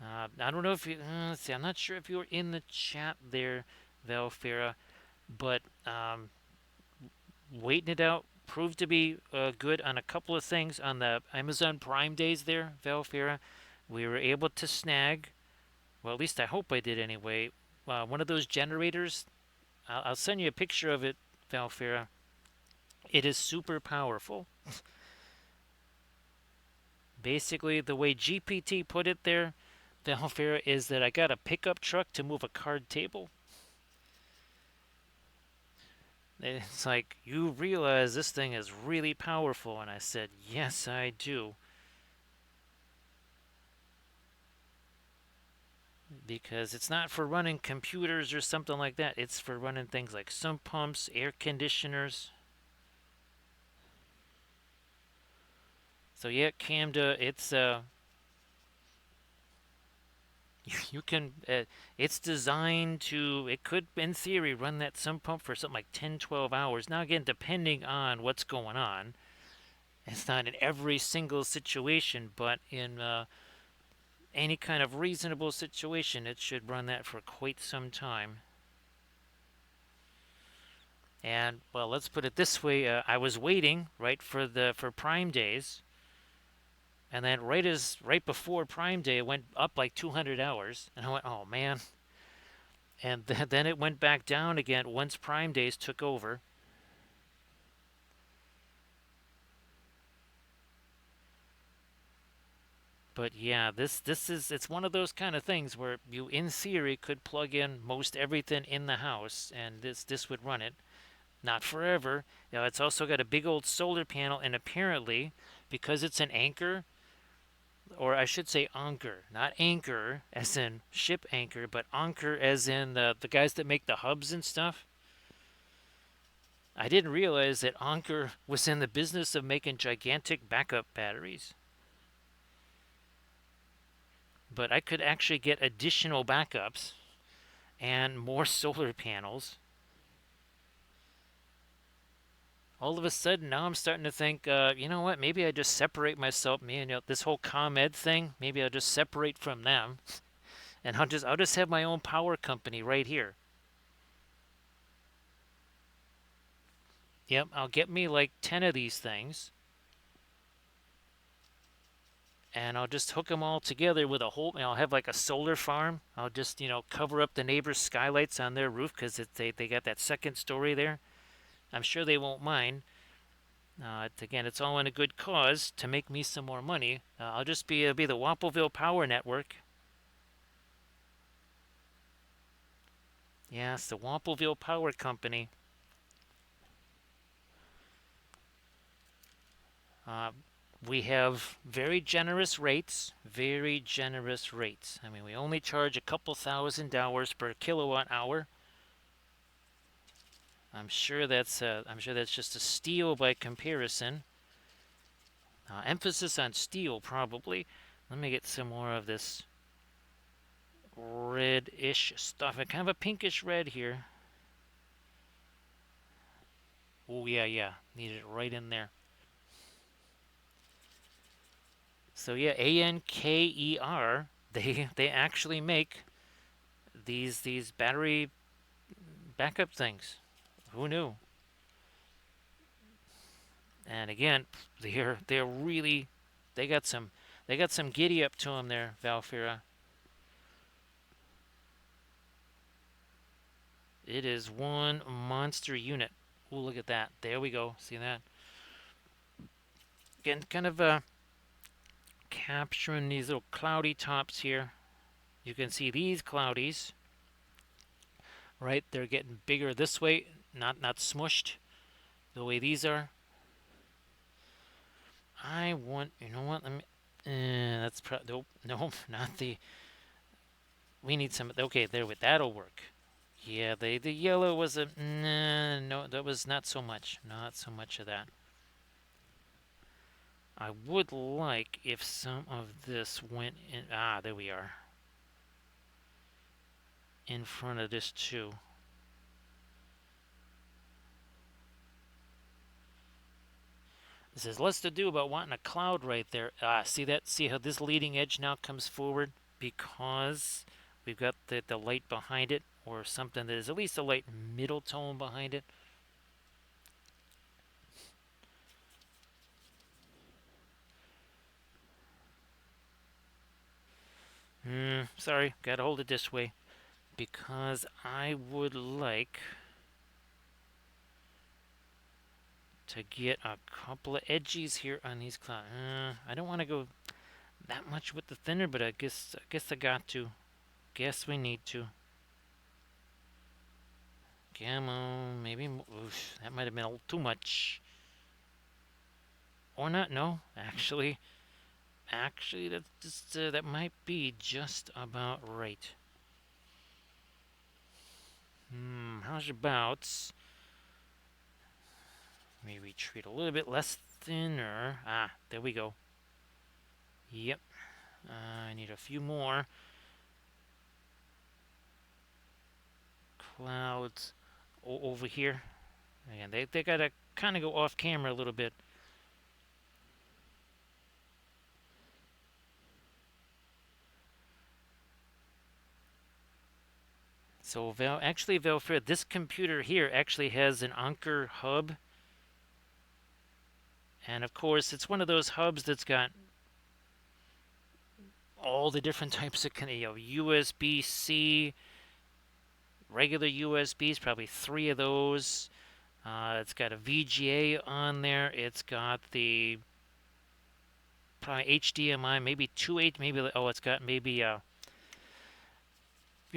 I don't know if you... let's see, I'm not sure if you were in the chat there, Valfira. But waiting it out proved to be good on a couple of things. On the Amazon Prime days there, Valfira, we were able to snag... Well, at least I hope I did anyway. One of those generators. I'll send you a picture of it, Valfira. It is super powerful. Basically, the way GPT put it there, Valfira, is that I got a pickup truck to move a card table. It's like, you realize this thing is really powerful. And I said, yes, I do. Because it's not for running computers or something like that. It's for running things like sump pumps, air conditioners. So yeah, Camda, it's you can it's designed to, it could in theory run that sump pump for something like 10-12 hours. Now again, depending on what's going on. It's not in every single situation, but in any kind of reasonable situation, it should run that for quite some time. And well, let's put it this way: I was waiting right for Prime days, and then right before Prime Day, it went up like 200 hours, and I went, oh man! And then it went back down again once Prime days took over. But yeah, this is it's one of those kind of things where you in theory could plug in most everything in the house and this would run it. Not forever. It's also got a big old solar panel, and apparently because it's an anchor, or I should say anchor, not anchor as in ship anchor, but anchor as in the guys that make the hubs and stuff. I didn't realize that Anker was in the business of making gigantic backup batteries. But I could actually get additional backups and more solar panels. All of a sudden, now I'm starting to think, you know what? Maybe I just separate myself. This whole ComEd thing. Maybe I'll just separate from them, and I'll just have my own power company right here. Yep, I'll get me like 10 of these things, and I'll just hook them all together with a whole. I'll have like a solar farm. I'll just cover up the neighbors' skylights on their roof because they got that second story there. I'm sure they won't mind. Again, it's all in a good cause to make me some more money. I'll just be the Wampleville Power Network. Yes, the Wampleville Power Company. Uh, we have very generous rates. Very generous rates. I mean, we only charge a couple $1,000 per kilowatt hour. I'm sure that's just a steal by comparison. Emphasis on steel, probably. Let me get some more of this red-ish stuff. Kind of a pinkish red here. Oh yeah, yeah. Need it right in there. So yeah, Anker. They actually make these battery backup things. Who knew? And again, they're really they got some giddy up to them there, Valfira. It is one monster unit. Oh, look at that. There we go. See that? Again, kind of capturing these little cloudy tops here. You can see these cloudies, right? They're getting bigger this way, not smushed the way these are. I want, you know what? Let me. That's nope, nope, not the. We need some. Okay, there. That'll work. Yeah, the yellow was a nah, no. That was not so much. Not so much of that. I would like if some of this went in. Ah, there we are. In front of this too. This has less to do about wanting a cloud right there. Ah, see that? See how this leading edge now comes forward? Because we've got the light behind it, or something that is at least a light middle tone behind it. Sorry, gotta hold it this way. Because I would like to get a couple of edges here on these clouds. I don't want to go that much with the thinner, but I guess I got to. Guess we need to. Come on, maybe. Oof, that might have been a little too much. Or not? No, actually, that might be just about right. How's about maybe treat a little bit less thinner? Ah, there we go. Yep. I need a few more clouds over here. Again, they gotta kind of go off camera a little bit. So actually, Valfair, this computer here actually has an Anker hub, and of course, it's one of those hubs that's got all the different types of USB-C, regular USBs, probably three of those. It's got a VGA on there. It's got the probably HDMI, maybe maybe it's got maybe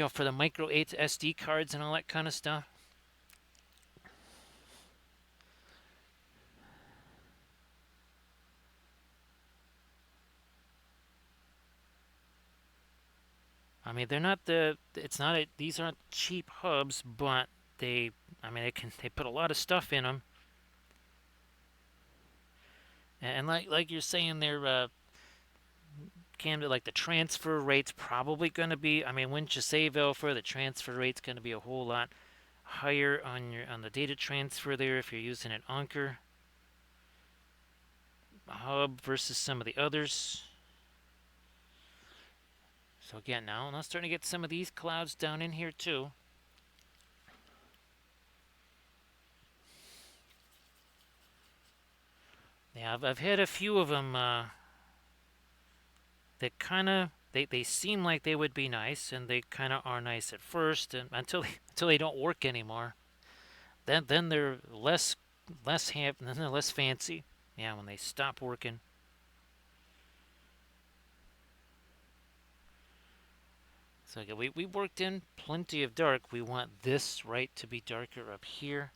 for the micro 8 SD cards and all that kind of stuff. I mean, they're not these aren't cheap hubs, but I mean, they put a lot of stuff in them. And like you're saying there, Cam, like the transfer rate's probably going to be, I mean, wouldn't you say, Velfer, the transfer rate's going to be a whole lot higher on the data transfer there if you're using an Anker hub versus some of the others. So again, now I'm starting to get some of these clouds down in here too. Yeah, I've had a few of them that kind of they seem like they would be nice, and they kind of are nice at first, and until they don't work anymore. Then they're then they're less fancy. Yeah, when they stop working. So again, we worked in plenty of dark. We want this right to be darker up here.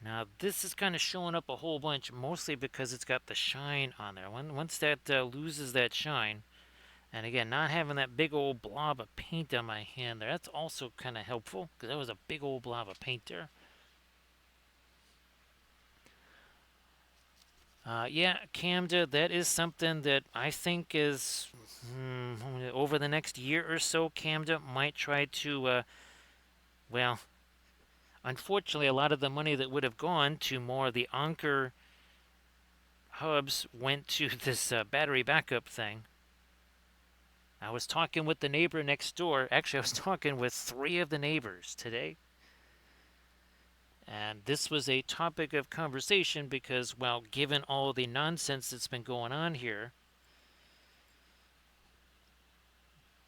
Now this is kind of showing up a whole bunch, mostly because it's got the shine on there. Once that loses that shine, and again, not having that big old blob of paint on my hand there, that's also kind of helpful, because that was a big old blob of paint there. Yeah, Camda, that is something that I think is over the next year or so, Camda might try to, well, unfortunately, a lot of the money that would have gone to more of the Anker hubs went to this battery backup thing. I was talking with the neighbor next door. Actually, I was talking with three of the neighbors today. And this was a topic of conversation because, well, given all the nonsense that's been going on here,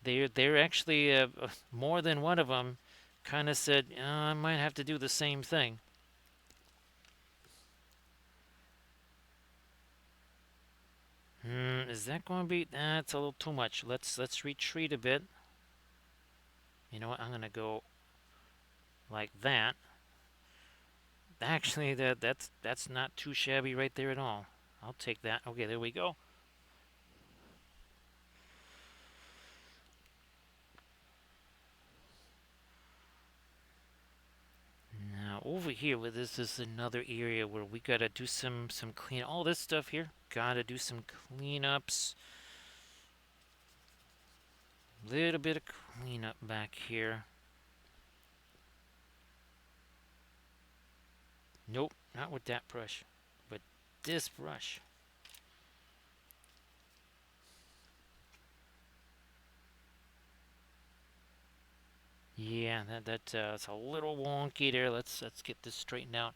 they're actually more than one of them kind of said, I might have to do the same thing. Is that going to be? That's a little too much. Let's retreat a bit. You know what? I'm gonna go like that. Actually, that's not too shabby right there at all. I'll take that. Okay, there we go. Now over here, where this is another area where we gotta do some clean. All this stuff here, gotta do some cleanups. Little bit of cleanup back here. Nope, not with that brush, but this brush. Yeah, that's a little wonky there. Let's get this straightened out.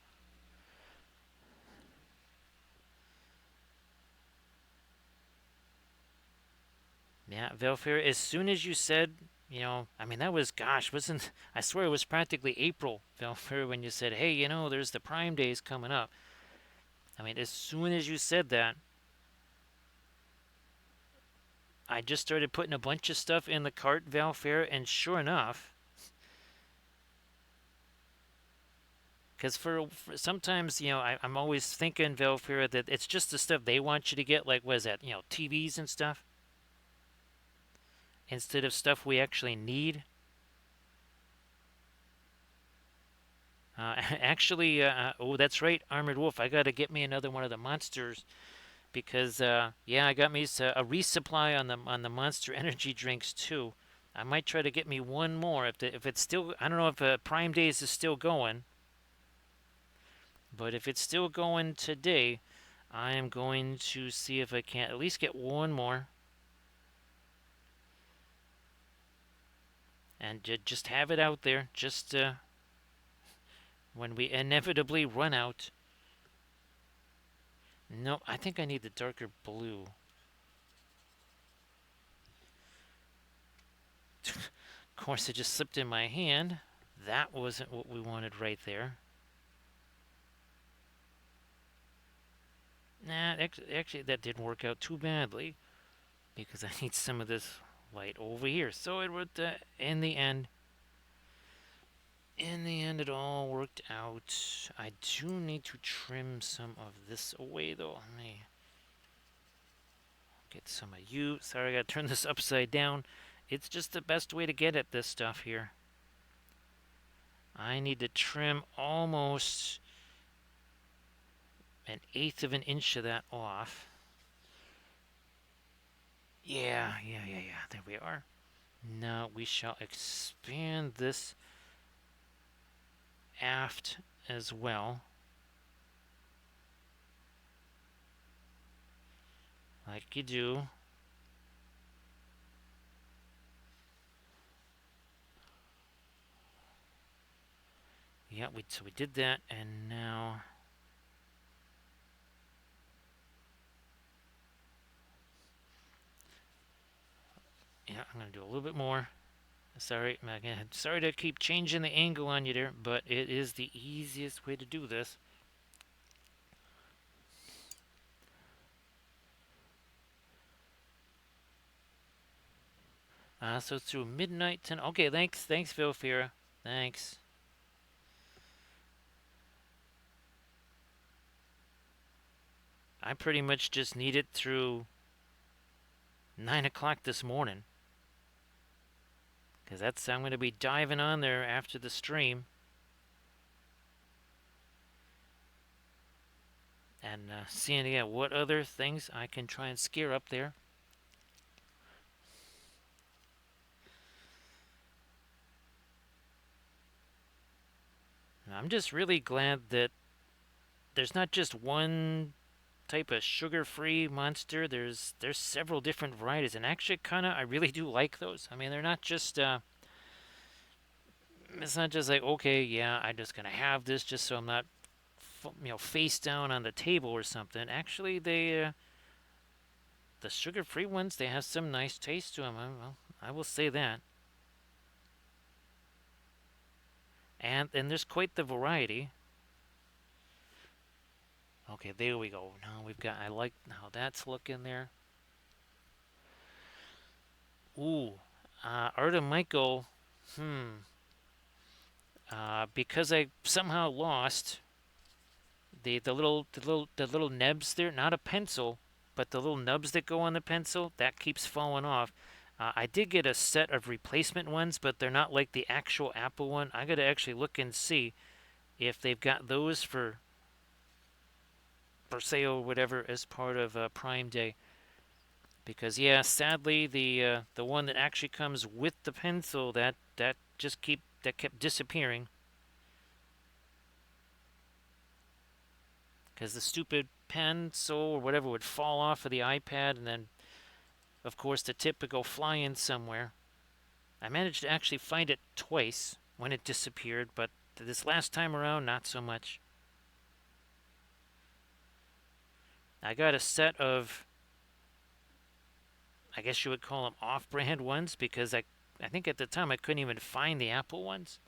Yeah, Velfair, as soon as you said, I mean, that was, gosh, I swear it was practically April, Velfair, when you said, hey, there's the Prime Days coming up. I mean, as soon as you said that, I just started putting a bunch of stuff in the cart, Velfair, and sure enough, because for sometimes, I'm always thinking, Velfair, that it's just the stuff they want you to get, like, what is that, TVs and stuff, instead of stuff we actually need. Actually, oh, that's right, Armored Wolf. I got to get me another one of the monsters because, yeah, I got me a resupply on the Monster Energy drinks too. I might try to get me one more if it's still. I don't know if Prime Days is still going, but if it's still going today, I am going to see if I can at least get one more. and just have it out there. Just when we inevitably run out. No, I think I need the darker blue. Of course, it just slipped in my hand. That wasn't what we wanted right there. Nah, actually, that didn't work out too badly because I need some of this light over here. So it would, in the end, it all worked out. I do need to trim some of this away, though. Let me get some of you. Sorry, I gotta turn this upside down. It's just the best way to get at this stuff here. I need to trim almost 1/8 of an inch of that off. Yeah. There we are. Now we shall expand this aft as well. Like you do. Yeah, so we did that, and now yeah, I'm gonna do a little bit more. Sorry, Megan. Sorry to keep changing the angle on you there, but it is the easiest way to do this. So it's through midnight tonight. Okay, thanks, Vilfira. Thanks. I pretty much just need it through 9 o'clock this morning. Because that's, I'm going to be diving on there after the stream. And seeing, yeah, what other things I can try and scare up there. I'm just really glad that there's not just one type of sugar-free monster. There's several different varieties, and actually, kind of, I really do like those. I mean, they're not just it's not just like, okay, yeah, I'm just gonna have this just so I'm not, face down on the table or something. Actually, the sugar-free ones, they have some nice taste to them. I will say that. And there's quite the variety. Okay, there we go. Now we've got, I like how that's looking there. Ooh, Arta Michael. Because I somehow lost the little nubs there, not a pencil, but the little nubs that go on the pencil, that keeps falling off. I did get a set of replacement ones, but they're not like the actual Apple one. I gotta actually look and see if they've got those for sale or whatever as part of Prime Day. Because yeah, sadly the one that actually comes with the pencil that kept disappearing. Because the stupid pencil or whatever would fall off of the iPad, and then, of course, the tip would go flying somewhere. I managed to actually find it twice when it disappeared, but this last time around, not so much. I got a set of, I guess you would call them off-brand ones, because I think at the time I couldn't even find the Apple ones.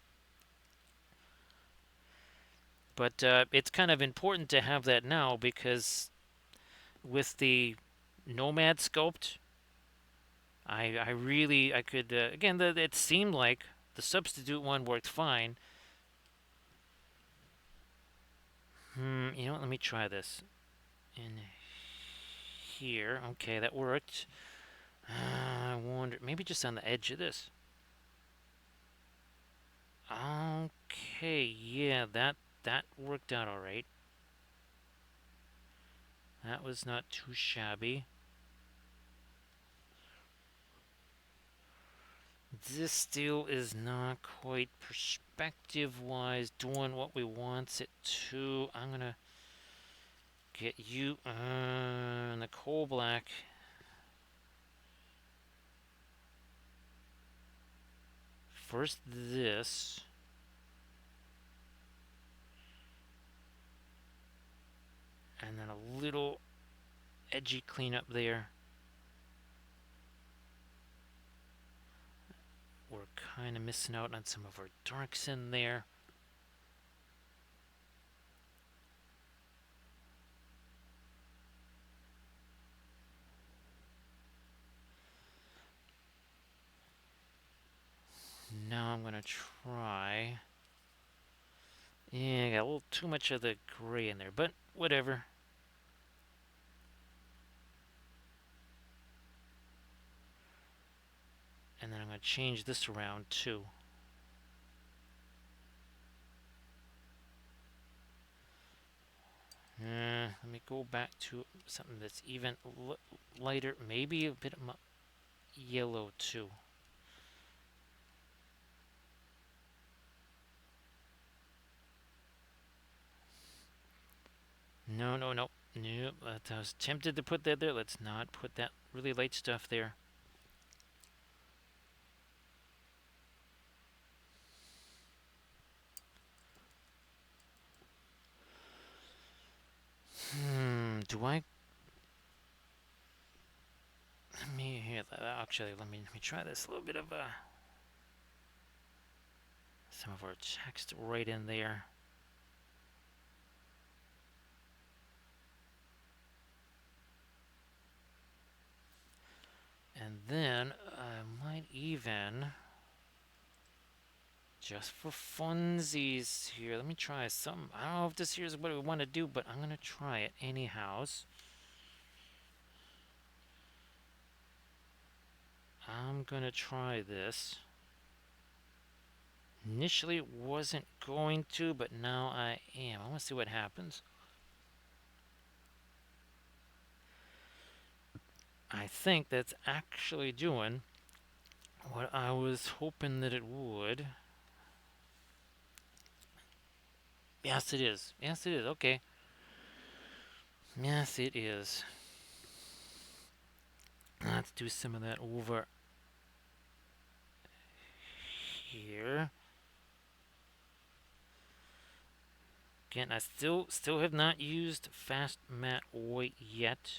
But it's kind of important to have that now, because with the Nomad sculpt, I could, again, it seemed like the substitute one worked fine. You know what, let me try this. In here, okay, that worked. I wonder, maybe just on the edge of this. Okay, yeah, that worked out all right. That was not too shabby. This still is not quite perspective-wise doing what we want it to. I'm gonna get you on the coal black. first this. And then a little edgy cleanup there. We're kind of missing out on some of our darks in there. Now I'm going to try. Yeah, I got a little too much of the gray in there, but whatever. And then I'm going to change this around too. Let me go back to something that's even lighter, maybe a bit of yellow too. No, no, no. Nope, I was tempted to put that there. Let's not put that really light stuff there. Do I? Let me here. Actually, let me try this. A little bit of some of our text right in there. And then I might even, just for funsies here, let me try some. I don't know if this here is what we want to do, but I'm going to try it anyhow. I'm going to try this. Initially wasn't going to, but now I am. I want to see what happens. I think that's actually doing what I was hoping that it would. Yes, it is. Yes, it is. Okay. Yes, it is. Let's do some of that over here. Again, I still have not used fast matte white yet.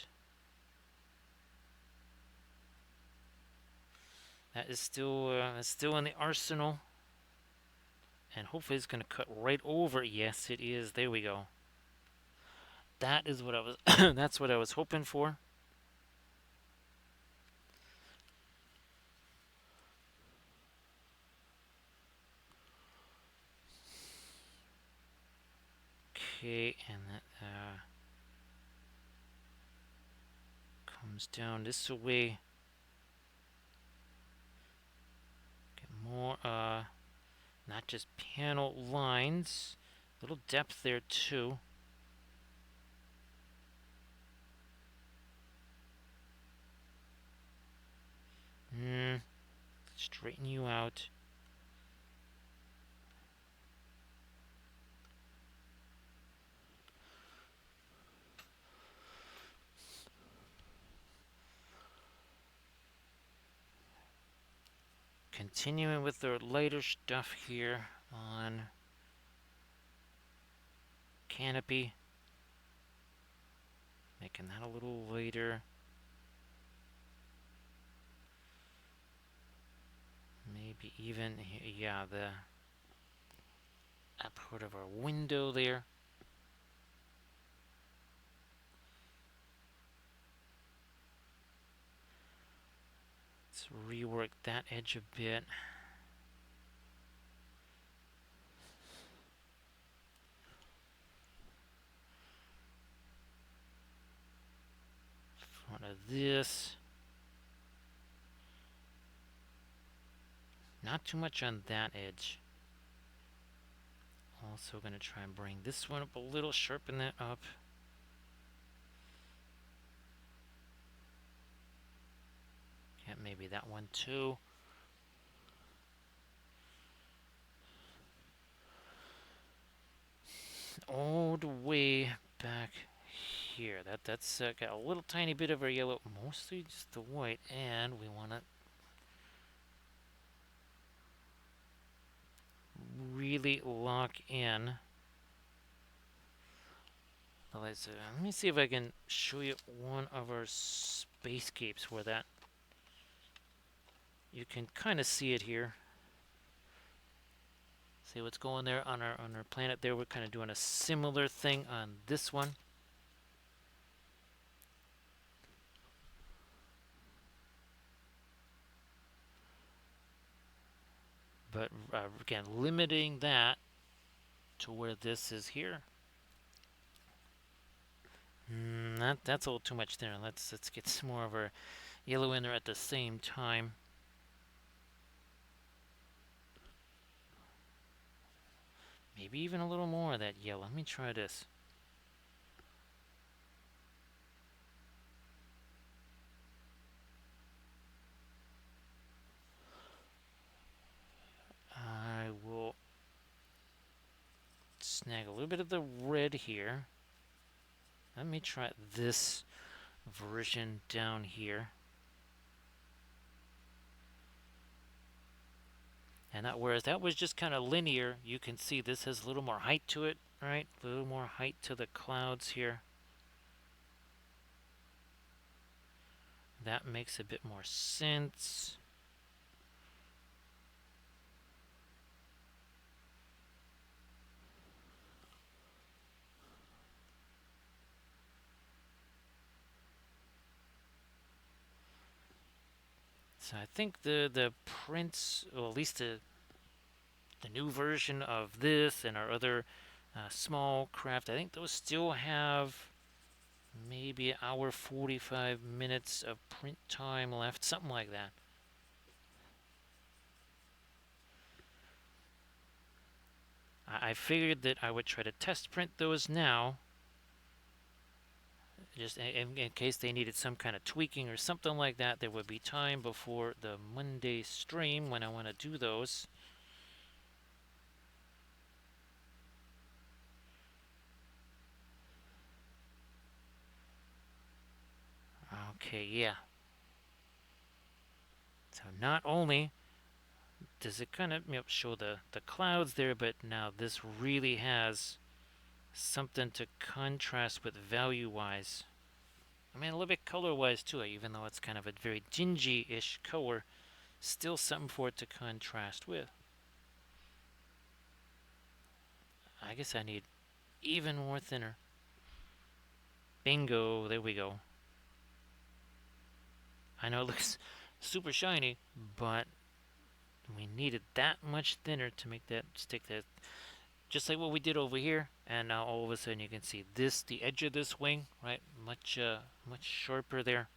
That is still in the arsenal. And hopefully it's going to cut right over. Yes, it is. There we go. That is what I was that's what I was hoping for. Okay, and that comes down this way. Get more not just panel lines, a little depth there too. Straighten you out. Continuing with the lighter stuff here on canopy. Making that a little lighter. Maybe even, yeah, the up part of our window there. Let's rework that edge a bit. Front of this. Not too much on that edge. Also going to try and bring this one up a little, sharpen that up. Yeah, maybe that one too. All the way back here. That's got a little tiny bit of our yellow, mostly just the white, and we want to really lock in. Let me see if I can show you one of our spacescapes where that you can kind of see it here. See what's going there on our planet there. We're kind of doing a similar thing on this one. But again, limiting that to where this is here. That's a little too much there. Let's get some more of our yellow in there at the same time. Maybe even a little more of that yellow. Let me try this. I will snag a little bit of the red here. Let me try this version down here. And whereas that was just kind of linear, you can see this has a little more height to it, right? A little more height to the clouds here. That makes a bit more sense. So I think the prints, or at least the new version of this and our other small craft, I think those still have maybe an hour 45 minutes of print time left, something like that. I figured that I would try to test print those now, just in case they needed some kind of tweaking or something like that. There would be time before the Monday stream when I want to do those. Okay, yeah. So not only does it kind of show the clouds there, but now this really has something to contrast with value-wise. I mean, a little bit color-wise too, even though it's kind of a very dingy-ish color, still something for it to contrast with. I guess I need even more thinner. Bingo, there we go. I know it looks super shiny, but we needed that much thinner to make that stick that, just like what we did over here. And now all of a sudden you can see this, the edge of this wing, right? Much sharper there.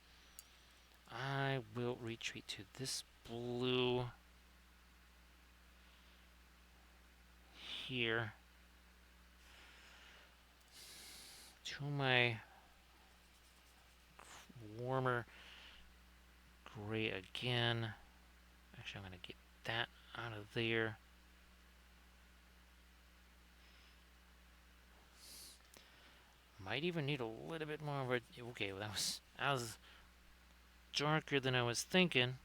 I will retreat to this blue here. To my warmer gray again. Actually, I'm going to get that out of there. Might even need a little bit more of a... Okay, well, that was darker than I was thinking.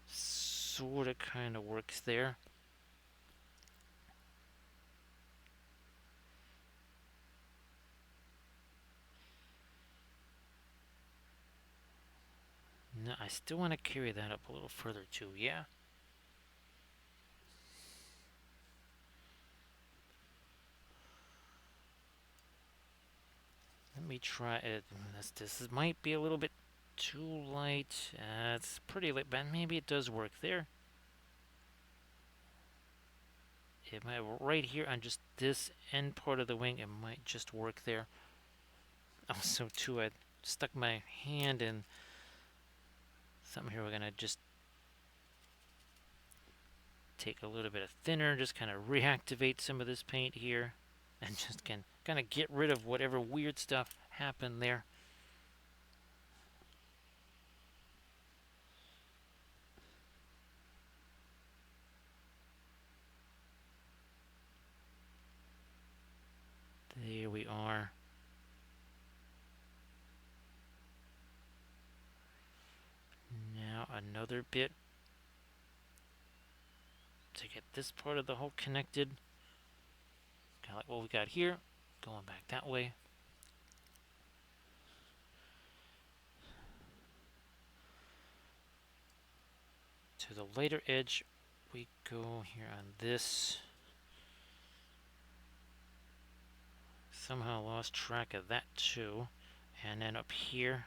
Sort of kind of works there. No, I still want to carry that up a little further too, yeah? Let me try it. This might be a little bit too light. It's pretty light, but maybe it does work there. It might, right here on just this end part of the wing, it might just work there. Also, too, I stuck my hand in something here. We're gonna just take a little bit of thinner, just kind of reactivate some of this paint here, and just can kind of get rid of whatever weird stuff happened there. There we are. Now another bit to get this part of the hull connected. Kind of like what we got here, going back that way. To the later edge, we go here on this. Somehow lost track of that too. And then up here.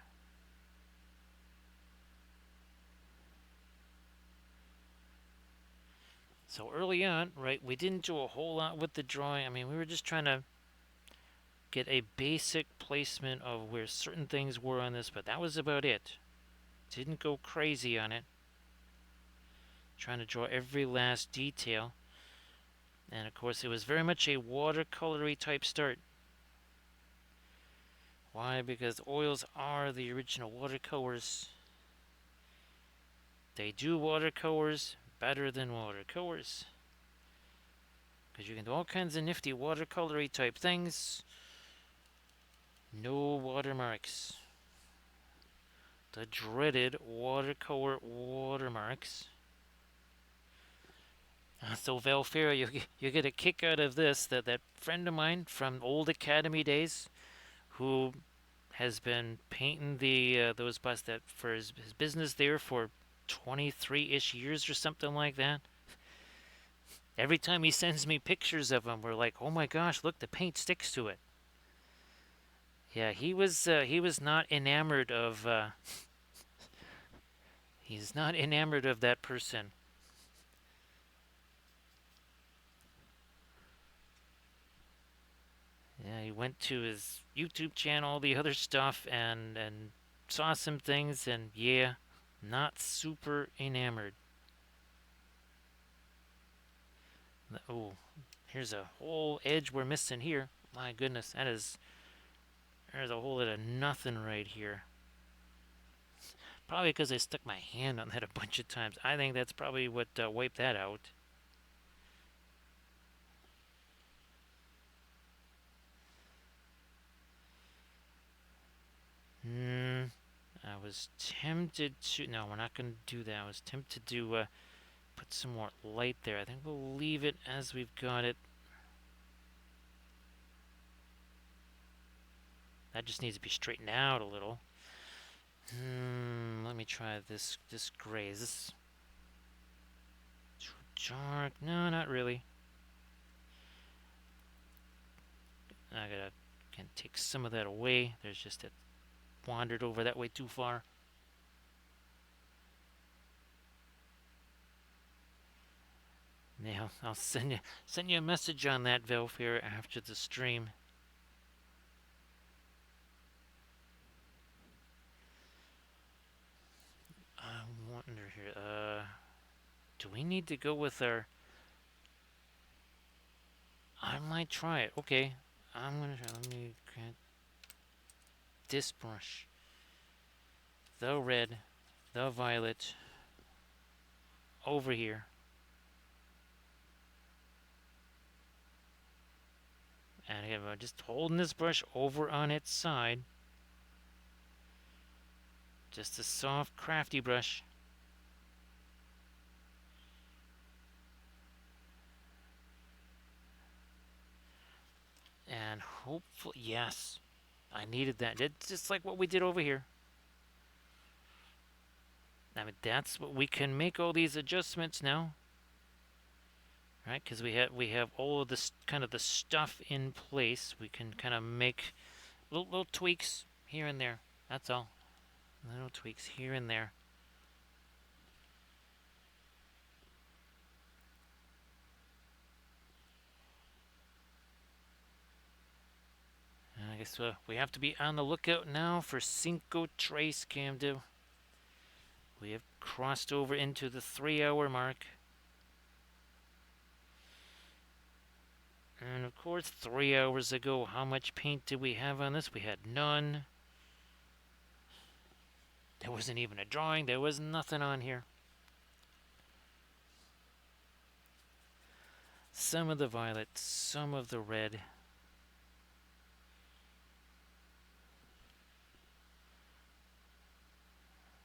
So early on, right, we didn't do a whole lot with the drawing. I mean, we were just trying to get a basic placement of where certain things were on this, but that was about it. Didn't go crazy on it. Trying to draw every last detail. And of course, it was very much a watercolory type start. Why? Because oils are the original watercolors. They do watercolors better than watercolors. Because you can do all kinds of nifty watercolory type things. No watermarks. The dreaded watercolor watermarks. So Valfera, you get a kick out of this. That friend of mine from old academy days, who has been painting the those busts that for his business there for 23-ish years or something like that. Every time he sends me pictures of them, we're like, oh my gosh, look, the paint sticks to it. Yeah, he was not enamored of. He's not enamored of that person. Yeah, he went to his YouTube channel, all the other stuff, and saw some things, and yeah, not super enamored. Oh, here's a whole edge we're missing here. My goodness, there's a whole lot of nothing right here. Probably because I stuck my hand on that a bunch of times. I think that's probably what wiped that out. I was tempted to... No, we're not going to do that. I was tempted to put some more light there. I think we'll leave it as we've got it. That just needs to be straightened out a little. Let me try this gray. Is this too dark? No, not really. I can take some of that away. There's just it wandered over that way too far. Yeah, I'll send you a message on that, Velfair, after the stream. I wonder here. Do we need to go with our? I might try it. Okay, I'm gonna try. Let me get this brush. The red, the violet. Over here. And again, I'm just holding this brush over on its side. Just a soft, crafty brush. And hopefully, yes, I needed that. It's just like what we did over here. I mean, that's what we can make all these adjustments now, right? Because we have all of this kind of the stuff in place. We can kind of make little tweaks here and there. That's all. Little tweaks here and there. And I guess we have to be on the lookout now for Cinco Tres, Camdo. We have crossed over into the 3-hour mark. And of course, 3 hours ago, how much paint did we have on this? We had none. There wasn't even a drawing. There was nothing on here. Some of the violet, some of the red.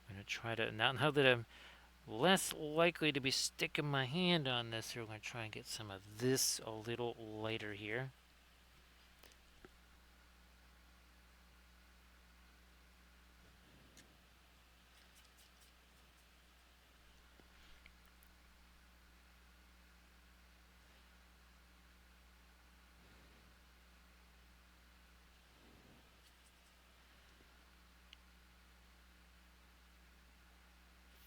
I'm going to try to... Now that less likely to be sticking my hand on this. We're going to try and get some of this a little lighter here.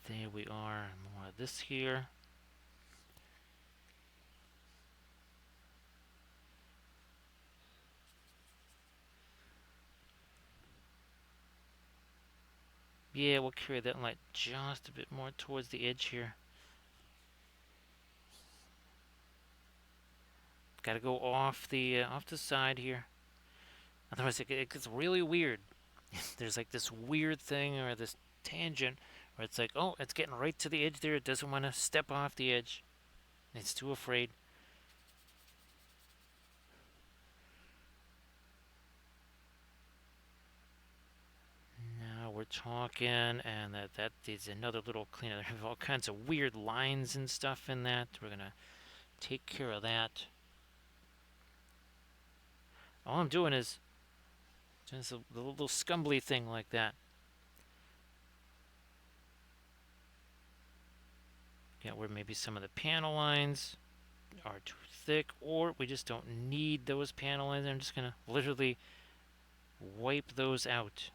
There we are. More of this here. Yeah, we'll carry that light just a bit more towards the edge here. Got to go off the side here. Otherwise, it gets really weird. There's like this weird thing or this tangent where it's like, oh, it's getting right to the edge there. It doesn't want to step off the edge. It's too afraid. Now we're talking, and that is another little cleanup. There's all kinds of weird lines and stuff in that. We're gonna take care of that. All I'm doing is just a little scumbly thing like that. Yeah, where maybe some of the panel lines are too thick, or we just don't need those panel lines. I'm just gonna literally wipe those out.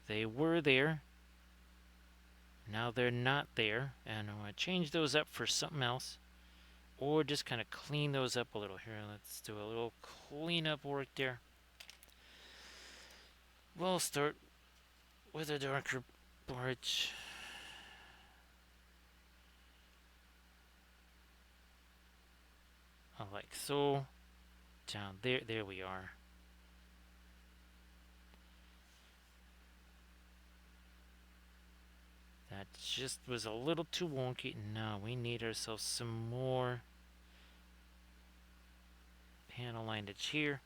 They were there. Now they're not there, and I'm gonna change those up for something else, or just kind of clean those up a little. Here, let's do a little cleanup work there. We'll start with a darker part. Like so. Down there we are. That just was a little too wonky. Now we need ourselves some more panel lineage here.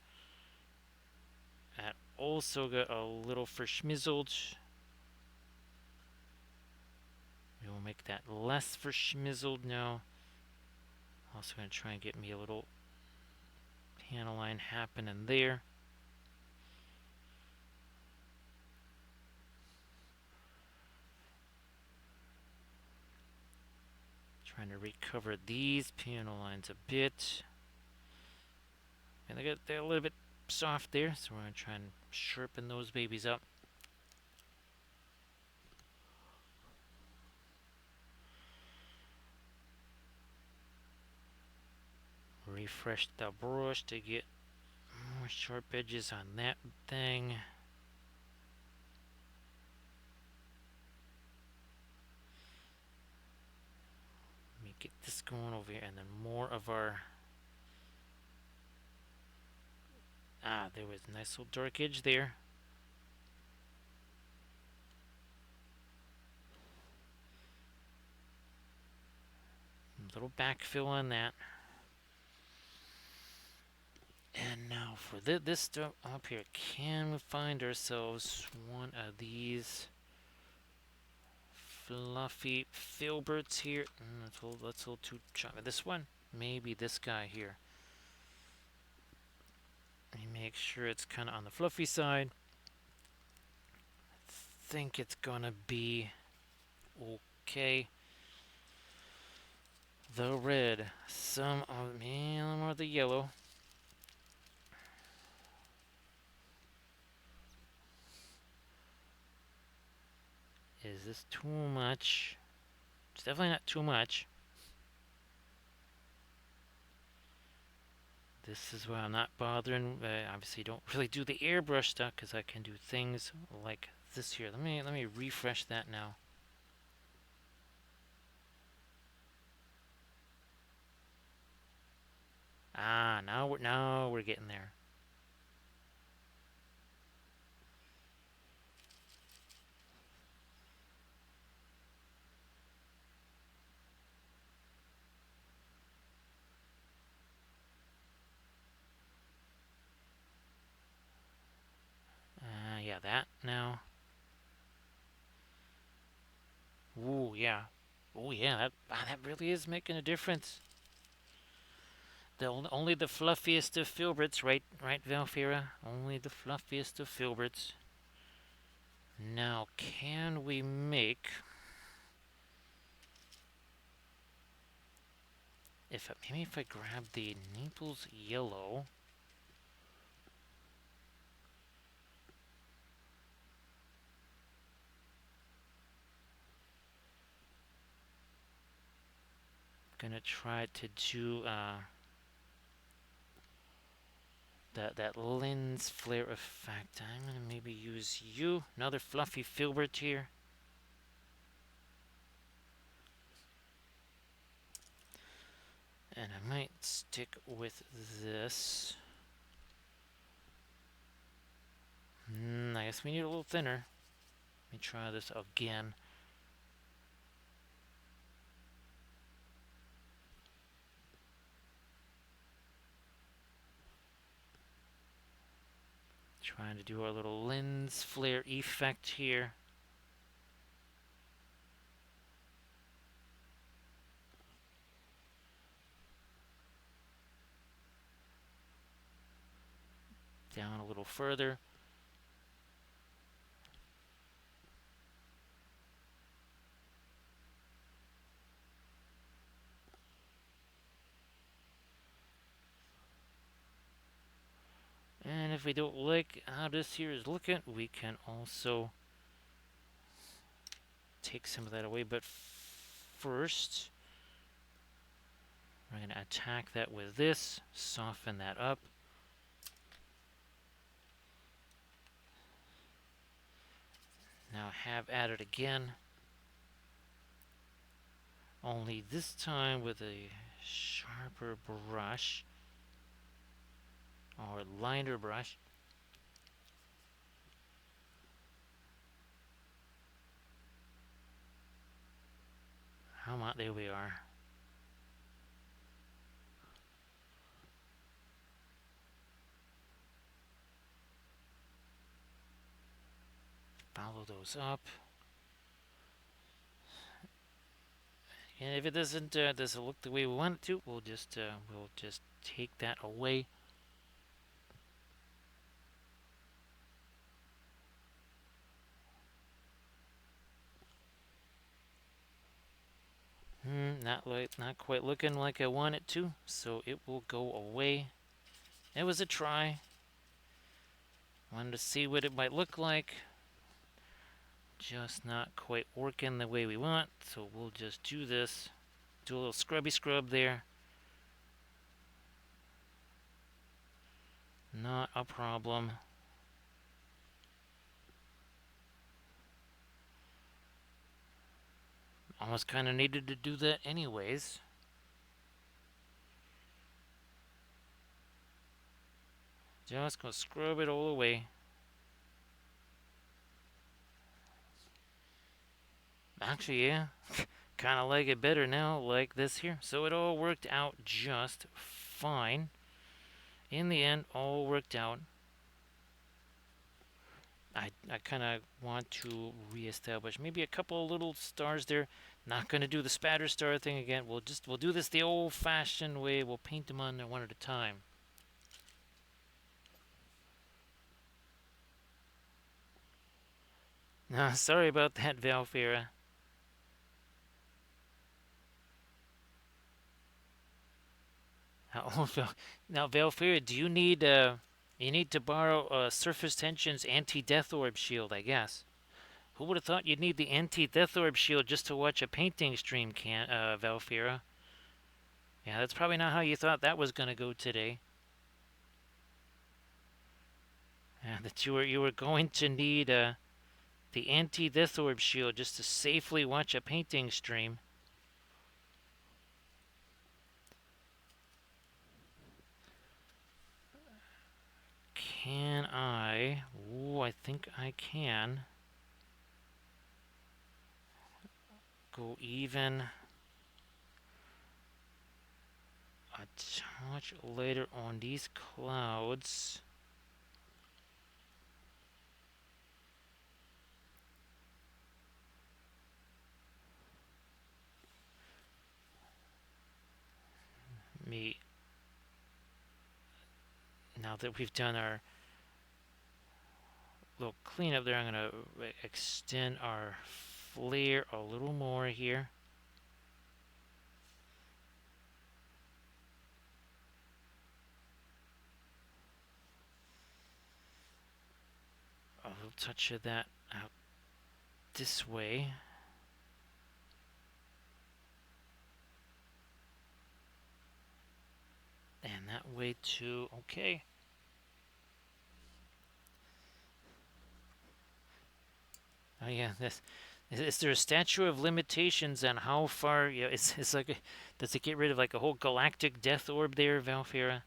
That also got a little verschmizzled. We will make that less verschmizzled now. Also going to try and get me a little panel line happening there. Trying to recover these panel lines a bit. And they're a little bit soft there, so we're going to try and sharpen those babies up. Refresh the brush to get more sharp edges on that thing. Let me get this going over here, and then more of our... there was a nice little dark edge there. A little backfill on that. And now for this stuff up here, can we find ourselves one of these fluffy filberts here? That's a little too chunky. This one? Maybe this guy here. Let me make sure it's kind of on the fluffy side. I think it's gonna be okay. The red, some of more of the yellow. Is this too much? It's definitely not too much. This is why I'm not bothering. Obviously, don't really do the airbrush stuff because I can do things like this here. Let me refresh that now. Now we're getting there. Yeah, that now. Ooh, yeah. Oh, yeah. That really is making a difference. Only the fluffiest of filberts, right? Right, Valfira? Only the fluffiest of filberts. Now, can we make... Maybe if I grab the Naples yellow... Gonna try to do that lens flare effect. I'm gonna maybe use you, another fluffy filbert here. And I might stick with this. I guess we need a little thinner. Let me try this again. Trying to do our little lens flare effect here. Down a little further. And if we don't like how this here is looking, we can also take some of that away. But first, we're going to attack that with this, soften that up. Now have at it again. Only this time with a sharper brush or liner brush. How about there we are. Follow those up. And if it doesn't look the way we want it to, we'll just take that away. Not quite looking like I want it to, so it will go away. It was a try. Wanted to see what it might look like. Just not quite working the way we want, so we'll just do this. Do a little scrubby scrub there. Not a problem. Almost kind of needed to do that anyways. Just gonna scrub it all away. Actually, yeah. Kind of like it better now, like this here. So it all worked out just fine. In the end, all worked out. I kind of want to reestablish maybe a couple of little stars there. Not going to do the spatter star thing again. We'll do this the old-fashioned way. We'll paint them on one at a time. Sorry about that, Valfira. Now, Valfira, do you need you need to borrow Surface Tension's anti-death orb shield, I guess. Who would have thought you'd need the anti-death orb shield just to watch a painting stream, Valfira? Yeah, that's probably not how you thought that was going to go today. Yeah, that you were going to need the anti-death orb shield just to safely watch a painting stream. Can I? Ooh, I think I can. Go even a touch later on these clouds. me, now that we've done our little cleanup there, I'm going to extend our flare a little more here. A little touch of that out this way. And that way too. Okay. Oh yeah, this is there a statute of limitations on how far? Yeah, it's like does it get rid of like a whole galactic death orb there, Valfira?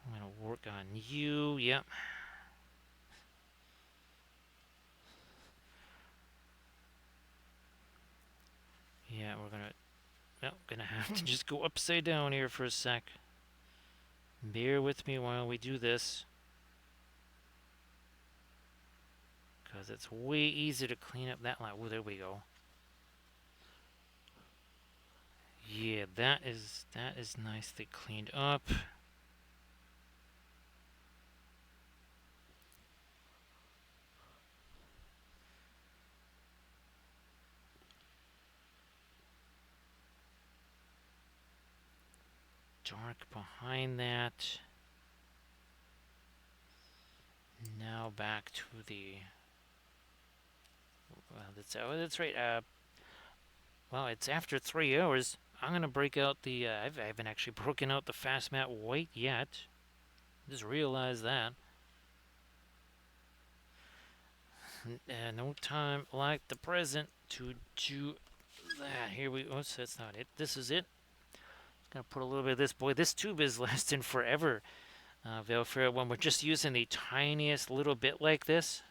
I'm gonna work on you. Yep. Yeah, we're gonna. Well, gonna have to just go upside down here for a sec. Bear with me while we do this, because it's way easier to clean up that line. Oh, there we go. Yeah, that is nicely cleaned up. Dark behind that. Now back to the. Well, that's right. Well, it's after 3 hours. I'm gonna break out the. I haven't actually broken out the fast mat white yet. Just realized that. No time like the present to do that. Here we. Oh, so that's not it. This is it. Gonna put a little bit of this. Boy, this tube is lasting forever. Valfira, when we're just using the tiniest little bit like this,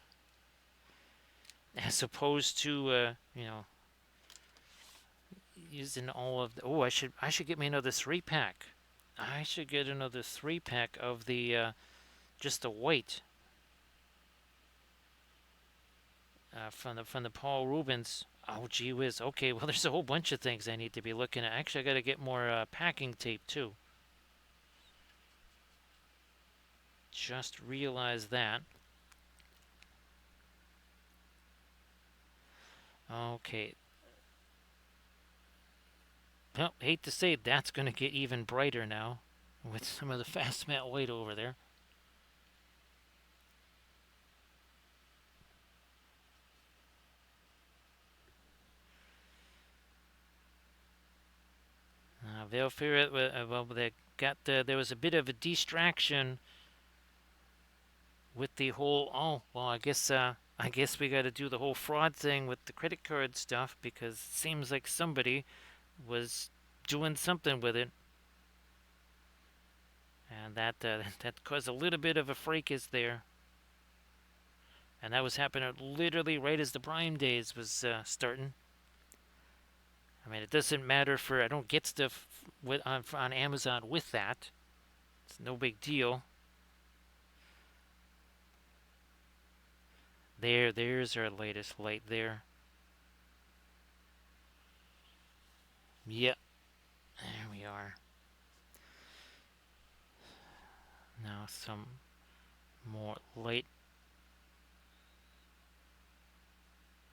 as opposed to using all of the. Oh, I should get me another 3-pack. I should get another 3-pack of the just the white from the Paul Rubens. Oh, gee whiz. Okay, well, there's a whole bunch of things I need to be looking at. Actually, I got to get more packing tape too. Just realized that. Okay. Well, hate to say that's going to get even brighter now with some of the fast mat white over there. Valfira, well, there was a bit of a distraction with the whole. Oh, well, I guess we got to do the whole fraud thing with the credit card stuff because it seems like somebody was doing something with it, and that caused a little bit of a fracas there. And that was happening literally right as the Prime Days was starting. I mean, it doesn't matter I don't get stuff on Amazon with that. It's no big deal. There's our latest light there. Yep, there we are. Now some more light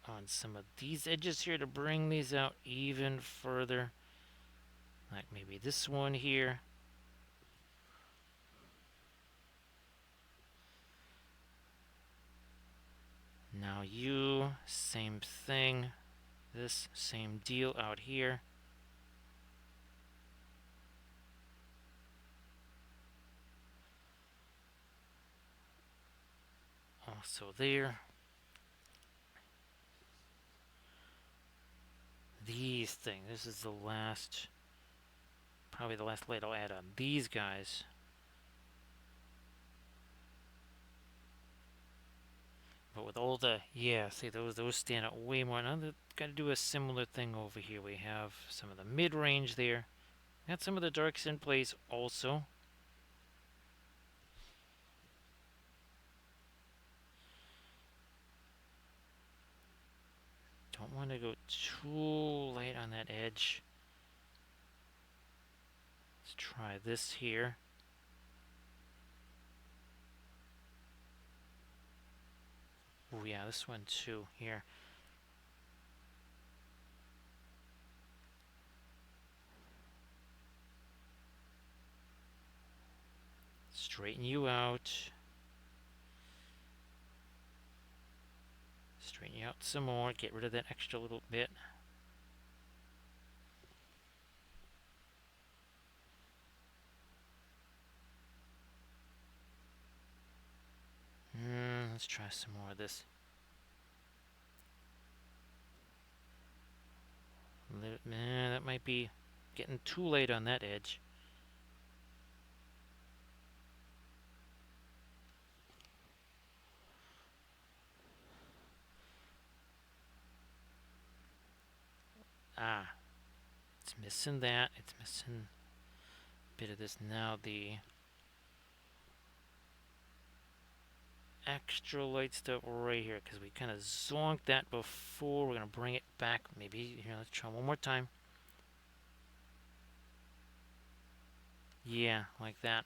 on some of these edges here to bring these out even further. Like maybe this one here. Now you, same thing. This, same deal out here. Also there. These things. This is the last, probably the last light I'll add on these guys. But with all the, yeah, see those stand out way more. Now got to do a similar thing over here. We have some of the mid-range there. Got some of the darks in place also. Don't want to go too light on that edge. Let's try this here. Oh yeah, this one too, here. Straighten you out. Straighten you out some more. Get rid of that extra little bit. Let's try some more of this. That might be getting too late on that edge. Ah, it's missing that. It's missing a bit of this. Now the extra light stuff right here, because we kind of zonked that before. We're going to bring it back. Maybe here, let's try one more time. Yeah, like that.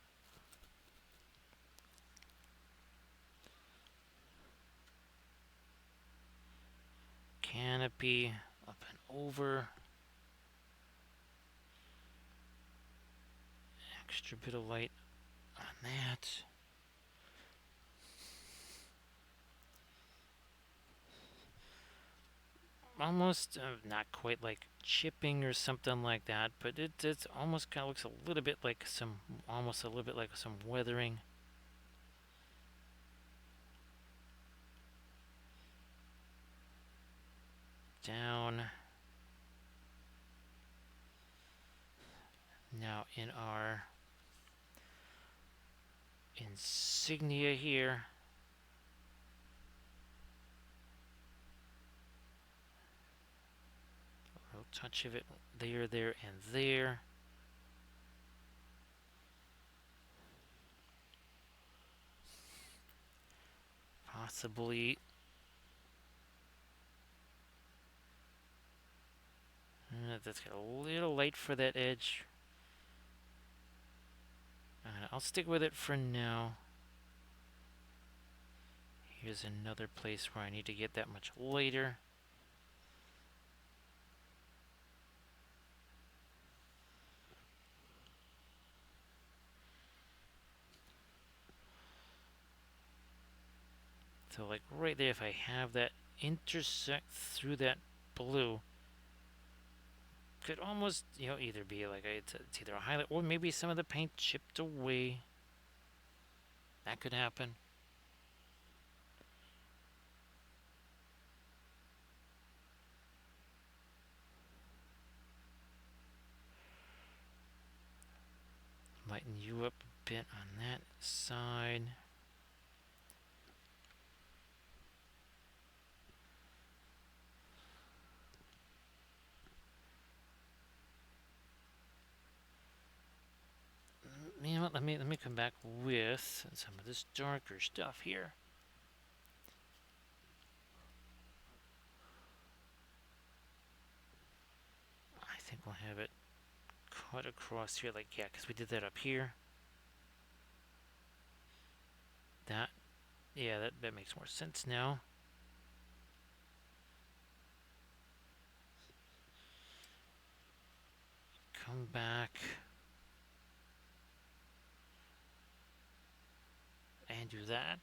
Canopy up and over. Extra bit of light on that. Almost not quite like chipping or something like that, but it's almost kind of looks a little bit like almost a little bit like some weathering. Down. Now in our insignia here, a little touch of it there, and there. Possibly. That's got a little light for that edge. I'll stick with it for now. Here's another place where I need to get that much lighter. So like right there, if I have that intersect through that blue, could almost, either be like it's either a highlight or maybe some of the paint chipped away. That could happen. Lighten you up a bit on that side. You know what? Let me come back with some of this darker stuff here. I think we'll have it cut across here, like, yeah, because we did that up here. That makes more sense now. Come back and do that.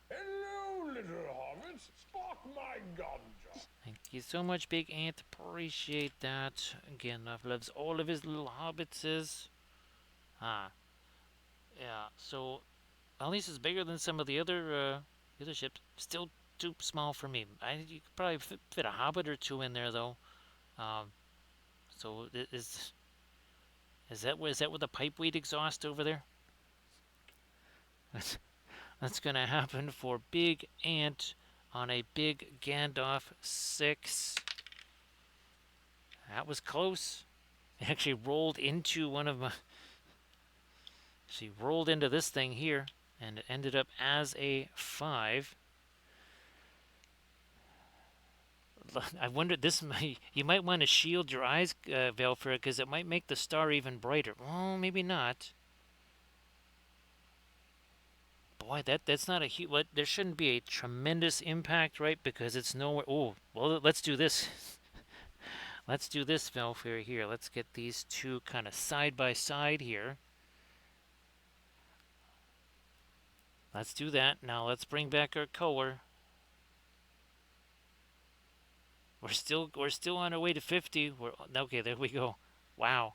Hello, little hobbits. Spark my ganja. Thank you so much, Big Ant. Appreciate that. Again, Love loves all of his little hobbitses. Yeah. So at least it's bigger than some of the other ships. Still too small for me. You could probably fit a hobbit or two in there though. So is that with the pipeweed exhaust over there? That's gonna happen for Big Ant on a big Gandalf 6. That was close. It actually rolled into one of my. She rolled into this thing here, and it ended up as a 5. I wonder this might you might want to shield your eyes, Valfra, because it might make the star even brighter. Well, maybe not. Boy, that's not a huge. What there shouldn't be a tremendous impact, right? Because it's nowhere. Oh, well, let's do this. Let's do this, Valfra here. Let's get these two kind of side by side here. Let's do that. Now let's bring back our color. We're still on our way to 50. We're okay. There we go. Wow.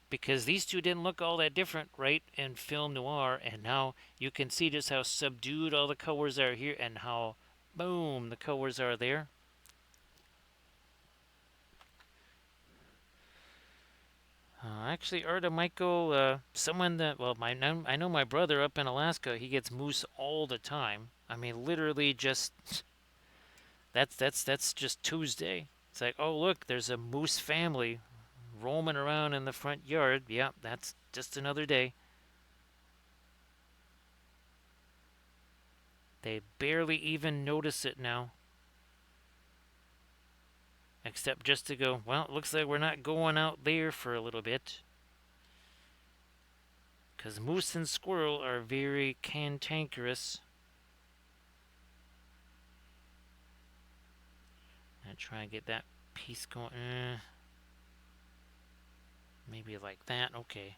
Because these two didn't look all that different, right, in film noir, and now you can see just how subdued all the colors are here, and how, boom, the colors are there. Actually, Erda might go. Someone that well, I know my brother up in Alaska. He gets moose all the time. I mean, literally just that's just Tuesday. It's like, oh look, there's a moose family roaming around in the front yard. Yeah, that's just another day. They barely even notice it now. Except just to go, well, it looks like we're not going out there for a little bit. Because moose and squirrel are very cantankerous. And try and get that piece going. Maybe like that. Okay.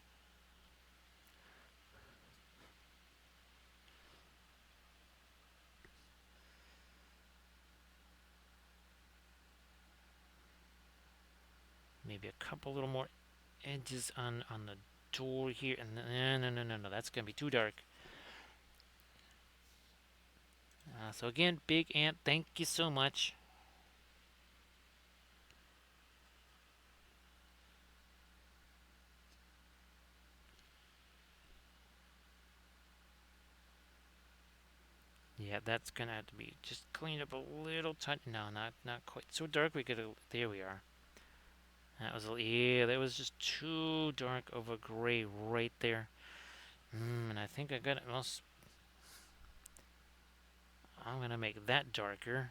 Maybe a couple little more edges on the door here. And no. That's going to be too dark. So again, Big Ant, thank you so much. Yeah, that's gonna have to be just cleaned up a little tiny. No, not quite so dark. We could. There we are. That was yeah. That was just too dark of a gray right there. And I think I got it. Well, I'm gonna make that darker.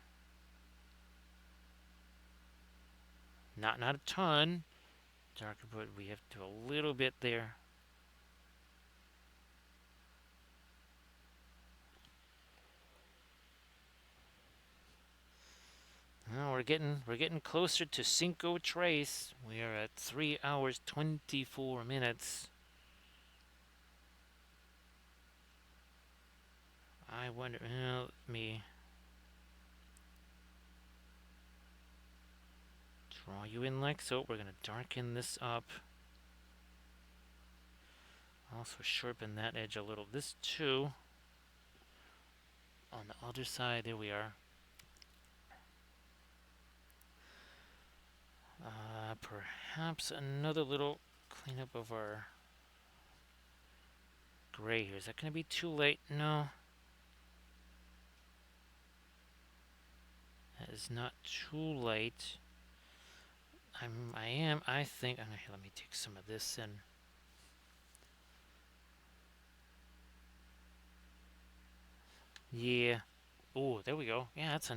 Not a ton darker, but we have to do a little bit there. Well, we're getting closer to Cinco Trace. We are at 3 hours 24 minutes. I wonder. Well, let me draw you in like so. We're gonna darken this up. Also sharpen that edge a little. This too. On the other side, there we are. Perhaps another little cleanup of our gray here. Is that going to be too late? No. That is not too late. I think, here, let me take some of this in. Yeah. Oh, there we go. Yeah, that's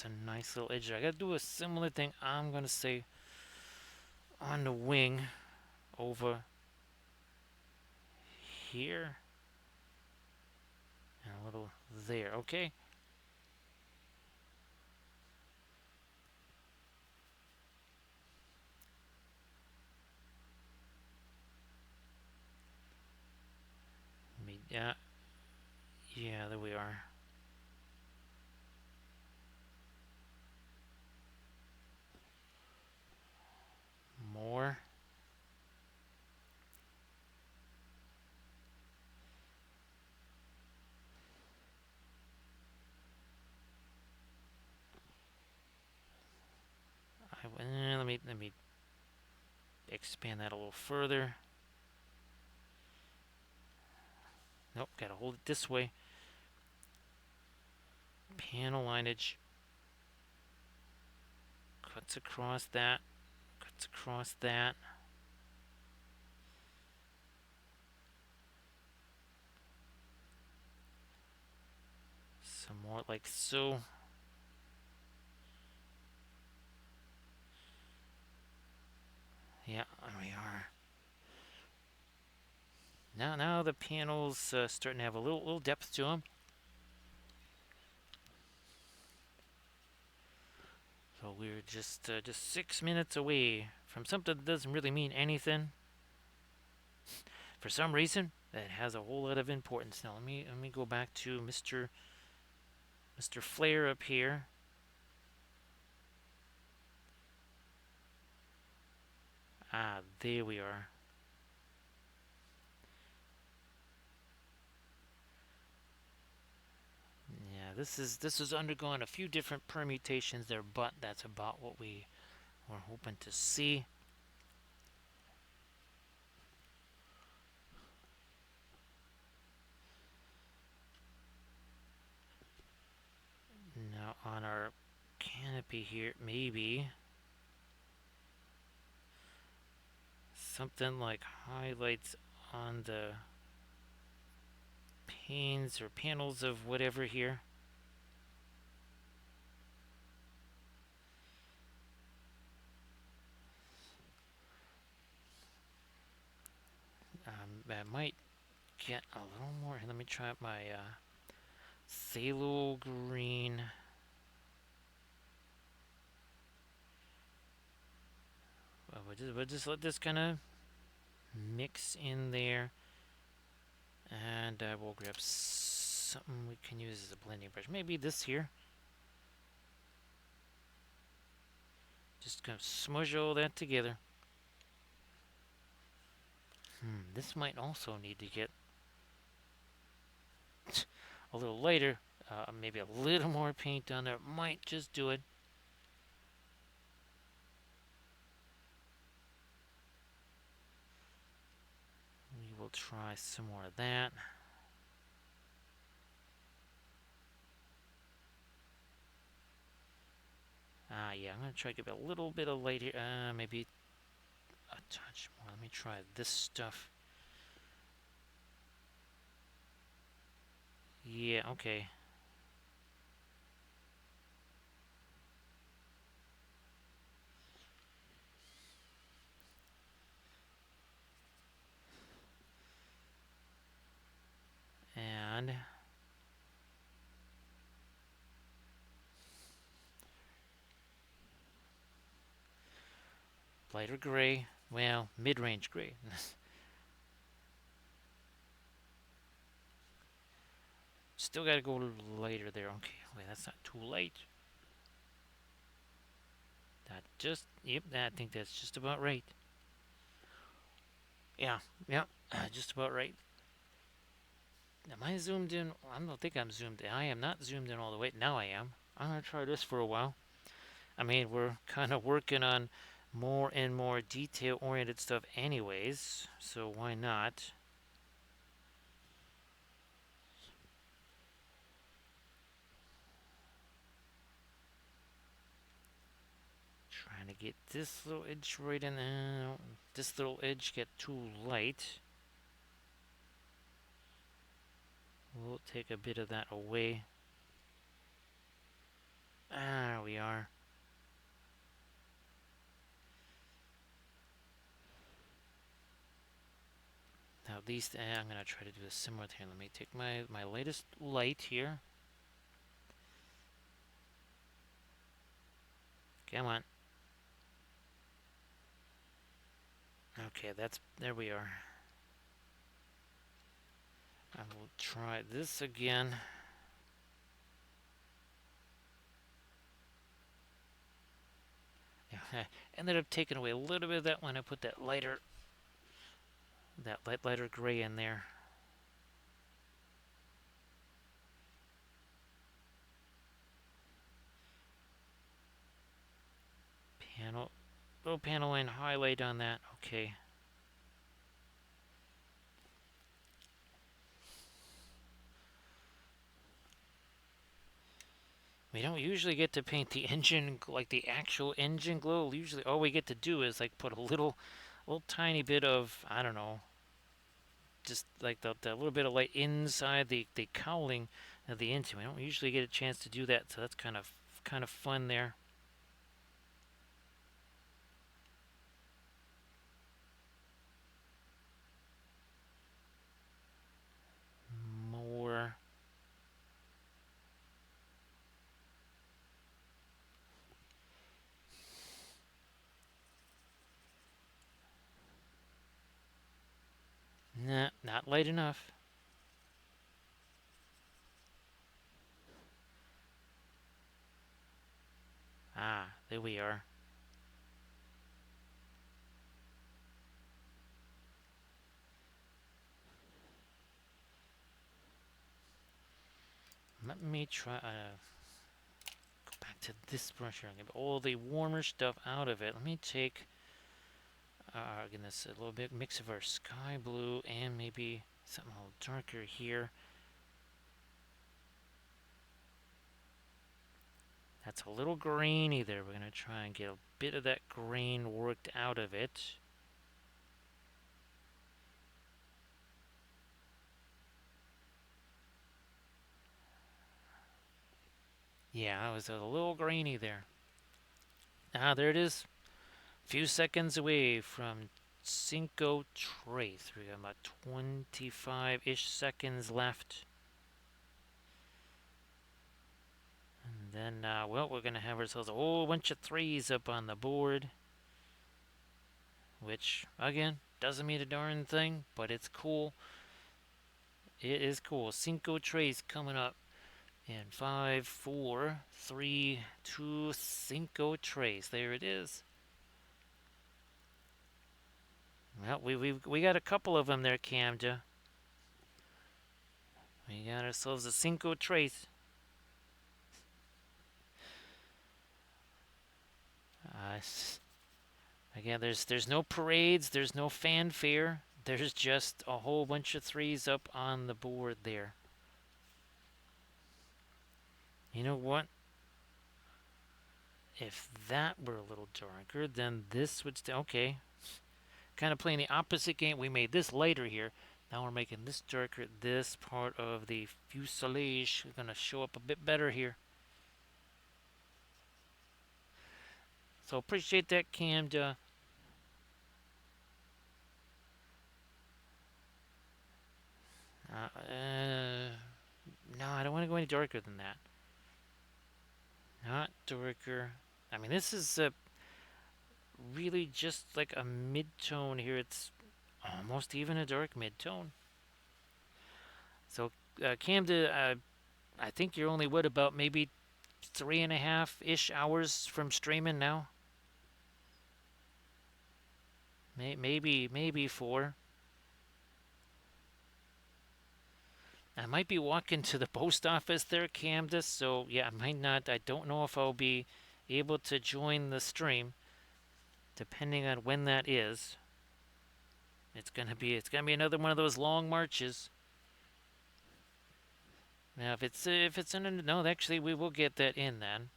a nice little edge. I gotta do a similar thing. I'm gonna say on the wing over here and a little there. Okay. Yeah. Yeah, there we are. More. Let me expand that a little further. Nope, gotta hold it this way. Panel lineage cuts across that, cuts across that. Some more like so. Yeah, we are. Now the panel's starting to have a little depth to them. So we're just 6 minutes away from something that doesn't really mean anything. For some reason, that has a whole lot of importance. Now let me go back to Mr. Flare up here. Ah, there we are. Yeah, this is undergoing a few different permutations there, but that's about what we were hoping to see. Now on our canopy here, maybe something like highlights on the panes or panels of whatever here. That might get a little more. Let me try my phthalo green. We'll just let this kind of mix in there, and we'll grab something we can use as a blending brush. Maybe this here. Just gonna smudge all that together. This might also need to get a little lighter. Maybe a little more paint on there. Might just do it. We will try some more of that. Yeah, I'm going to try to give it a little bit of light here. Maybe a touch more. Let me try this stuff. Yeah, okay. And lighter gray. Well, mid-range gray. Still got to go a little lighter there. Okay, wait, that's not too light. Yep, I think that's just about right. Yeah, just about right. Am I zoomed in? I don't think I'm zoomed in. I am not zoomed in all the way. Now I am. I'm going to try this for a while. I mean, we're kind of working on more and more detail-oriented stuff anyways, so why not? Trying to get this little edge right in there. This little edge get too light. We'll take a bit of that away. There we are. Now these, I'm going to try to do a similar thing. Let me take my latest light here. Come on. Okay, there we are. I will try this again. Yeah, I ended up taking away a little bit of that when I put that lighter gray in there. Little panel line highlight on that. Okay. We don't usually get to paint the engine, like the actual engine glow. Usually all we get to do is like put a little tiny bit of, I don't know, just like the little bit of light inside the cowling of the engine. We don't usually get a chance to do that, so that's kind of fun there. light enough. Ah, there we are. Let me try. Go back to this brush here. Get all the warmer stuff out of it. Let me take. Again, this a little bit mix of our sky blue and maybe something a little darker here. That's a little grainy there. We're gonna try and get a bit of that grain worked out of it. Yeah, it was a little grainy there. Ah, there it is. A few seconds away from Cinco Trace. We got about 25-ish seconds left. And then, well, we're going to have ourselves a whole bunch of threes up on the board. Which, again, doesn't mean a darn thing, but it's cool. It is cool. Cinco Trace coming up in 5, 4, 3, 2, Cinco Trace. There it is. Well, we got a couple of them there, Camda. We got ourselves a Cinco Trace. Uh, Again, there's no parades, there's no fanfare. There's just a whole bunch of threes up on the board there. You know what? If that were a little darker, then this would stay. Okay. Kind of playing the opposite game. We made this lighter here. Now we're making this darker. This part of the fuselage is going to show up a bit better here. So appreciate that, Camda. No, I don't want to go any darker than that. Not darker. I mean, this is really just like a mid-tone here. It's almost even a dark mid-tone. So, Camden, I think you're only, what, about maybe 3.5-ish hours from streaming now? Maybe 4. I might be walking to the post office there, Camden, so yeah, I might not. I don't know if I'll be able to join the stream, depending on when that is. It's gonna be another one of those long marches. Now, if it's in, no, actually, we will get that in then.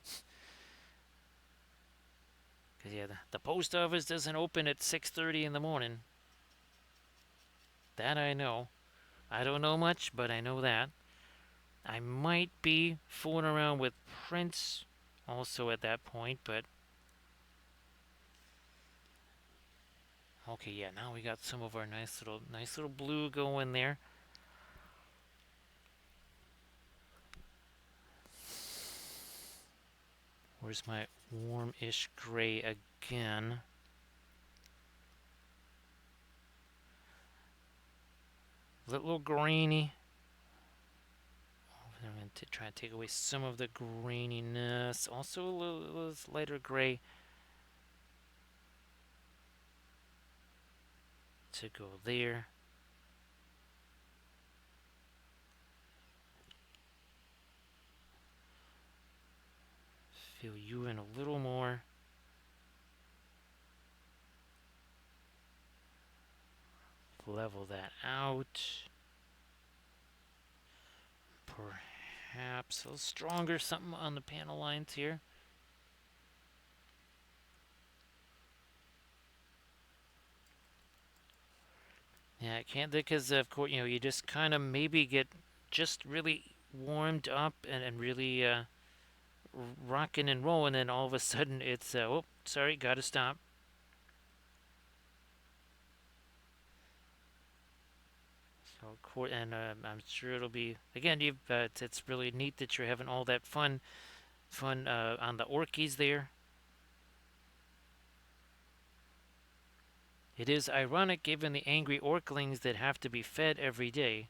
Cause yeah, the post office doesn't open at 6:30 in the morning. That I know. I don't know much, but I know that. I might be fooling around with Prince also at that point, but okay, yeah. Now we got some of our nice little blue going there. Where's my warm-ish gray again? A little grainy. I'm going to try to take away some of the graininess. Also a little lighter gray to go there. Fill you in a little more. Level that out. Perhaps a little stronger something on the panel lines here. Yeah, I can't, because of course, you just kind of maybe get just really warmed up and really rocking and rolling, and all of a sudden it's, oh, sorry, gotta stop. So, and I'm sure it'll be, again, it's really neat that you're having all that fun on the Orkies there. It is ironic given the angry orklings that have to be fed every day.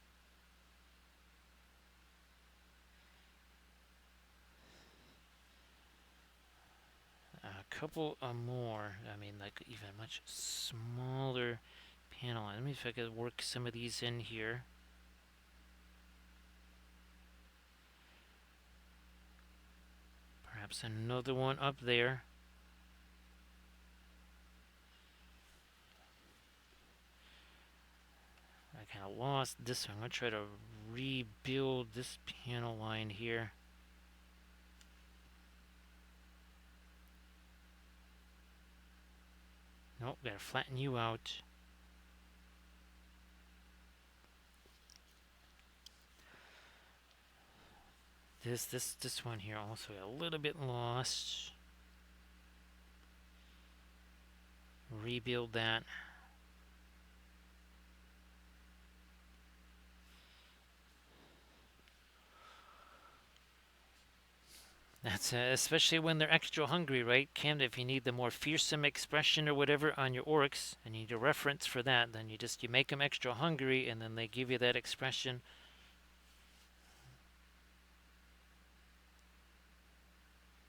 A couple more. I mean, like even much smaller panel. Let me see if I could work some of these in here. Perhaps another one up there. I kind of lost this one. I'm going to try to rebuild this panel line here. Nope, gotta flatten you out. This one here also a little bit lost. Rebuild that. That's especially when they're extra hungry, right, Cam? If you need the more fearsome expression or whatever on your orcs, and you need a reference for that, then you make them extra hungry, and then they give you that expression.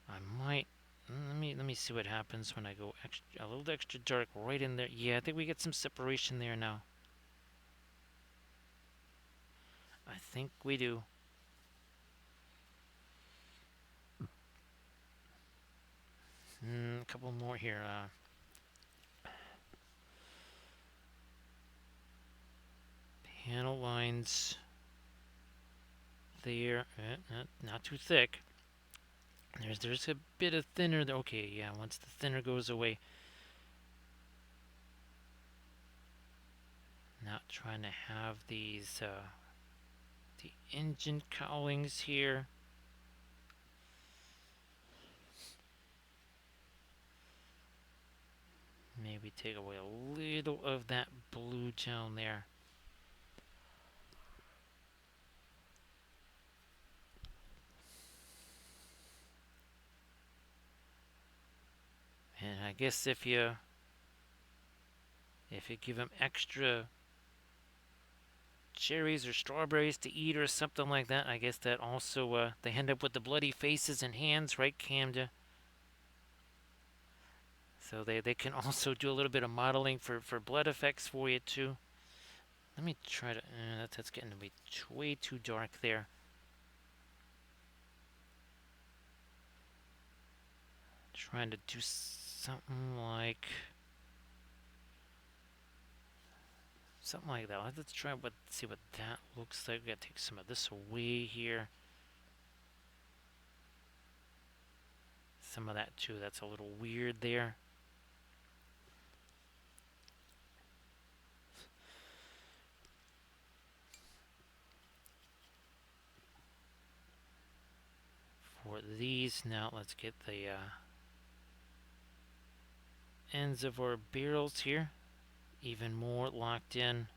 I might let me see what happens when I go a little extra dark right in there. Yeah, I think we get some separation there now. I think we do. A couple more here. Panel lines there. Not too thick. There's a bit of thinner. Okay, yeah. Once the thinner goes away. Not trying to have these the engine cowlings here. Maybe take away a little of that blue down there. And I guess if you give them extra cherries or strawberries to eat or something like that, I guess that also they end up with the bloody faces and hands, right, Camden? So they can also do a little bit of modeling for blood effects for you too. Let me try to. That's getting to be way too dark there. Trying to do something like that. Let's try see what that looks like. We gotta take some of this away here. Some of that too. That's a little weird there. For these now, let's get the ends of our barrels here even more locked in.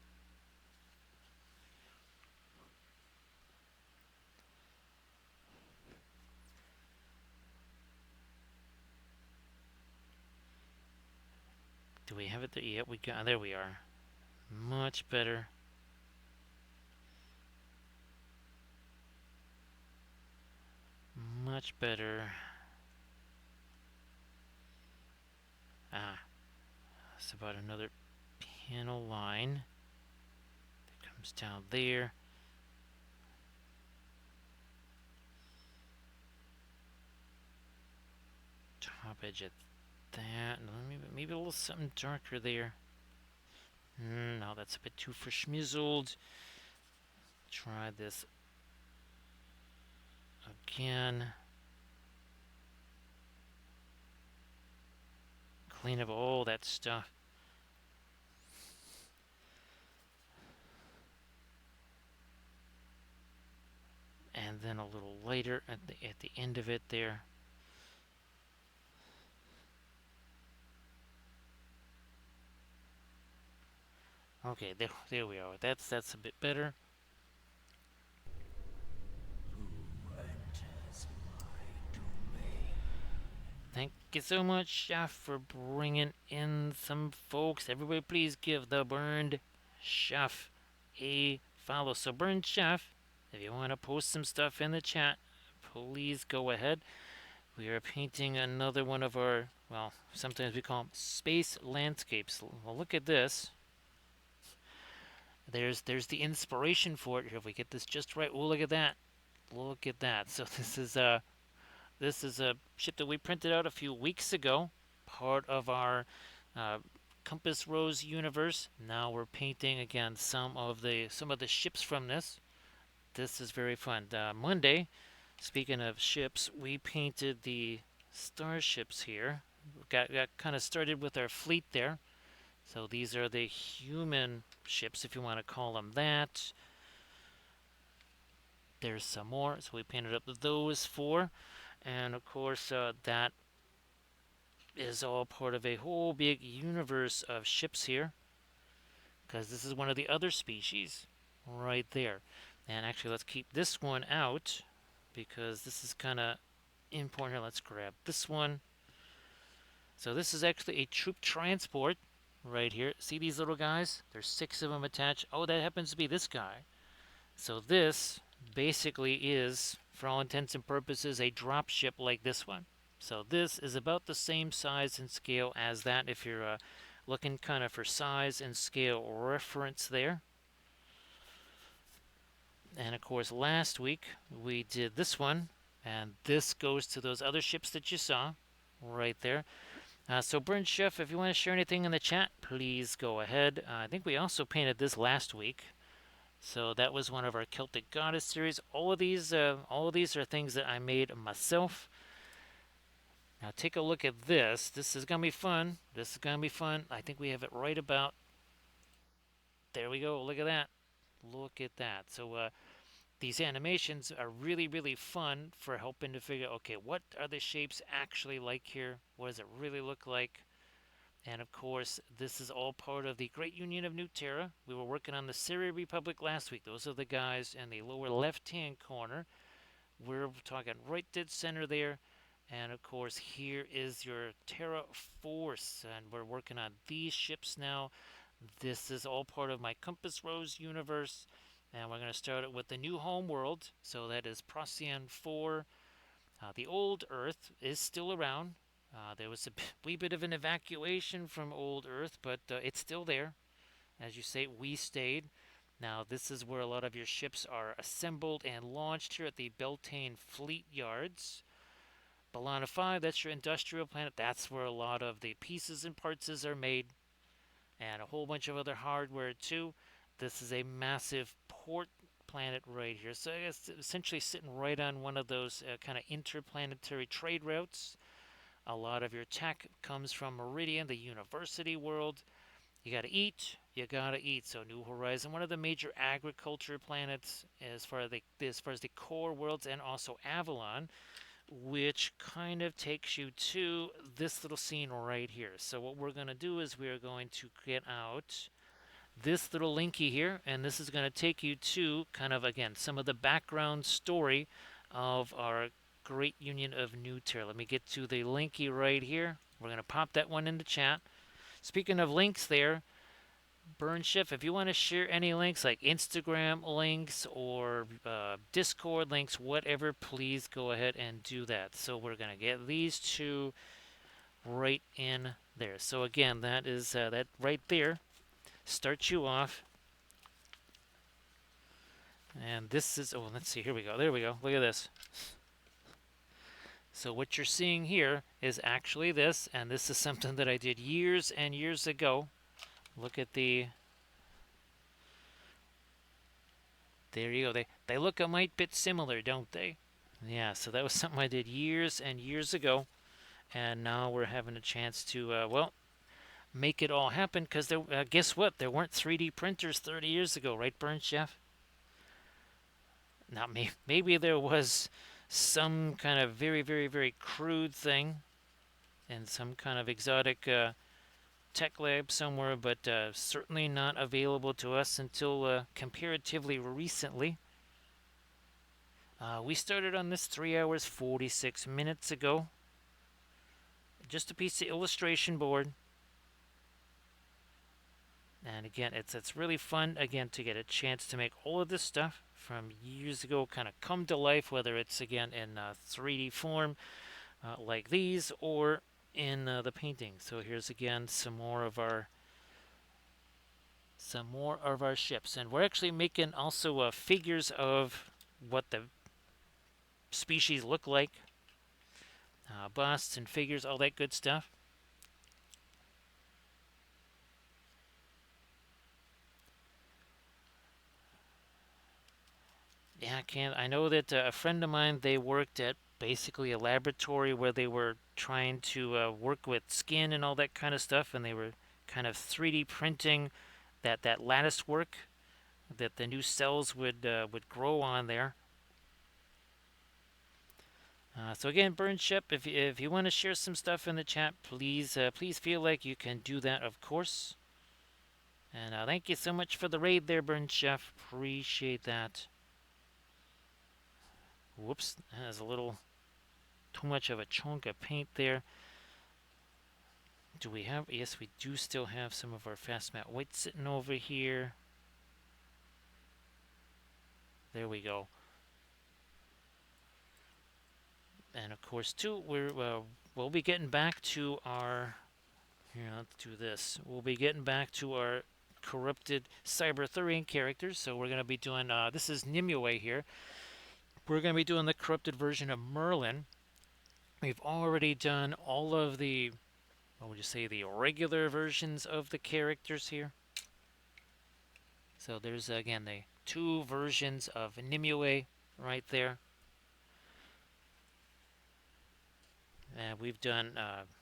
Do we have it there? Yep, we got. There we are. Much better. Much better. That's about another panel line that comes down there. Top edge at that. Maybe a little something darker there. No, that's a bit too verschmizzled. Try this again. Clean up all that stuff. And then a little lighter at the end of it there. Okay, there we are. That's a bit better. Thank you so much, Chef, for bringing in some folks. Everybody, please give the Burned Chef a follow. So, Burned Chef, if you want to post some stuff in the chat, please go ahead. We are painting another one of our, well, sometimes we call them space landscapes. Well, look at this. There's the inspiration for it. Here, if we get this just right, oh, look at that. Look at that. So this is a ship that we printed out a few weeks ago, part of our uh, Compass Rose universe. Now we're painting again some of the ships from this. This is very fun. Monday, speaking of ships, we painted the starships here. Got kind of started with our fleet there. So these are the human ships, if you want to call them that. There's some more, so we painted up those four. And of course, that is all part of a whole big universe of ships here, because this is one of the other species right there. And actually, let's keep this one out because this is kind of important here. Let's grab this one. So this is actually a troop transport right here. See these little guys? There's 6 of them attached. Oh, that happens to be this guy. So this basically is, for all intents and purposes, a drop ship like this one. So this is about the same size and scale as that, if you're looking kind of for size and scale reference there. And of course, last week we did this one, and this goes to those other ships that you saw right there. So Burn Chef, if you want to share anything in the chat, please go ahead. I think we also painted this last week. So that was one of our Celtic Goddess series. All of these are things that I made myself. Now take a look at this. This is gonna be fun. This is gonna be fun. I think we have it right about. There we go. Look at that. Look at that. So these animations are really, really fun for helping to figure. Okay, what are the shapes actually like here? What does it really look like? And of course, this is all part of the Great Union of New Terra. We were working on the Syria Republic last week. Those are the guys in the lower left-hand corner. We're talking right dead center there. And of course, here is your Terra Force. And we're working on these ships now. This is all part of my Compass Rose universe. And we're going to start it with the new home world. So that is Procyon 4. The old Earth is still around. There was a wee bit of an evacuation from old Earth, but it's still there. As you say, we stayed. Now, this is where a lot of your ships are assembled and launched here at the Beltane Fleet Yards. Bellana 5, that's your industrial planet. That's where a lot of the pieces and parts are made, and a whole bunch of other hardware, too. This is a massive port planet right here. So it's essentially sitting right on one of those kind of interplanetary trade routes. A lot of your tech comes from Meridian, the university world. You got to eat. You got to eat. So New Horizon, one of the major agriculture planets as far as the core worlds, and also Avalon, which kind of takes you to this little scene right here. So what we're going to do is we're going to get out this little linky here, and this is going to take you to kind of, again, some of the background story of our Great Union of New Terra. Let me get to the linky right here. We're going to pop that one in the chat. Speaking of links there, Burn Shift, if you want to share any links like Instagram links or Discord links, whatever, please go ahead and do that. So we're going to get these two right in there. So again, that is that right there starts you off. And this is, oh, let's see, here we go. There we go. Look at this. So what you're seeing here is actually this, and this is something that I did years and years ago. Look at the, there you go. They look a mite bit similar, don't they? Yeah, so that was something I did years and years ago, and now we're having a chance to, well, make it all happen, because guess what? There weren't 3D printers 30 years ago, right, Burn Chef? Now, maybe there was some kind of very, very, very crude thing in some kind of exotic tech lab somewhere, but certainly not available to us until comparatively recently. We started on this 3 hours 46 minutes ago. just a piece of illustration board. And again, it's really fun again to get a chance to make all of this stuff from years ago kind of come to life, whether it's again in 3D form like these or in the painting. So here's again some more of our ships, and we're actually making also figures of what the species look like, busts and figures, all that good stuff. Yeah, I know that a friend of mine, they worked at basically a laboratory where they were trying to work with skin and all that kind of stuff, and they were kind of 3D printing that lattice work that the new cells would grow on there. So again, Burn Ship, if you want to share some stuff in the chat, please feel like you can do that, of course. And thank you so much for the raid there, Burn Chef. Appreciate that. Whoops, that is a little too much of a chunk of paint there. Do we have? Yes, we do still have some of our fast matte white sitting over here. There we go. And of course, too, we'll be getting back to our. Here, let's do this. We'll be getting back to our corrupted Cyberthurian characters. So we're going to be doing. This is Nimue here. We're going to be doing the corrupted version of Merlin. We've already done all of the. What would you say? The regular versions of the characters here. So there's again the two versions of Nimue right there. And we've done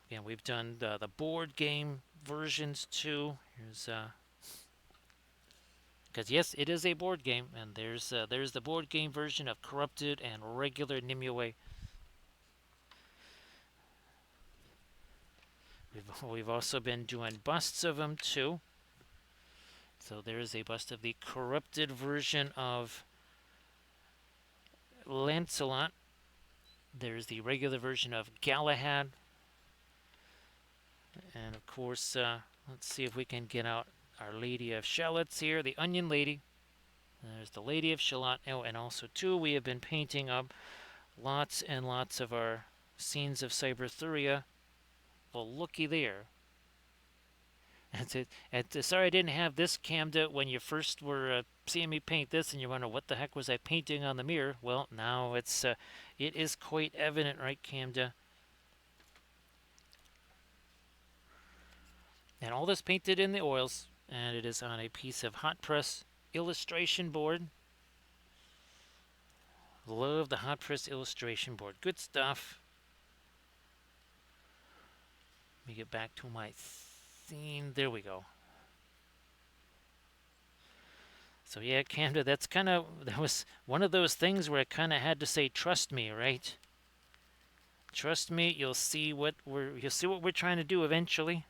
the board game versions too. Here's because yes, it is a board game, and there's the board game version of corrupted and regular Nimue. We've also been doing busts of them too. So there's a bust of the corrupted version of Lancelot. There's the regular version of Galahad. And of course, let's see if we can get out our Lady of Shallots here, the Onion Lady. There's the Lady of Shalott. Oh, and also, too, we have been painting up lots and lots of our scenes of Cyberthuria. Well, looky there. That's it. Sorry I didn't have this cammed out when you first were seeing me paint this, and you wonder what the heck was I painting on the mirror. Well, now it is quite evident, right, Camda? And all this painted in the oils, and it is on a piece of hot press illustration board. Love the hot press illustration board. Good stuff. Let me get back to my scene. There we go. So yeah, Camda, that was one of those things where I kind of had to say, trust me, right? Trust me, you'll see what we're trying to do eventually.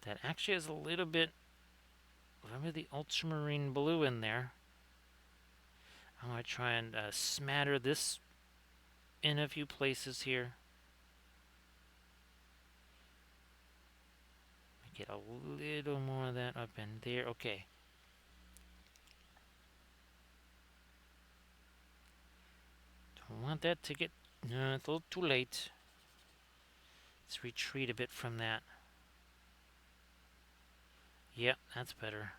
That actually has a little bit of the ultramarine blue in there. I'm going to try and smatter this in a few places here. Get a little more of that up in there. Okay. Don't want that to get... No, it's a little too late. Let's retreat a bit from that. Yep, that's better.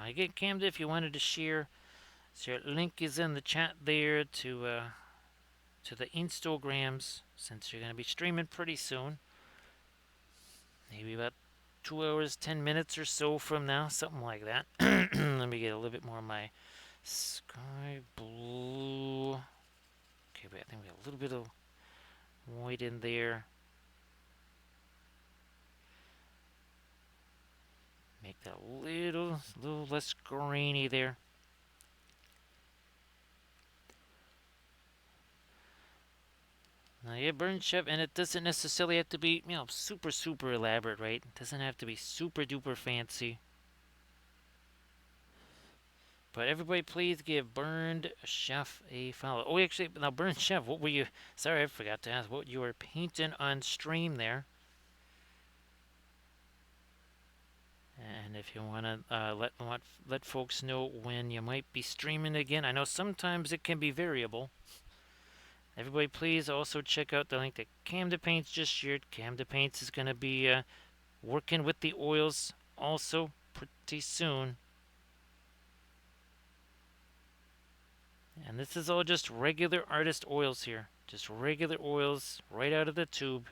Again, Camden, if you wanted to share, so link is in the chat there to the Instagrams, since you're going to be streaming pretty soon. Maybe about 2 hours, 10 minutes or so from now, something like that. Let me get a little bit more of my sky blue. Okay, but I think we have a little bit of white in there. Make that a little less grainy there. Now, yeah, burn chef, and it doesn't necessarily have to be, super elaborate, right? It doesn't have to be super duper fancy. But everybody, please give Burned Chef a follow. Oh, actually, now Burned Chef, what were you? Sorry, I forgot to ask what you were painting on stream there. And if you want to let folks know when you might be streaming again, I know sometimes it can be variable. Everybody, please also check out the link that Camden Paints just shared. Camden Paints is going to be working with the oils also pretty soon. And this is all just regular artist oils here. Just regular oils right out of the tube.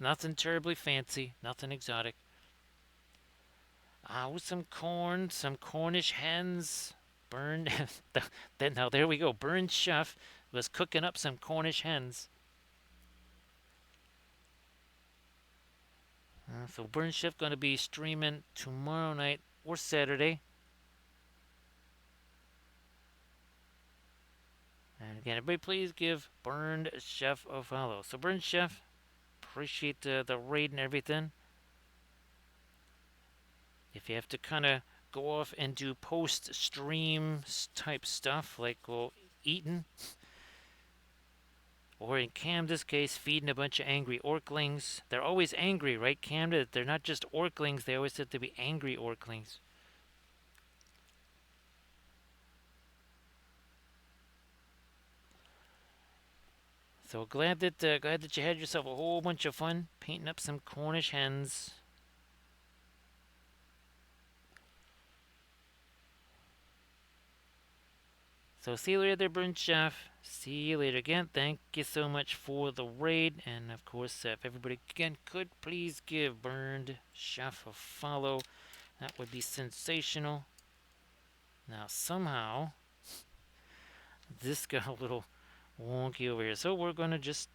Nothing terribly fancy, nothing exotic. With some corn, some Cornish hens. Burned. Now there we go. Burned Chef was cooking up some Cornish hens. So Burned Chef going to be streaming tomorrow night or Saturday. And again, everybody please give Burned Chef a follow. So Burned Chef, appreciate the raid and everything. If you have to kind of go off and do post-stream type stuff, like eating, or in Camden's case, feeding a bunch of angry orclings. They're always angry, right, Camden? They're not just orclings, they always have to be angry orclings. So glad that you had yourself a whole bunch of fun painting up some Cornish hens. So see you later there, Burn Chef. See you later again. Thank you so much for the raid. And of course, if everybody again could please give Burned Chef a follow, that would be sensational. Now somehow this got a little wonky over here. So we're going to just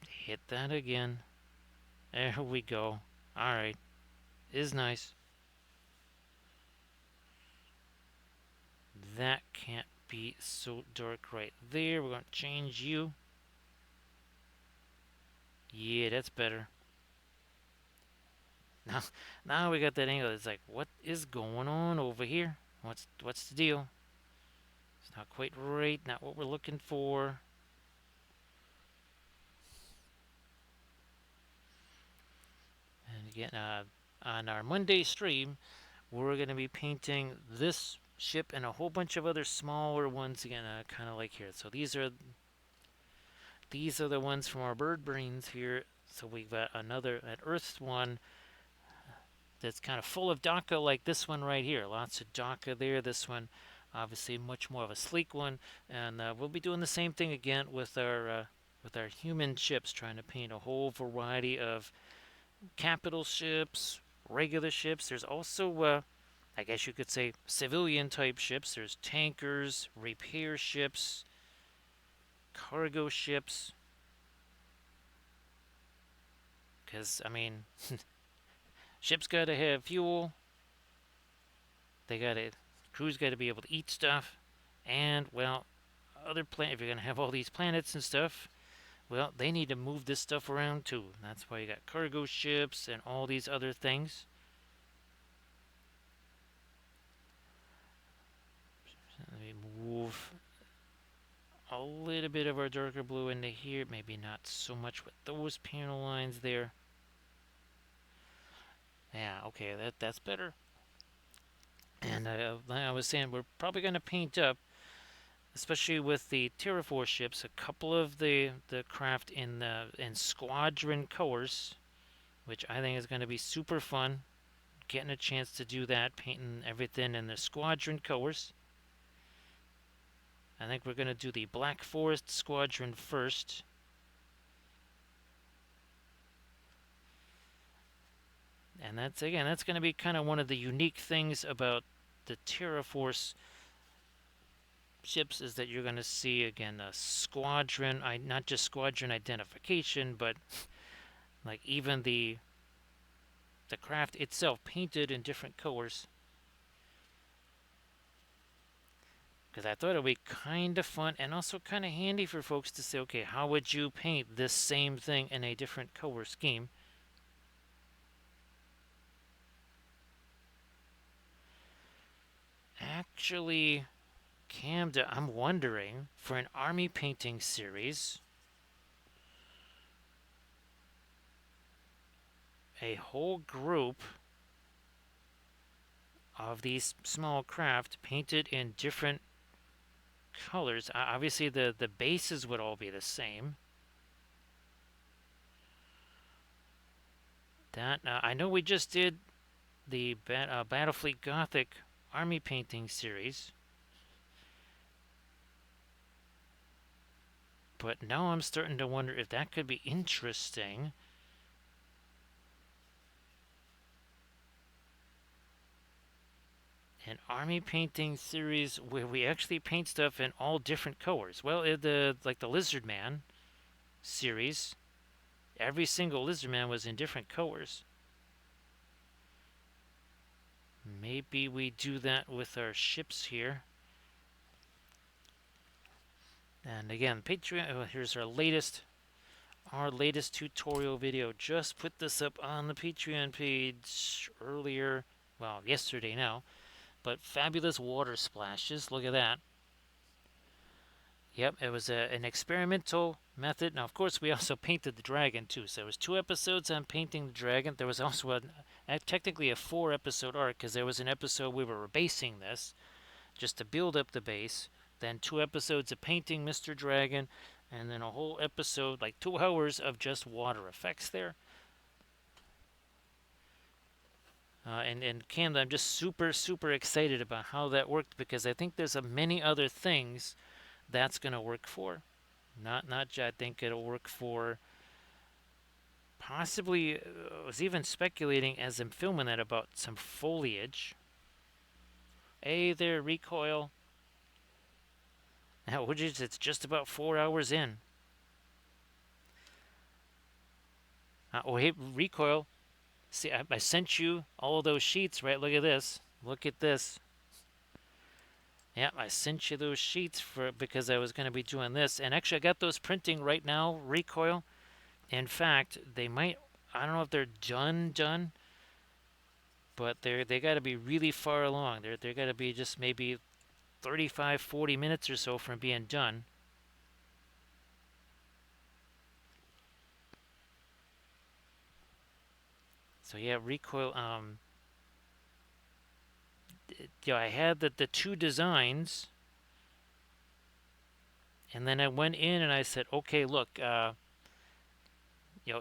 hit that again. There we go. Alright. Is nice. That can't be so dark right there. We're going to change you. Yeah, that's better. Now we got that angle. It's like, what is going on over here? What's the deal? It's not quite right. Not what we're looking for. And again, on our Monday stream, we're going to be painting this ship and a whole bunch of other smaller ones again, kind of like here. So these are the ones from our bird brains here. So we've got an Earth one that's kind of full of DACA like this one right here. Lots of DACA there. This one, obviously, much more of a sleek one. And we'll be doing the same thing again with our human ships, trying to paint a whole variety of capital ships, regular ships. There's also, I guess you could say, civilian type ships. There's tankers, repair ships, cargo ships. Because, I mean, ships got to have fuel. Crews got to be able to eat stuff. And, well, if you're going to have all these planets and stuff, well, they need to move this stuff around too. That's why you got cargo ships and all these other things. Let me move a little bit of our darker blue into here. Maybe not so much with those panel lines there. Yeah, okay, that's better. And like I was saying, we're probably going to paint up, especially with the Terraforce ships, a couple of the craft in squadron colors, which I think is going to be super fun. Getting a chance to do that, painting everything in the squadron colors. I think we're going to do the Black Forest Squadron first. And that's going to be kind of one of the unique things about the Terraforce ships, is that you're going to see, again, a squadron, not just squadron identification, but like even the craft itself painted in different colors. Because I thought it would be kind of fun and also kind of handy for folks to say, okay, how would you paint this same thing in a different color scheme? actually, Camda, I'm wondering, for an army painting series, a whole group of these small craft painted in different colors. Obviously, the bases would all be the same. That I know we just did the Battlefleet Gothic army painting series, but now I'm starting to wonder if that could be interesting. An army painting series where we actually paint stuff in all different colors. Well, the Lizard Man series, every single Lizard Man was in different colors. Maybe we do that with our ships here. And again, Patreon. Oh, here's our latest tutorial video. Just put this up on the Patreon page earlier. Well, yesterday now. But fabulous water splashes. Look at that. Yep, it was an experimental method. Now, of course, we also painted the dragon too. So there was 2 episodes on painting the dragon. There was also technically a 4-episode arc because there was an episode we were basing this just to build up the base. Then 2 episodes of painting Mr. Dragon, and then a whole episode, like 2 hours of just water effects there. And Canada, I'm just super excited about how that worked because I think there's many other things that's going to work for. Not I think it'll work for possibly. I was even speculating as I'm filming that about some foliage. Hey there, recoil. Now, it's just about 4 hours in. Oh, hey, recoil. See, I sent you all of those sheets, right? Look at this. Look at this. Yeah, I sent you those sheets because I was going to be doing this. And actually, I got those printing right now, recoil. In fact, they might, I don't know if they're done, but they got to be really far along. They're got to be just maybe 35, 40 minutes or so from being done. So yeah, recoil. I had the 2 designs, and then I went in and I said, okay, look, it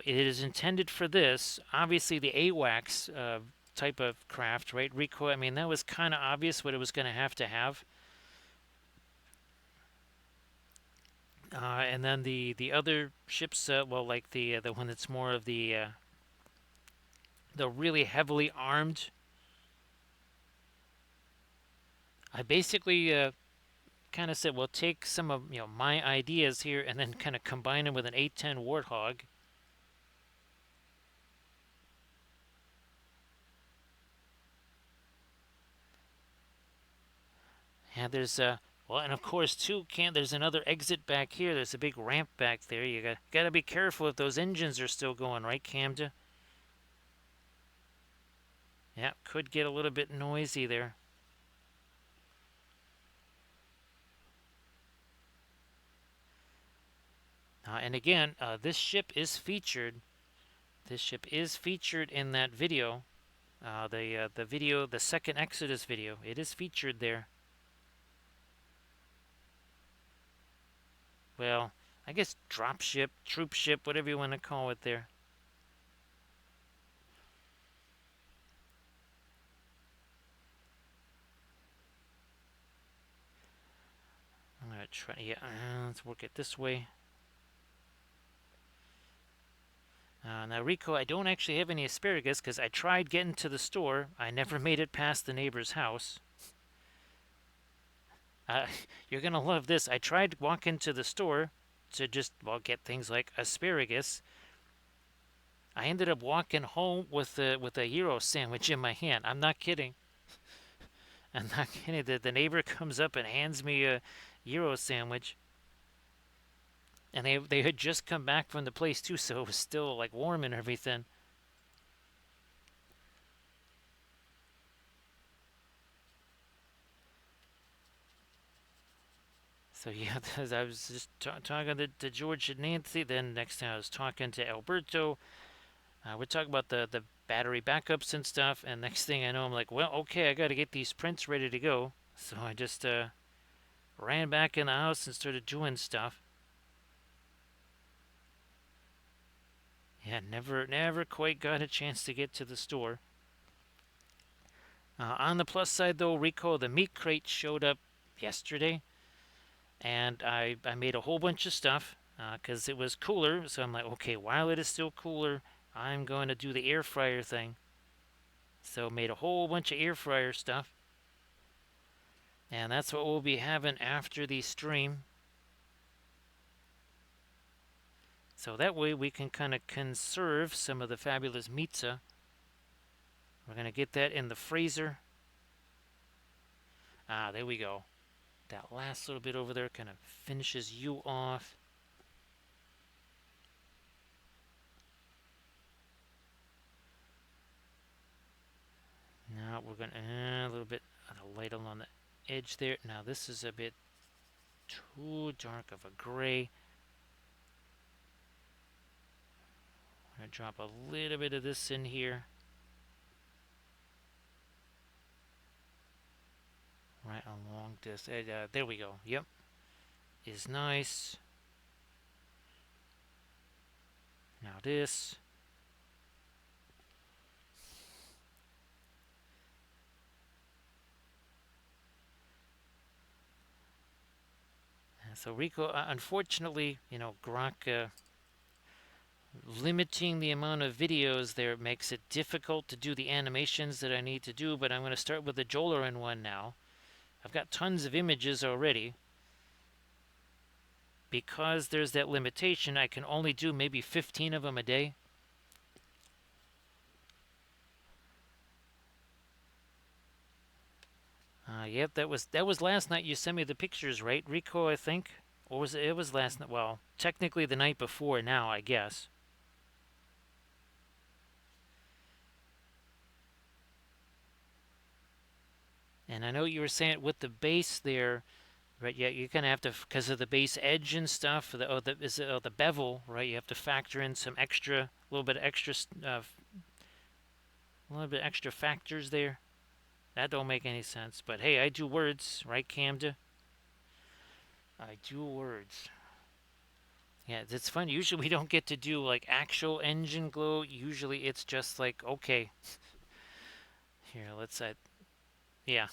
is intended for this. Obviously, the AWACS type of craft, right? Recoil. I mean, that was kind of obvious what it was going to have. And then the other ships, well, like the one that's more of the really heavily armed. I basically kind of said, well, take some of my ideas here and then kind of combine them with an 810 Warthog. And there's well, and of course too, there's another exit back here. There's a big ramp back there. You got to be careful if those engines are still going, right, Camda? Yeah, could get a little bit noisy there. And again, this ship is featured. This ship is featured in that video. The video, the second Exodus video, it is featured there. Well, I guess dropship, troop ship, whatever you want to call it there. I'm gonna try. Yeah, let's work it this way. Now, Rico, I don't actually have any asparagus because I tried getting to the store. I never made it past the neighbor's house. You're gonna love this. I tried walking to the store to just get things like asparagus. I ended up walking home with a gyro sandwich in my hand. I'm not kidding. I'm not kidding. The neighbor comes up and hands me a gyro sandwich. And they had just come back from the place too, so it was still like warm and everything. So yeah, I was just talking to George and Nancy. Then next time I was talking to Alberto. We're talking about the battery backups and stuff. And next thing I know, I'm like, well, okay, I got to get these prints ready to go. So I just ran back in the house and started doing stuff. Yeah, never quite got a chance to get to the store. On the plus side, though, Rico, the meat crate showed up yesterday, and I made a whole bunch of stuff because it was cooler. So I'm like, okay, while it is still cooler, I'm going to do the air fryer thing. So made a whole bunch of air fryer stuff, and that's what we'll be having after the stream. So that way we can kind of conserve some of the fabulous pizza. We're gonna get that in the freezer. There we go. That last little bit over there kind of finishes you off. Now we're going to a little bit of the light along the edge there. Now this is a bit too dark of a gray. I'm going to drop a little bit of this in here. Right along this edge. There we go. Yep. Is nice. Now this. So Rico, unfortunately, Grok limiting the amount of videos there makes it difficult to do the animations that I need to do, but I'm going to start with the Jolarin one now. I've got tons of images already. Because there's that limitation, I can only do maybe 15 of them a day. Yep, that was last night. You sent me the pictures, right, Rico? I think, or was it? It was last night. Well, technically the night before. Now, I guess. And I know you were saying with the base there, right? Yeah, you're gonna have to because of the base edge and stuff. The bevel, right? You have to factor in some extra, a little bit extra factors there. That don't make any sense. But hey, I do words, right, Camda? I do words. Yeah, it's fun. Usually we don't get to do like actual engine glow. Usually it's just like, okay, here, yeah.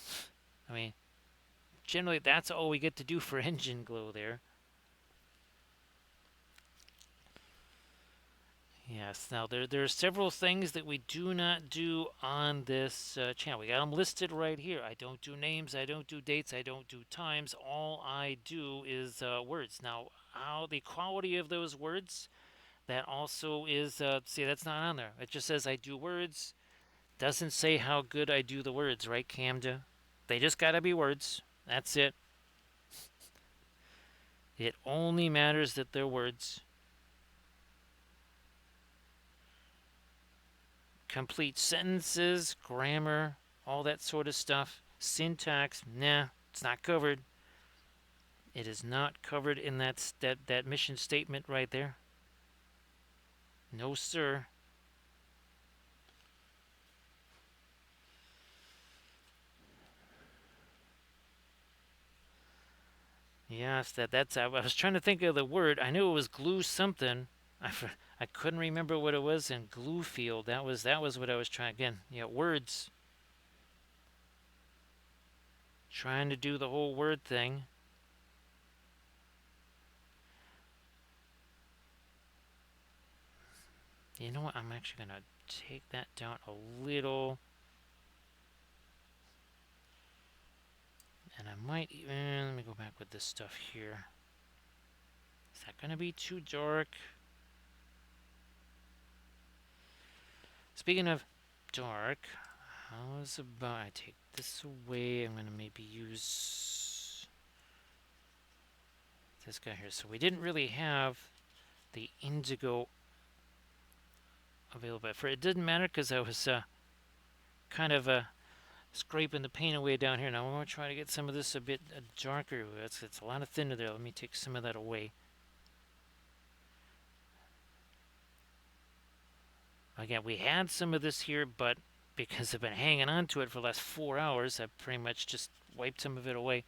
I mean, generally that's all we get to do for engine glow there. Yes, now there are several things that we do not do on this channel. We got them listed right here. I don't do names, I don't do dates, I don't do times. All I do is words. Now, how the quality of those words, that also is, see, that's not on there. It just says I do words. Doesn't say how good I do the words, right, Camda? They just gotta be words. That's it. It only matters that they're words. Complete sentences, grammar, all that sort of stuff. Syntax, nah, it's not covered. It is not covered in that mission statement right there. No, sir. Yes, that's. I was trying to think of the word. I knew it was glue something. I couldn't remember what it was in glue field. That was what I was trying again. Yeah, words. Trying to do the whole word thing. You know what? I'm actually gonna take that down a little. And I might even, let me go back with this stuff here. Is that going to be too dark? Speaking of dark, how's about I take this away? I'm going to maybe use this guy here. So we didn't really have the indigo available. For it didn't matter because I was kind of scraping the paint away down here. Now I'm going to try to get some of this a bit darker. It's a lot of thinner there. Let me take some of that away. Again, we had some of this here, but because I've been hanging on to it for the last 4 hours, I've pretty much just wiped some of it away.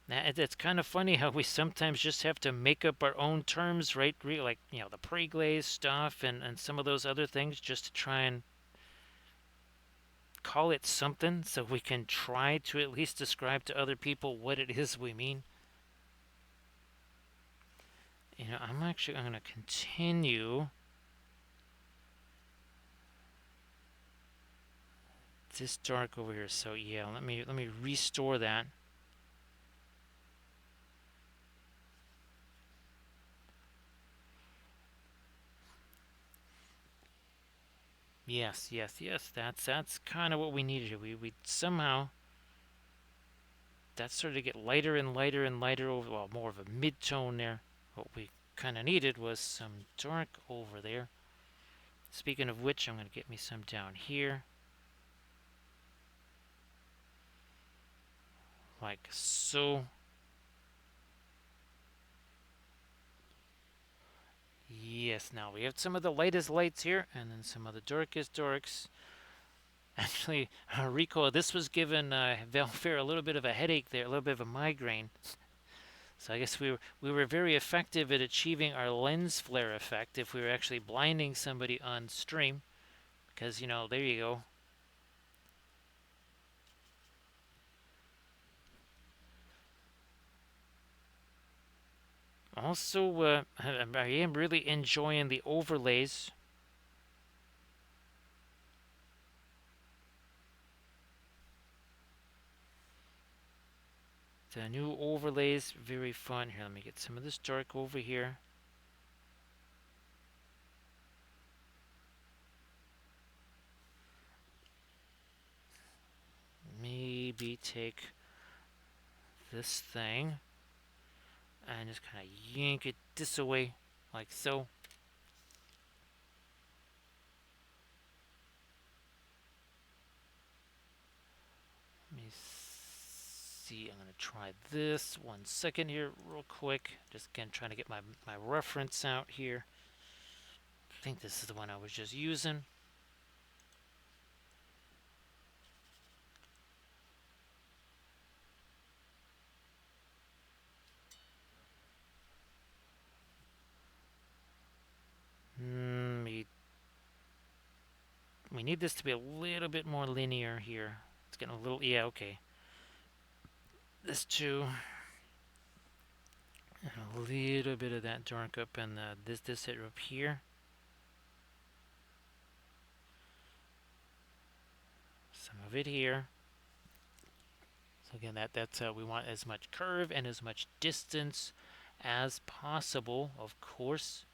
Now, it's kind of funny how we sometimes just have to make up our own terms, right? Like, the pre-glaze stuff and some of those other things just to try and call it something so we can try to at least describe to other people what it is we mean. I'm going to continue this dark over here. So yeah, let me restore that. Yes, yes, yes. That's kind of what we needed. We somehow that started to get lighter and lighter and lighter over. Well, more of a mid-tone there. What we kind of needed was some dark over there. Speaking of which, I'm going to get me some down here, like so. Yes, now we have some of the lightest lights here, and then some of the darkest darks. Actually, Rico, this was giving Valfair a little bit of a headache there, a little bit of a migraine. So I guess we were very effective at achieving our lens flare effect if we were actually blinding somebody on stream, because there you go. Also, I am really enjoying the overlays. The new overlays, very fun. Here, let me get some of this dark over here. Maybe take this thing and just kind of yank it this away, like so. Let me see. I'm going to try this 1 second here, real quick. Just again, trying to get my reference out here. I think this is the one I was just using. We need this to be a little bit more linear here. It's getting a little, yeah, okay. This too. And a little bit of that dark up in this hit up here. Some of it here. So again, that's we want as much curve and as much distance as possible, of course.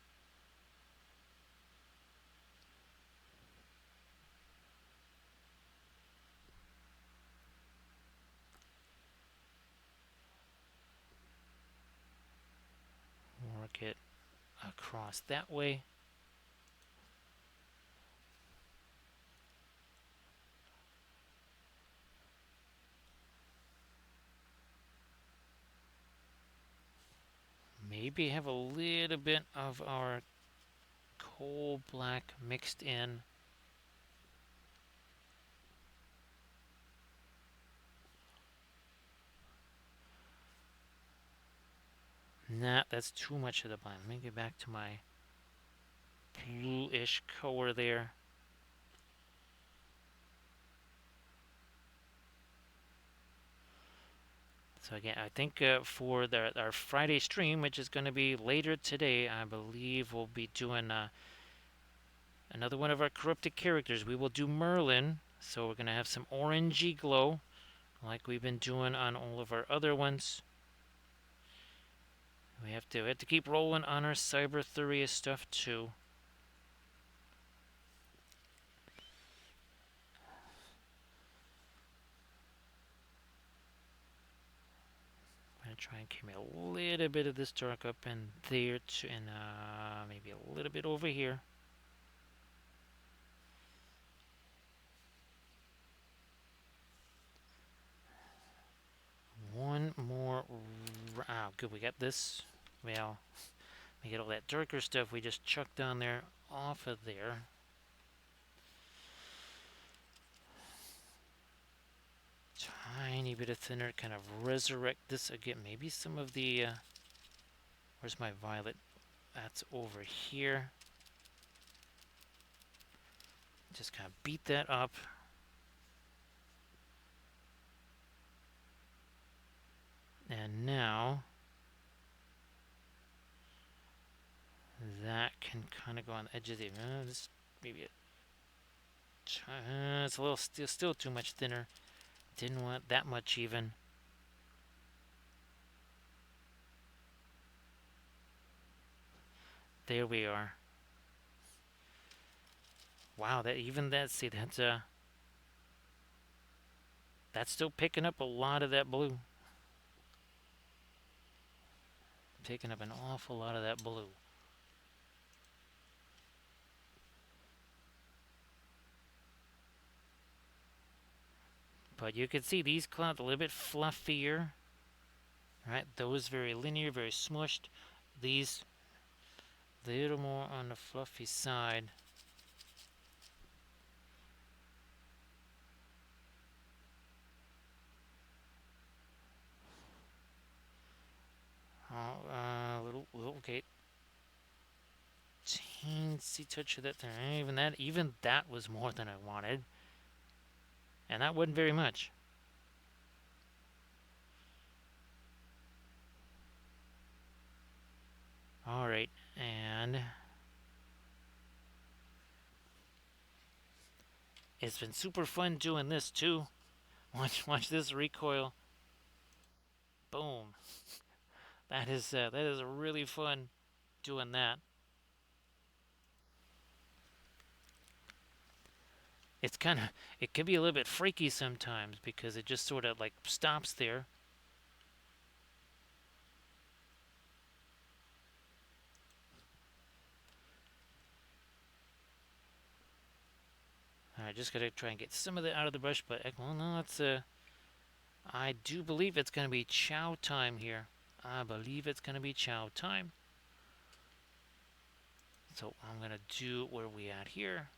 Work it across that way. Maybe have a little bit of our coal black mixed in. Nah, that's too much of the black. Let me get back to my bluish color there. So again, I think for our Friday stream, which is going to be later today, I believe we'll be doing another one of our corrupted characters. We will do Merlin, so we're going to have some orangey glow, like we've been doing on all of our other ones. We have to keep rolling on our Cyberthuria stuff too. I'm going to try and give me a little bit of this dark up in there, too, and maybe a little bit over here. One more. Oh, good. We got this. Well, we get all that darker stuff we just chucked down there off of there. Tiny bit of thinner, kind of resurrect this again. Maybe some of the. Where's my violet? That's over here. Just kind of beat that up. And now that can kind of go on the edge of the. This maybe it's a little still too much thinner. Didn't want that much even. There we are. Wow, that even that. See, that's still picking up a lot of that blue. Picking up an awful lot of that blue. But you can see these clouds a little bit fluffier. Right? Those very linear, very smushed. These a little more on the fluffy side. Little okay. Teensy touch of that there. Even that was more than I wanted. And that wasn't very much. Alright, and it's been super fun doing this too. Watch this recoil. Boom. That is really fun doing that. It's it can be a little bit freaky sometimes because it just sort of like stops there. I just gotta try and get some of that out of the brush, but well, no, it's I do believe it's gonna be chow time here. I believe it's gonna be chow time. So I'm gonna do where we at here.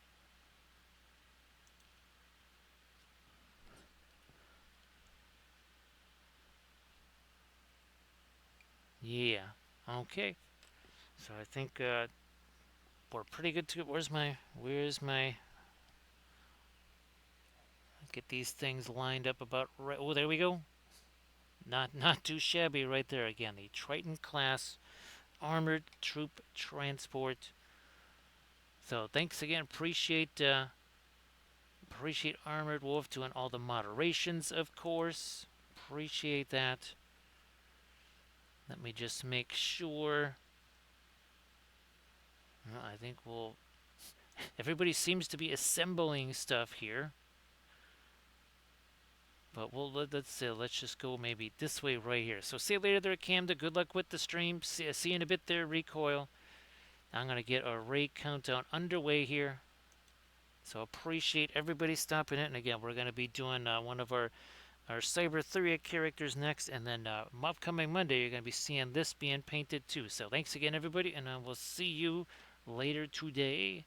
Yeah. Okay. So I think we're pretty good to. Where's my? Get these things lined up about right. Oh, there we go. Not too shabby right there. Again, the Triton class armored troop transport. So thanks again. Appreciate Armored Wolf doing all the moderations, of course. Appreciate that. Let me just make sure. Well, I think we'll. Everybody seems to be assembling stuff here. But let's just go maybe this way right here. So see you later there, Camda. Good luck with the stream. See you in a bit there, Recoil. I'm going to get a raid countdown underway here. So appreciate everybody stopping in. And again, we're going to be doing one of our Cybertheria characters next. And then upcoming Monday, you're going to be seeing this being painted too. So thanks again, everybody. And I will see you later today.